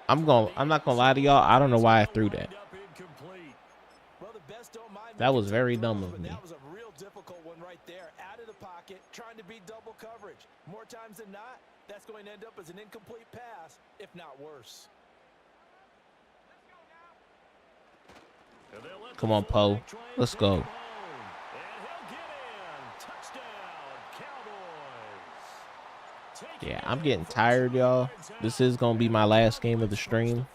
I'm not gonna lie to y'all. I don't know why I threw that. That was very dumb of me. That was a real difficult one right there. Out of the pocket, trying to beat double coverage. More times than not, that's going to end up as an incomplete pass, if not worse. Come on, Poe. Let's go. Yeah, I'm getting tired, y'all. This is going to be my last game of the stream.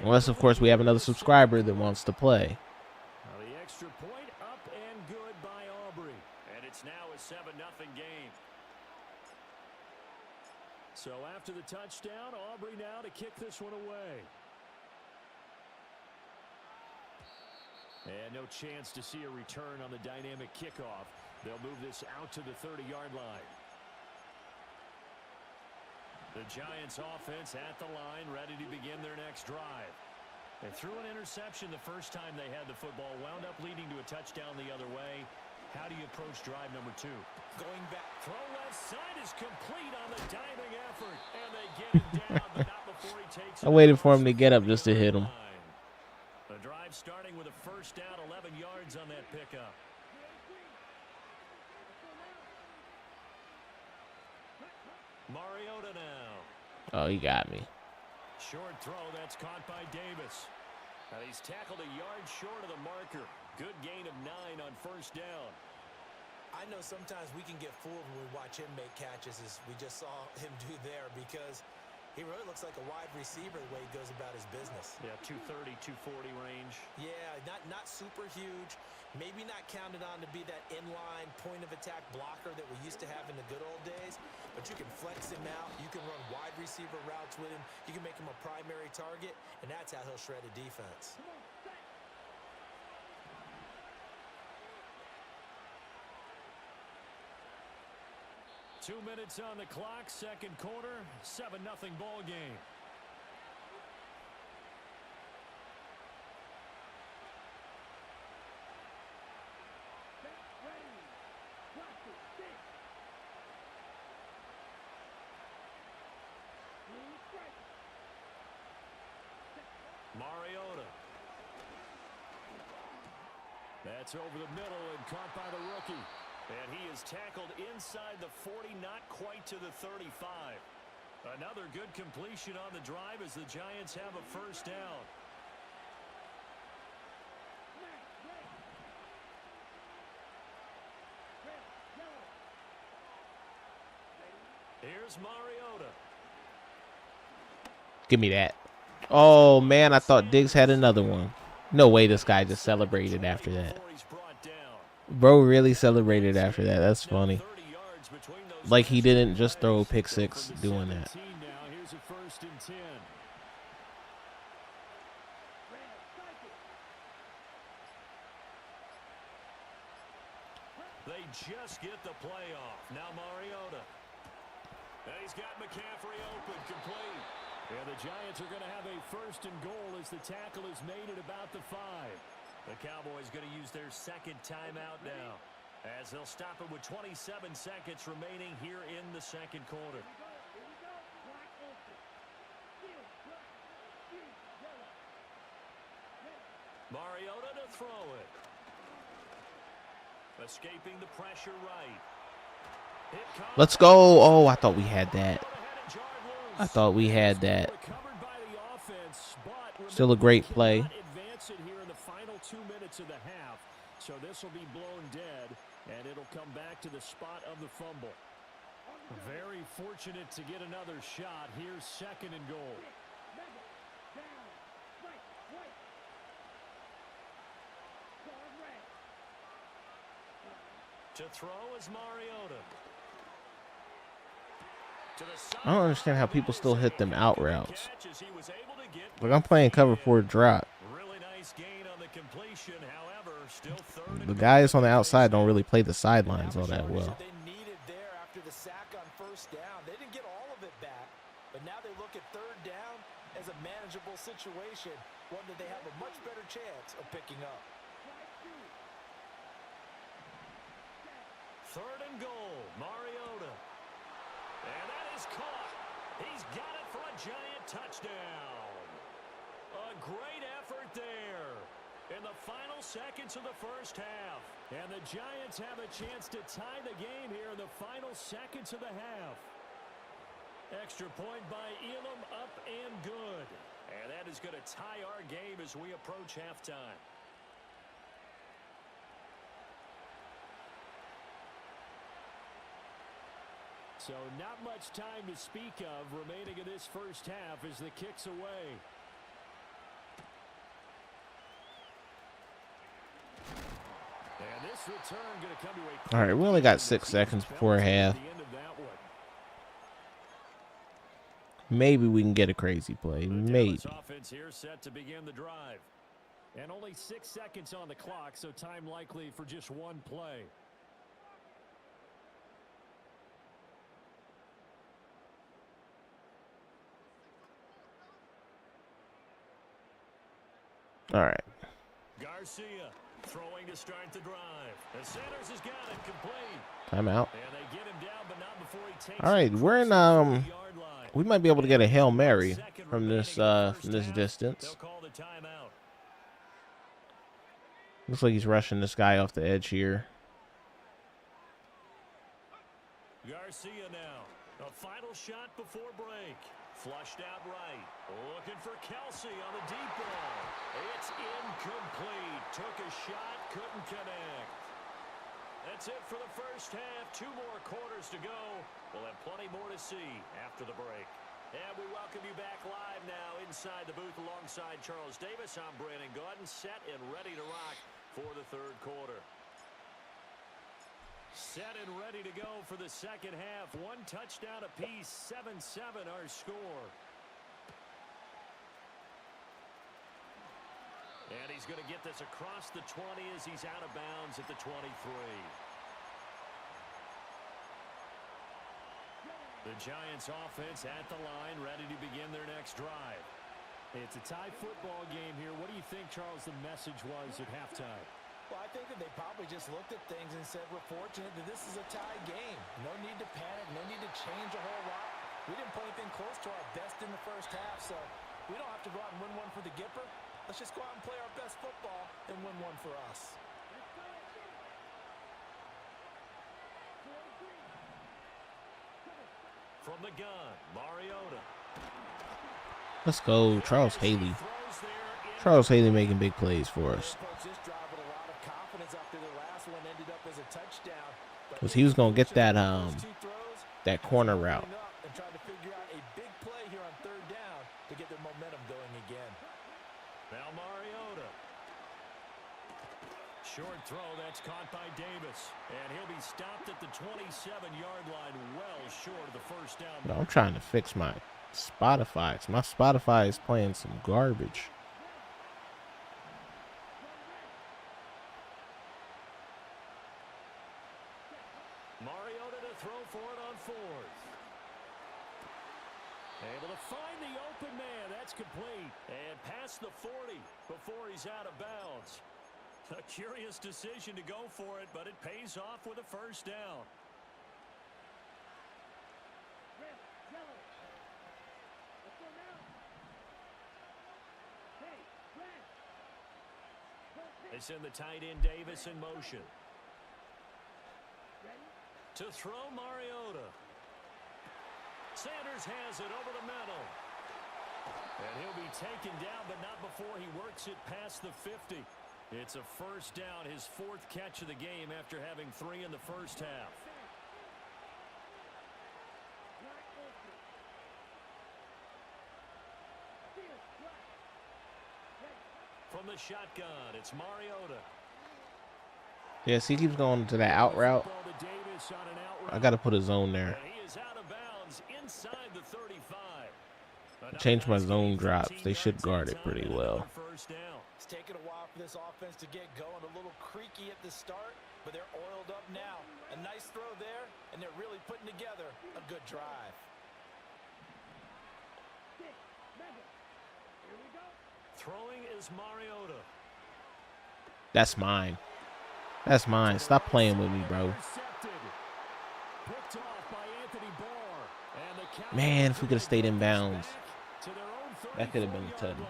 Unless, of course, we have another subscriber that wants to play. The extra point up and good by Aubrey. And it's now a 7-0 game. So after the touchdown, Aubrey now to kick this one away. And no chance to see a return on the dynamic kickoff. They'll move this out to the 30-yard line. The Giants offense at the line, ready to begin their next drive. They threw an interception the first time they had the football, wound up leading to a touchdown the other way. How do you approach drive number 2? Going back, throw left side is complete on the diving effort. And they get it down, but not before he takes it. I waited for him to get up just to hit him. The drive starting with a first down, 11 yards on that pickup. Mariota now. Oh, he got me. Short throw, that's caught by Davis. And he's tackled a yard short of the marker. Good gain of 9 on first down. I know sometimes we can get fooled when we watch him make catches, as we just saw him do there, because he really looks like a wide receiver the way he goes about his business. Yeah, 230, 240 range. Yeah, not super huge. Maybe not counted on to be that inline point-of-attack blocker that we used to have in the good old days, but you can flex him out. You can run wide receiver routes with him. You can make him a primary target, and that's how he'll shred a defense. Two minutes on the clock, second quarter, 7-0 ball game. Mariota. That's over the middle and caught by the rookie. And he is tackled inside the 40, not quite to the 35. Another good completion on the drive as the Giants have a first down. Here's Mariota. Give me that. Oh, man, I thought Diggs had another one. No way this guy just celebrated after that. Bro really celebrated after that. That's funny. Like he didn't just throw a pick six doing that. Here's a 1st and 10. They just get the playoff. Now Mariota. And he's got McCaffrey open, complete. And the Giants are going to have a 1st and goal as the tackle is made at about the 5. The Cowboys going to use their second timeout now, as they'll stop it with 27 seconds remaining here in the second quarter. Mariota to throw it. Escaping the pressure right. Let's go. Oh, I thought we had that. I thought we had that. Still a great play. Here in the final 2 minutes of the half, so this will be blown dead, and it'll come back to the spot of the fumble. Very fortunate to get another shot. Here's 2nd and goal. To throw is Mariota. I don't understand how people still hit them out routes. Like, I'm playing cover 4 drop. The guys on the outside don't really play the sidelines all that well. They needed there after the sack on 1st down. They didn't get all of it back, but now they look at 3rd down as a manageable situation, one that they have a much better chance of picking up. 3rd and goal, Mariota. And that is caught. He's got it for a Giant touchdown. A great effort there in the final seconds of the 1st half. And the Giants have a chance to tie the game here in the final seconds of the half. Extra point by Elam, up and good. And that is going to tie our game as we approach halftime. So not much time to speak of remaining in this 1st half as the kick's away. And this return going to come to a... All right, we only got 6 seconds before half. Maybe we can get a crazy play. Maybe. Offense here set to begin the drive. And only 6 seconds on the clock, so time likely for just one play. All right. Garcia throwing to start the drive. The Sanders has got it complete. Timeout. And they get him down, but not before he takes. All right, we're in we might be able to get a Hail Mary from this distance. They'll call the timeout. Looks like he's rushing this guy off the edge here. Garcia now. A final shot before break. Flushed out right. Looking for Kelsey on the deep ball. It's incomplete. Took a shot, couldn't connect. That's it for the 1st half. 2 more quarters to go. We'll have plenty more to see after the break. And we welcome you back live now inside the booth alongside Charles Davis. I'm Brandon Gordon, set and ready to rock for the 3rd quarter. Set and ready to go for the 2nd half. 1 touchdown apiece, 7-7 our score. And he's going to get this across the 20 as he's out of bounds at the 23. The Giants offense at the line, ready to begin their next drive. It's a tie football game here. What do you think, Charles, the message was at halftime? Well, I think that they probably just looked at things and said, we're fortunate that this is a tie game. No need to panic, no need to change a whole lot. We didn't play anything close to our best in the 1st half, so we don't have to go out and win one for the Gipper. Let's just go out and play our best football and win one for us. From the gun, Mariota. Let's go, Charles Haley. Charles Haley making big plays for us. Because he was going to get that that corner route. And trying to figure out a big play here on 3rd down to get their momentum going again. Now Mariota. Short throw, that's caught by Davis. And he'll be stopped at the 27-yard line, well short of the 1st down. No, I'm trying to fix my Spotify. My Spotify is playing some garbage. Mariota to throw for it on 4th. Able to find the open man. That's complete. And past the 40 before he's out of bounds. A curious decision to go for it, but it pays off with a first down. They send the tight end Davis in motion. To throw Mariota. Sanders has it over the middle. And he'll be taken down, but not before he works it past the 50. It's a first down, his 4th catch of the game after having 3 in the first half. From the shotgun, it's Mariota. Yes, he keeps going to that out route. I got to put a zone there. Change my zone drops. They should guard it pretty well. It's taken a while for this offense to get going. A little creaky at the start, but they're oiled up now. A nice throw there, and they're really putting together a good drive. Throwing is Mariota. That's mine. That's mine. Stop playing with me, bro. Man, if we could have stayed in bounds, that could have been a touchdown.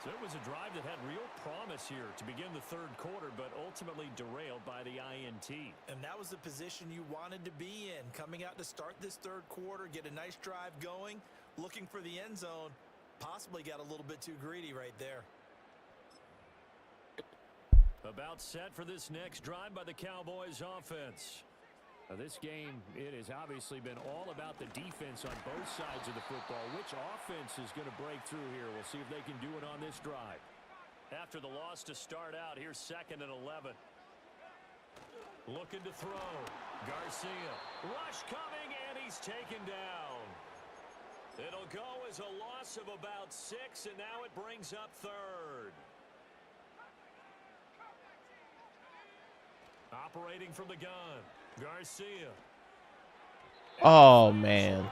So it was a drive that had real promise here to begin the 3rd quarter, but ultimately derailed by the INT. And that was the position you wanted to be in. Coming out to start this 3rd quarter, get a nice drive going, looking for the end zone. Possibly got a little bit too greedy right there. About set for this next drive by the Cowboys offense. Now this game, it has obviously been all about the defense on both sides of the football. Which offense is going to break through here? We'll see if they can do it on this drive. After the loss to start out, here's 2nd and 11. Looking to throw. Garcia. Rush coming, and he's taken down. It'll go as a loss of about 6, and now it brings up 3rd. Operating from the gun, Garcia. Oh, man.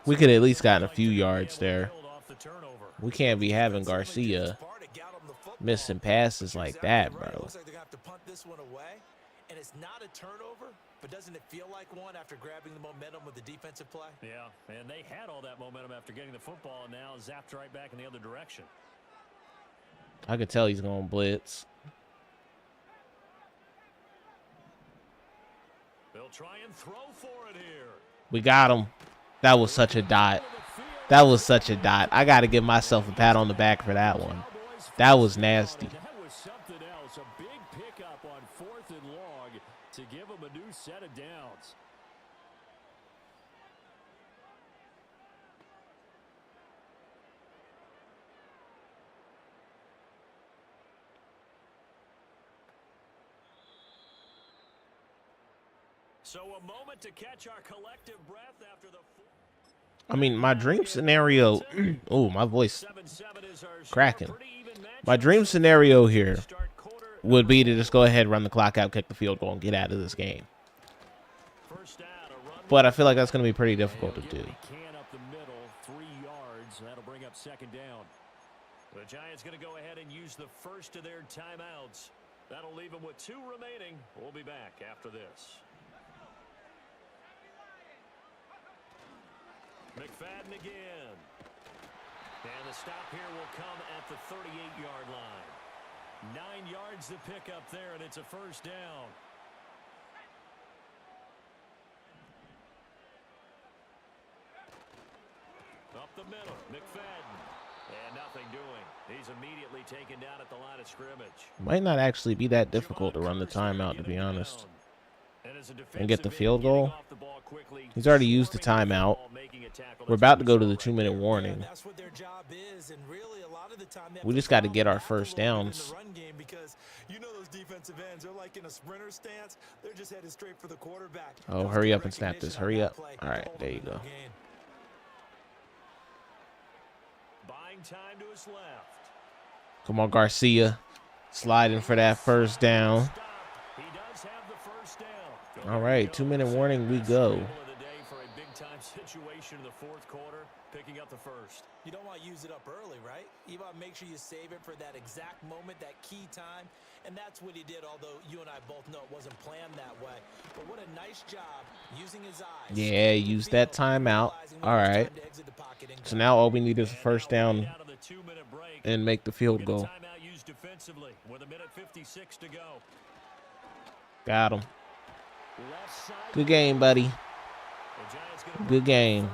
We could at least gotten a few yards there. We can't be having Garcia missing passes like that, bro. Looks like they're going to have to punt this one away, and it's not a turnover, but doesn't it feel like one after grabbing the momentum with the defensive play? Yeah, and they had all that momentum after getting the football, and now zapped right back in the other direction. I could tell he's going to blitz. They'll try and throw for it here. We got him. That was such a dot. That was such a dot. I got to give myself a pat on the back for that one. That was nasty. That was something else. A big pickup on 4th and long to give them a new set of downs. So a moment to catch our collective breath after the... I mean, my dream scenario... oh, my voice cracking. My dream scenario here would be to just go ahead, run the clock out, kick the field goal, and get out of this game. But I feel like that's going to be pretty difficult to do. Up the middle, 3 yards. That'll bring up 2nd down. The Giants going to go ahead and use the first of their timeouts. That'll leave them with 2 remaining. We'll be back after this. McFadden again. And the stop here will come at the 38-yard line. 9 yards to pick up there, and it's a first down. Up the middle, McFadden. And nothing doing. He's immediately taken down at the line of scrimmage. Might not actually be that difficult to run the timeout, to be honest. And get the field goal. He's already used the timeout. We're about to go to the 2-minute warning. That's what their job is, and really a lot of the time We just got to get our first downs. Because you know those defensive ends, they're like in a sprinter stance. They're just headed straight for the quarterback. Oh, hurry up and snap this. Hurry up. All right, there you go. Buying time to his left. Come on, Garcia. Sliding for that first down. He does have the first down. All right, 2-minute warning, we go. For a big-time situation situation in the fourth quarter, picking up the first. You don't want to use it up early, right? You want to make sure you save it for that exact moment, that key time. And that's what he did, although you and I both know it wasn't planned that way. But what a nice job using his eyes. Yeah, use that timeout. All right. So now all we need is a first down and make the field goal. With a minute 56 to go. Got him. Good game, buddy. Good game.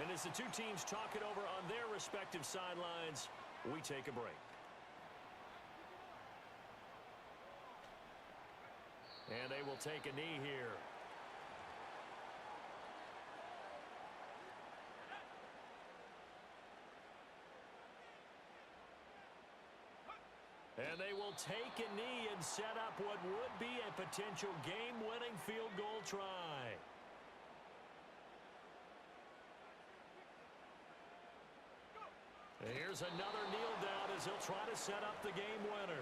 And as the two teams talk it over on their respective sidelines, we take a break. And they will take a knee here. And they will take a knee and set up what would be a potential game-winning field goal try. Here's another kneel down as he'll try to set up the game winner.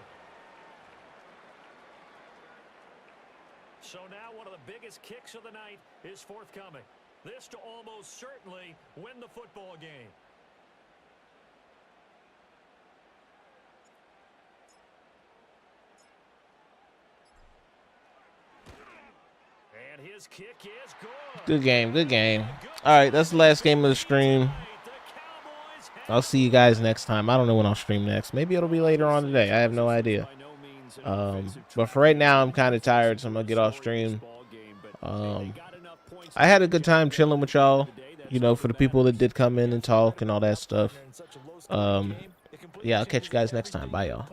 So now one of the biggest kicks of the night is forthcoming. This to almost certainly win the football game. And his kick is good. Good game. Good game. All right, that's the last game of the stream. I'll see you guys next time. I don't know when I'll stream next. Maybe it'll be later on today. I have no idea. But for right now, I'm kind of tired, so I'm going to get off stream. I had a good time chilling with y'all, you know, for the people that did come in and talk and all that stuff. Yeah, I'll catch you guys next time. Bye, y'all.